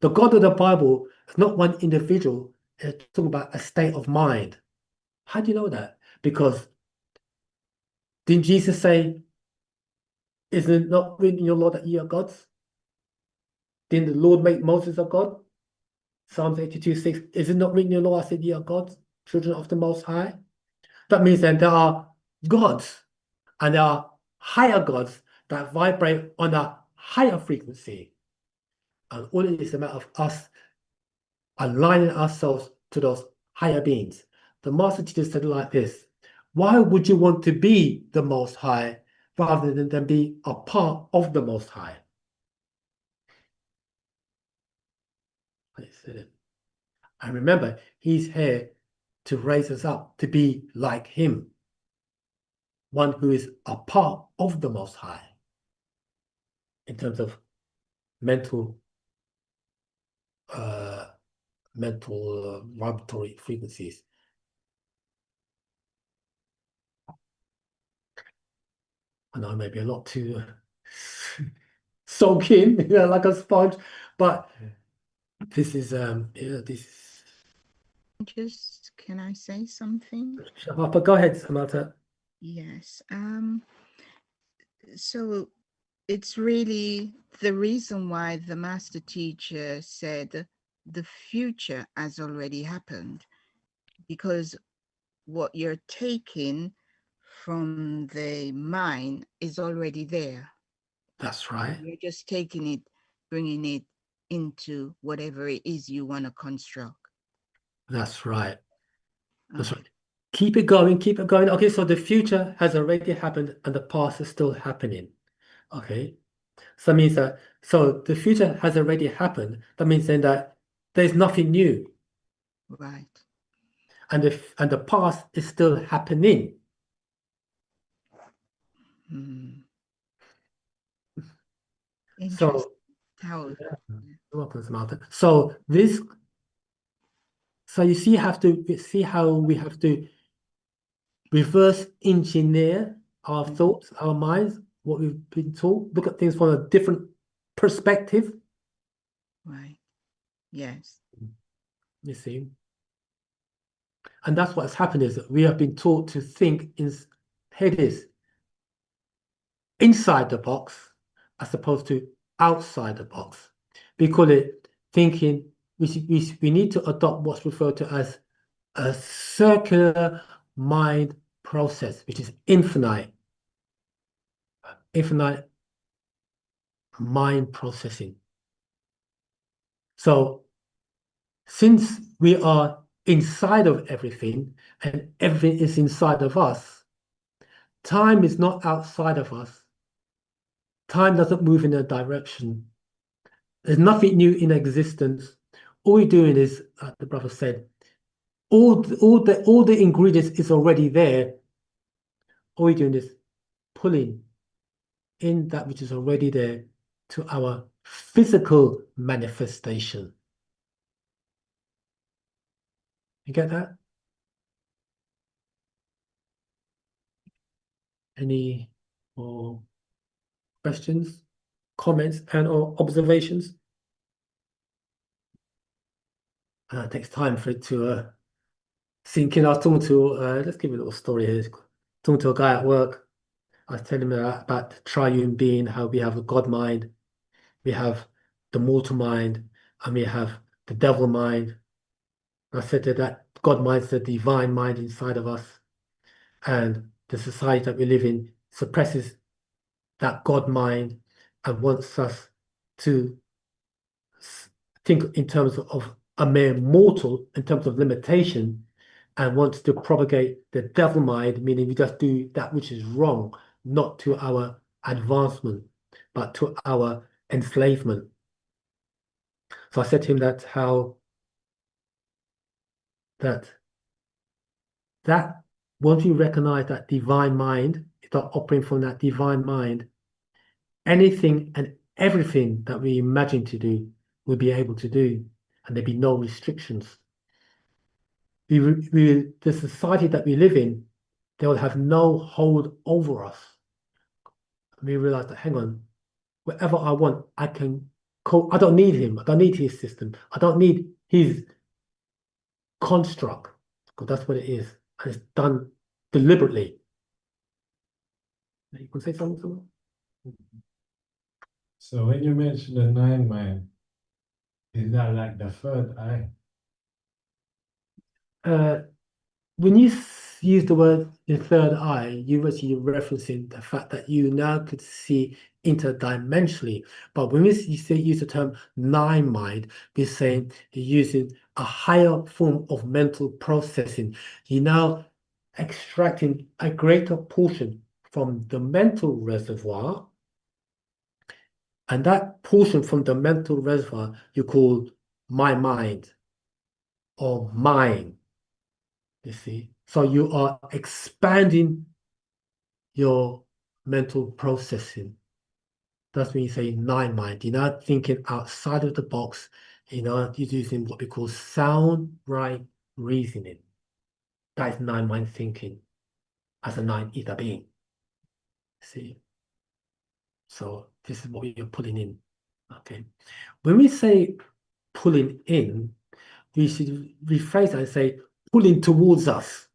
The God of the Bible is not one individual, it's talking about a state of mind. How do you know that? Because didn't Jesus say, is it not written in your law that ye are gods? Didn't the Lord make Moses a God? Psalms 82:6, is it not written in your law, I said ye are gods, children of the Most High? That means that there are gods, and there are higher gods that vibrate on a higher frequency. And all it is a matter of us aligning ourselves to those higher beings. The master teacher said it like this: why would you want to be the Most High rather than be a part of the Most High? I said it. And remember, he's here to raise us up to be like him, one who is a part of the Most High in terms of mental vibratory frequencies. I know maybe a lot too soak in, like a sponge, but this is Just can I say something? But go ahead, Samantha. Yes. So it's really the reason why the master teacher said the future has already happened, because what you're taking from the mind is already there. That's right. You're just taking it, bringing it into whatever it is you want to construct. That's right. That's right. Keep it going, keep it going. Okay, so the future has already happened and the past is still happening. Okay. So that means that, so the future has already happened. That means then that there's nothing new. Right. And the past is still happening. So, welcome, Samantha. So this, so you see, how we have to reverse engineer our thoughts, our minds, what we've been taught, look at things from a different perspective. Right. Yes. You see. And that's what's happened, is that we have been taught to think in, here it is, inside the box as opposed to outside the box. We call it thinking, we need to adopt what's referred to as a circular mind process, which is infinite mind processing. So since we are inside of everything and everything is inside of us, time is not outside of us. Time doesn't move in a direction. There's nothing new in existence. All we're doing is, like the brother said, all the ingredients is already there. All we're doing is pulling in that which is already there to our physical manifestation. You get that? Any more questions, comments, and/or observations? It takes time for it to sink in. I was talking to, let's give a little story here. Talking to a guy at work. I was telling him about the triune being, how we have a God mind, we have the mortal mind, and we have the devil mind. I said that God mind is the divine mind inside of us, and the society that we live in suppresses that God mind and wants us to think in terms of a mere mortal, in terms of limitation, and wants to propagate the devil mind, meaning we just do that which is wrong, not to our advancement, but to our enslavement. So I said to him that that once we recognize that divine mind, start operating from that divine mind, anything and everything that we imagine to do, we'll be able to do, and there'd be no restrictions. The society that we live in, they will have no hold over us. we realize that, hang on, whatever I want, I can call. I don't need him. I don't need his system. I don't need his construct, because that's what it is. And it's done deliberately. You can say something? So when you mention the nine mind, is that like the third eye? When you use the word the third eye, you're actually referencing the fact that you now could see interdimensionally. But when you say use the term nine mind, we're saying you're using a higher form of mental processing. You're now extracting a greater portion from the mental reservoir, and that portion from the mental reservoir you call my mind or mine. You see, so you are expanding your mental processing. That's when you say nine mind. You're not thinking outside of the box. You're using what we call sound right reasoning. That is nine mind thinking as a nine ether being. See, so this is what you're pulling in. Okay, when we say pulling in, we should rephrase that and say pulling towards us.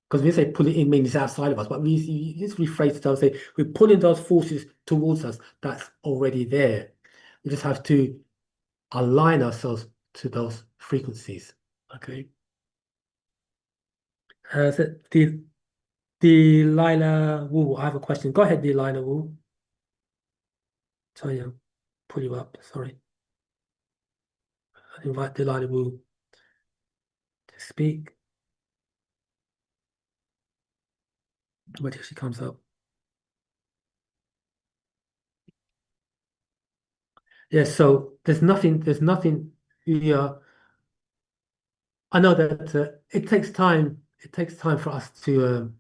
Because we say pull it in means outside of us, but we just rephrase it and say we're pulling those forces towards us that's already there. We just have to align ourselves to those frequencies. Okay. So Delilah Wu, I have a question. Go ahead, Delilah Wu. Sorry, I'll pull you up. Sorry. I invite Delilah Wu to speak. Wait till she comes up. Yeah, so there's nothing here. I know that it takes time. It takes time for us to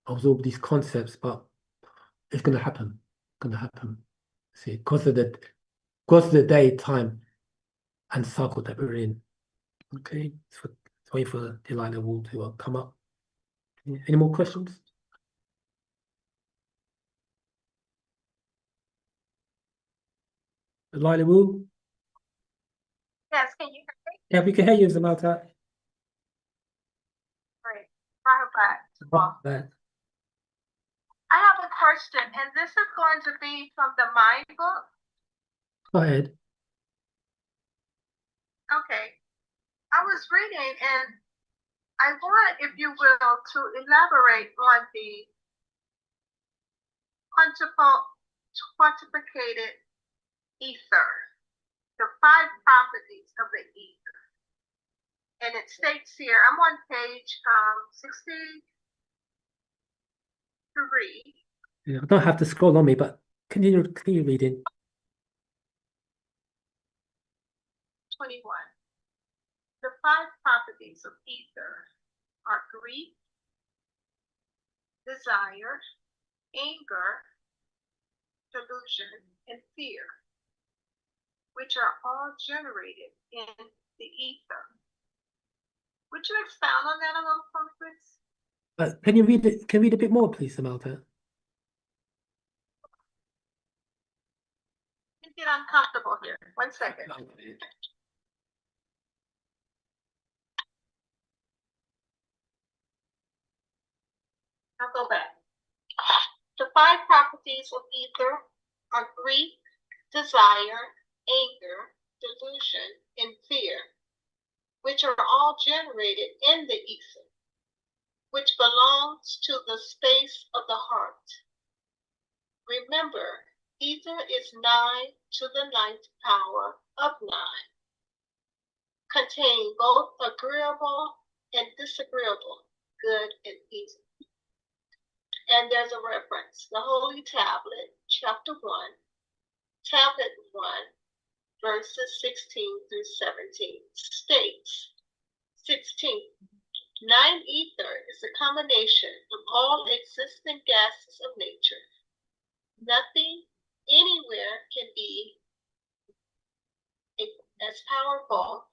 absorb these concepts, but it's going to happen. Going to happen. See, because of the day, time, and cycle that we're in. Okay, so wait for Delilah Wu to come up. Any more questions? Delilah Wu? Yes, can you hear me? Yeah, we can hear you, Zamalta. Great. Rahubat. I have a question, and this is going to be from the Mind book. Go ahead. Okay. I was reading, and I want, if you will, to elaborate on the quantificated ether, the 5 properties of the ether. And it states here, I'm on page 63. Yeah, I don't have to scroll on me, but continue reading. 21. The 5 properties of ether are grief, desire, anger, delusion, and fear, which are all generated in the ether. Would you expound on that a little for me, please? Can you read it? Can you read a bit more, please, Zamalta? Get uncomfortable here. 1 second. I'll go back. The 5 properties of ether are grief, desire, anger, delusion, and fear, which are all generated in the ether, which belongs to the space of the heart. Remember, ether is 9 to the 9th power of 9, containing both agreeable and disagreeable, good and evil. And there's a reference, the Holy Tablet, chapter 1, tablet 1, verses 16 through 17, states, 16, 9 ether is a combination of all existing gases of nature. Nothing anywhere can be as powerful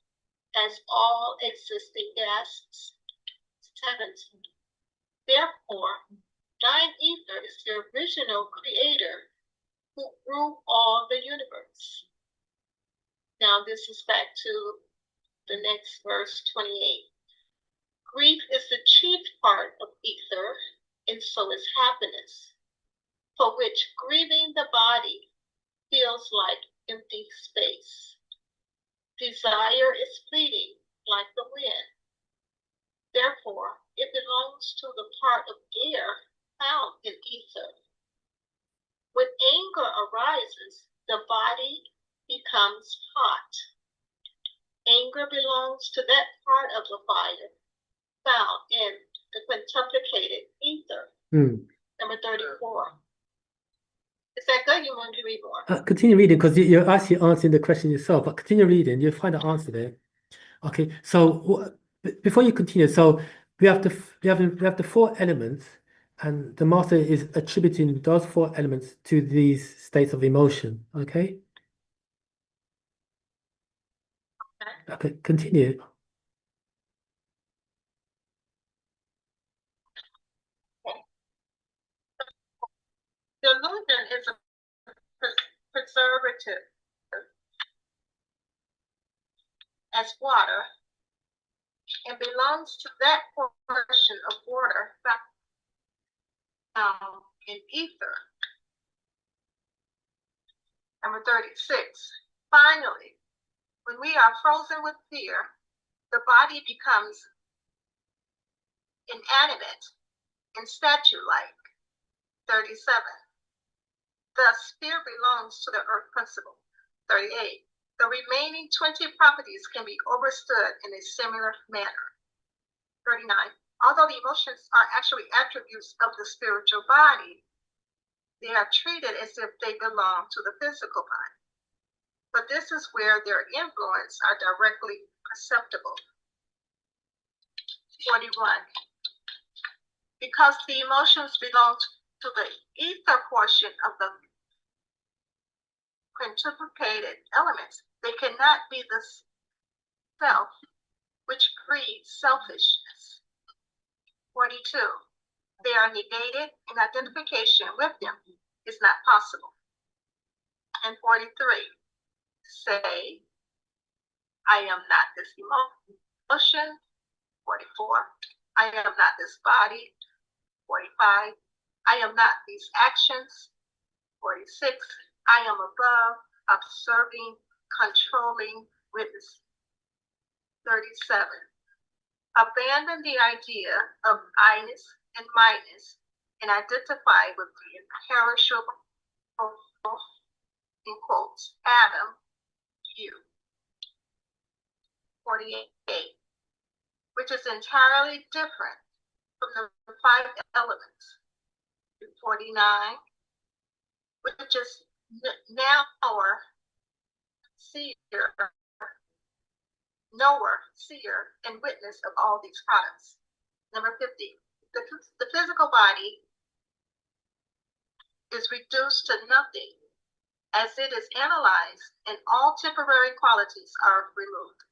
as all existing gases. 17. Therefore, Nine ether is the original creator who grew all the universe. Now this is back to the next verse 28. Grief is the chief part of ether, and so is happiness, for which grieving the body feels like empty space. Desire is fleeting like the wind. Therefore, it belongs to the part of air found in ether. When anger arises, the body becomes hot. Anger belongs to that part of the fire found in the quintuplicated ether. Number 34. Is that good? You want to read more? Continue reading because you're actually answering the question yourself, but continue reading, you'll find the answer there. Okay, so before you continue, so we have the four elements, and the master is attributing those four elements to these states of emotion. Okay? Okay, continue. Delusion is a preservative as water and belongs to that portion of water found in ether. Number 36. Finally, when we are frozen with fear, the body becomes inanimate and statue-like. 37. Thus, fear belongs to the earth principle. 38. The remaining 20 properties can be understood in a similar manner. 39. Although the emotions are actually attributes of the spiritual body, they are treated as if they belong to the physical body. But this is where their influence are directly perceptible. 41. Because the emotions belong to the ether portion of the quintuplicated elements, they cannot be the self which breeds selfishness. 42. They are negated, and identification with them is not possible. And 43. Say, I am not this emotion. 44. I am not this body. 45. I am not these actions. 46. I am above, observing, controlling, witness. 37. Abandon the idea of I-ness and mine-ness and identify with the imperishable, in quotes, Adam, you. 48. Which is entirely different from the five elements. 49, which is now our seer, knower, seer, and witness of all these products. Number 50, the physical body is reduced to nothing as it is analyzed and all temporary qualities are removed.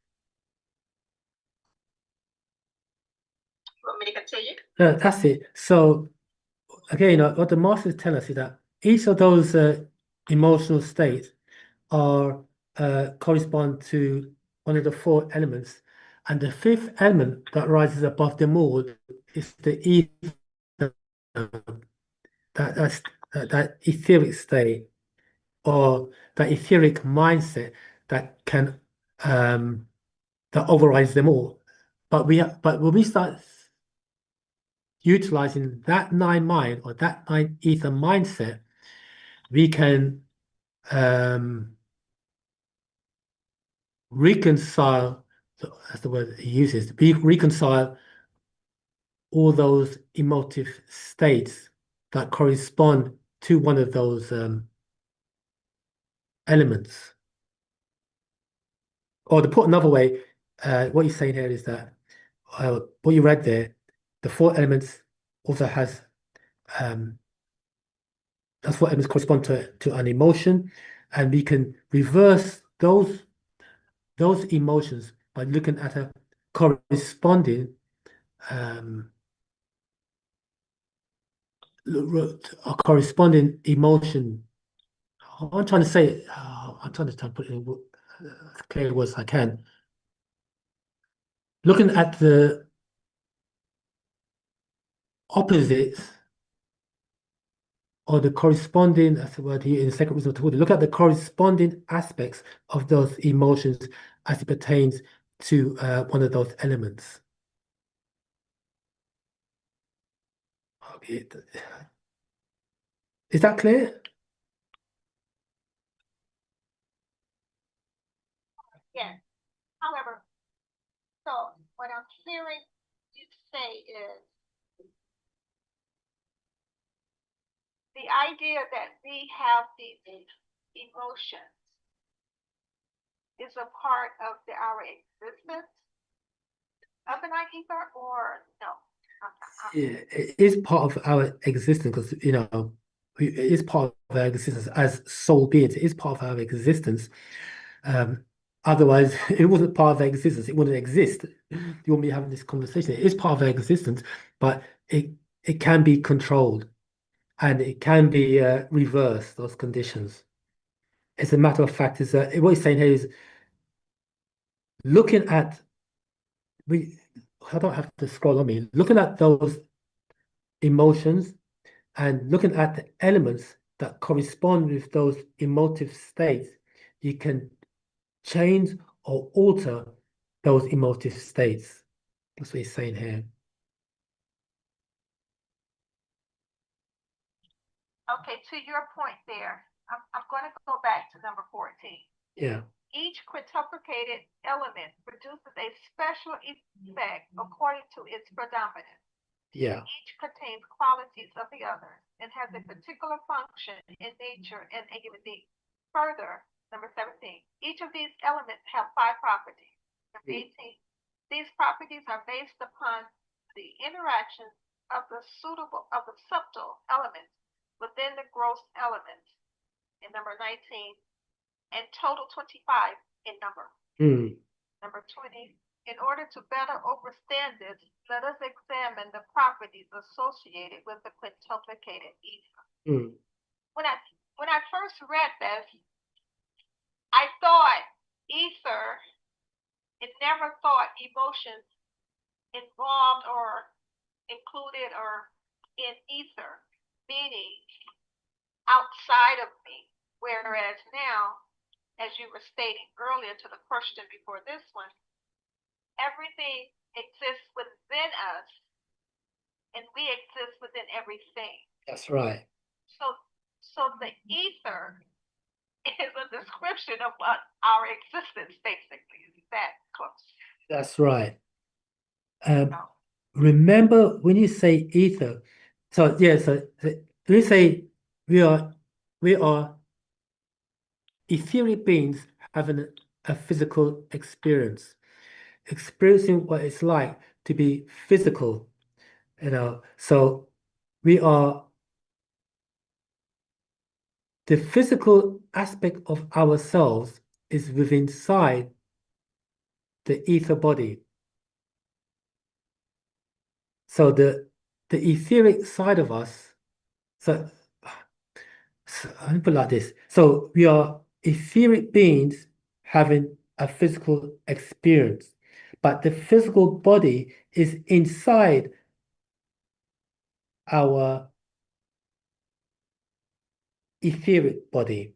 You want me to continue? No, that's it. So again, what the masters tell us is that each of those emotional states are correspond to one of the four elements, and the fifth element that rises above them all is the ether, that etheric state, or that etheric mindset that can that overrides them all. But when we start utilizing that nine mind or that nine ether mindset, we can reconcile, that's the word he uses, reconcile all those emotive states that correspond to one of those elements. Or to put another way, what you're saying here is that what you read there, the four elements also has that's what elements correspond to an emotion, and we can reverse those emotions by looking at a corresponding a corresponding emotion. I'm trying to say, I'm trying to put it in as clear words as I can. Looking at the opposites or the corresponding, that's the word here in the second reason to look at the corresponding aspects of those emotions as it pertains to one of those elements. Okay. Is that clear? Yes. However, so what I'm hearing you say is the idea that we have these emotions is a part of our existence of an ether, or no? Yeah, it is part of our existence because, it is part of our existence as soul beings. It is part of our existence. Otherwise, it wasn't part of our existence. It wouldn't exist. You wouldn't be having this conversation. It is part of our existence, but it can be controlled and it can be reversed, those conditions. As a matter of fact, is that what he's saying here is looking at, I don't have to scroll on me, looking at those emotions and looking at the elements that correspond with those emotive states, you can change or alter those emotive states. That's what he's saying here. Okay, to your point there, I'm going to go back to number 14. Yeah. Each quintuplicated element produces a special effect according to its predominance. Yeah. Each contains qualities of the other and has a particular function in nature and a unique. Further, number 17, each of these elements have 5 properties. Number 18, these properties are based upon the interaction of the subtle elements within the gross elements. In number 19, and total 25 in number. Number 20, in order to better understand this, let us examine the properties associated with the quintuplicated ether. When I first read this, I thought ether, it never thought emotions involved or included or in ether, meaning outside of me. Whereas now, as you were stating earlier to the question before this one, everything exists within us and we exist within everything. That's right. So the ether is a description of what our existence basically is. That close. That's right. Remember when you say ether, so when you say we are etheric beings having a physical experience, experiencing what it's like to be physical, so we are the physical aspect of ourselves is within inside the ether body. So the etheric side of us, so let me put it like this. So we are etheric beings having a physical experience, but the physical body is inside our etheric body.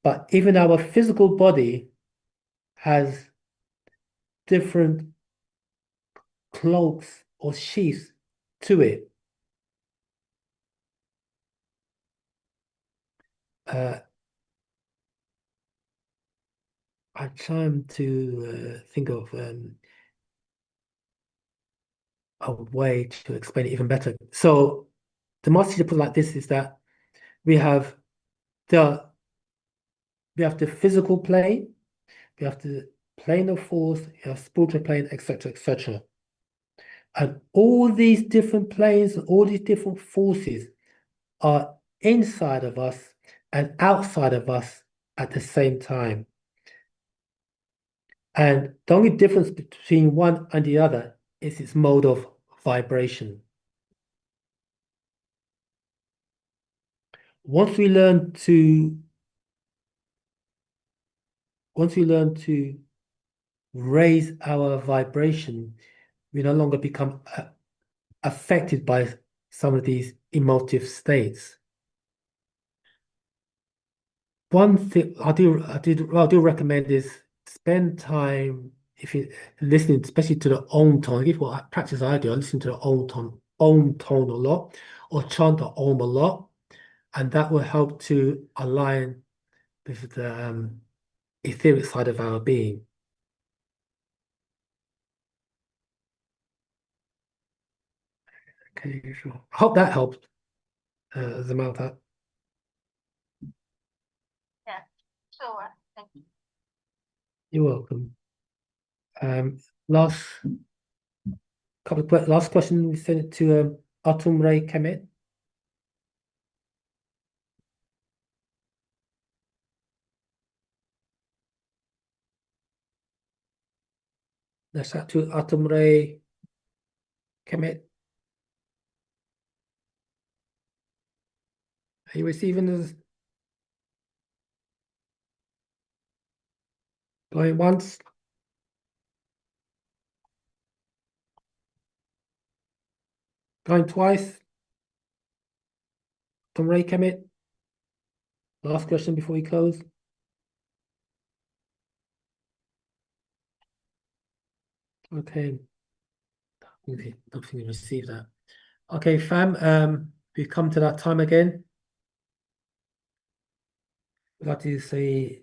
But even our physical body has different cloaks or sheaths to it. I'm trying to think of a way to explain it even better. So the master teacher put it like this is that we have the physical plane, we have the plane of force, we have spiritual plane, etc., etc. And all these different planes, all these different forces are inside of us and outside of us at the same time. And the only difference between one and the other is its mode of vibration. once we learn to raise our vibration, we no longer become affected by some of these emotive states. One thing I do recommend is spend time, if you listening, especially to the Om tone. If what practice I do, I listen to the Om tone a lot, or chant the Om a lot, and that will help to align with the etheric side of our being. Okay, sure. I hope that helped, Zamantha. Yeah, sure. Thank you. You're welcome. Last question, we sent it to Atum Ray Kemet. That's that to Atum Ray Kemet. Are you receiving this? Going once? Going twice? Atum Ray Kemet. Last question before we close. Okay. Okay, don't think we received that. Okay, fam. We've come to that time again. I'd like to say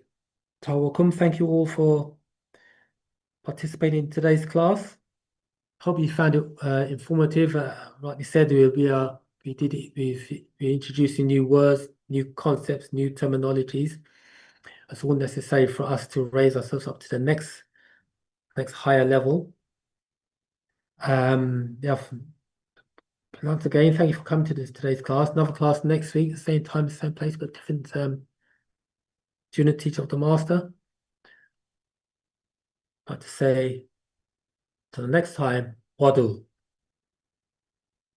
welcome. Thank you all for participating in today's class. Hope you found it informative. Like we said, we're introducing new words, new concepts, new terminologies. It's all necessary for us to raise ourselves up to the next higher level. Yeah. Once again, thank you for coming to today's class. Another class next week, same time, same place, but different student, teacher of the master. I'd like to say, till the next time, Wadu.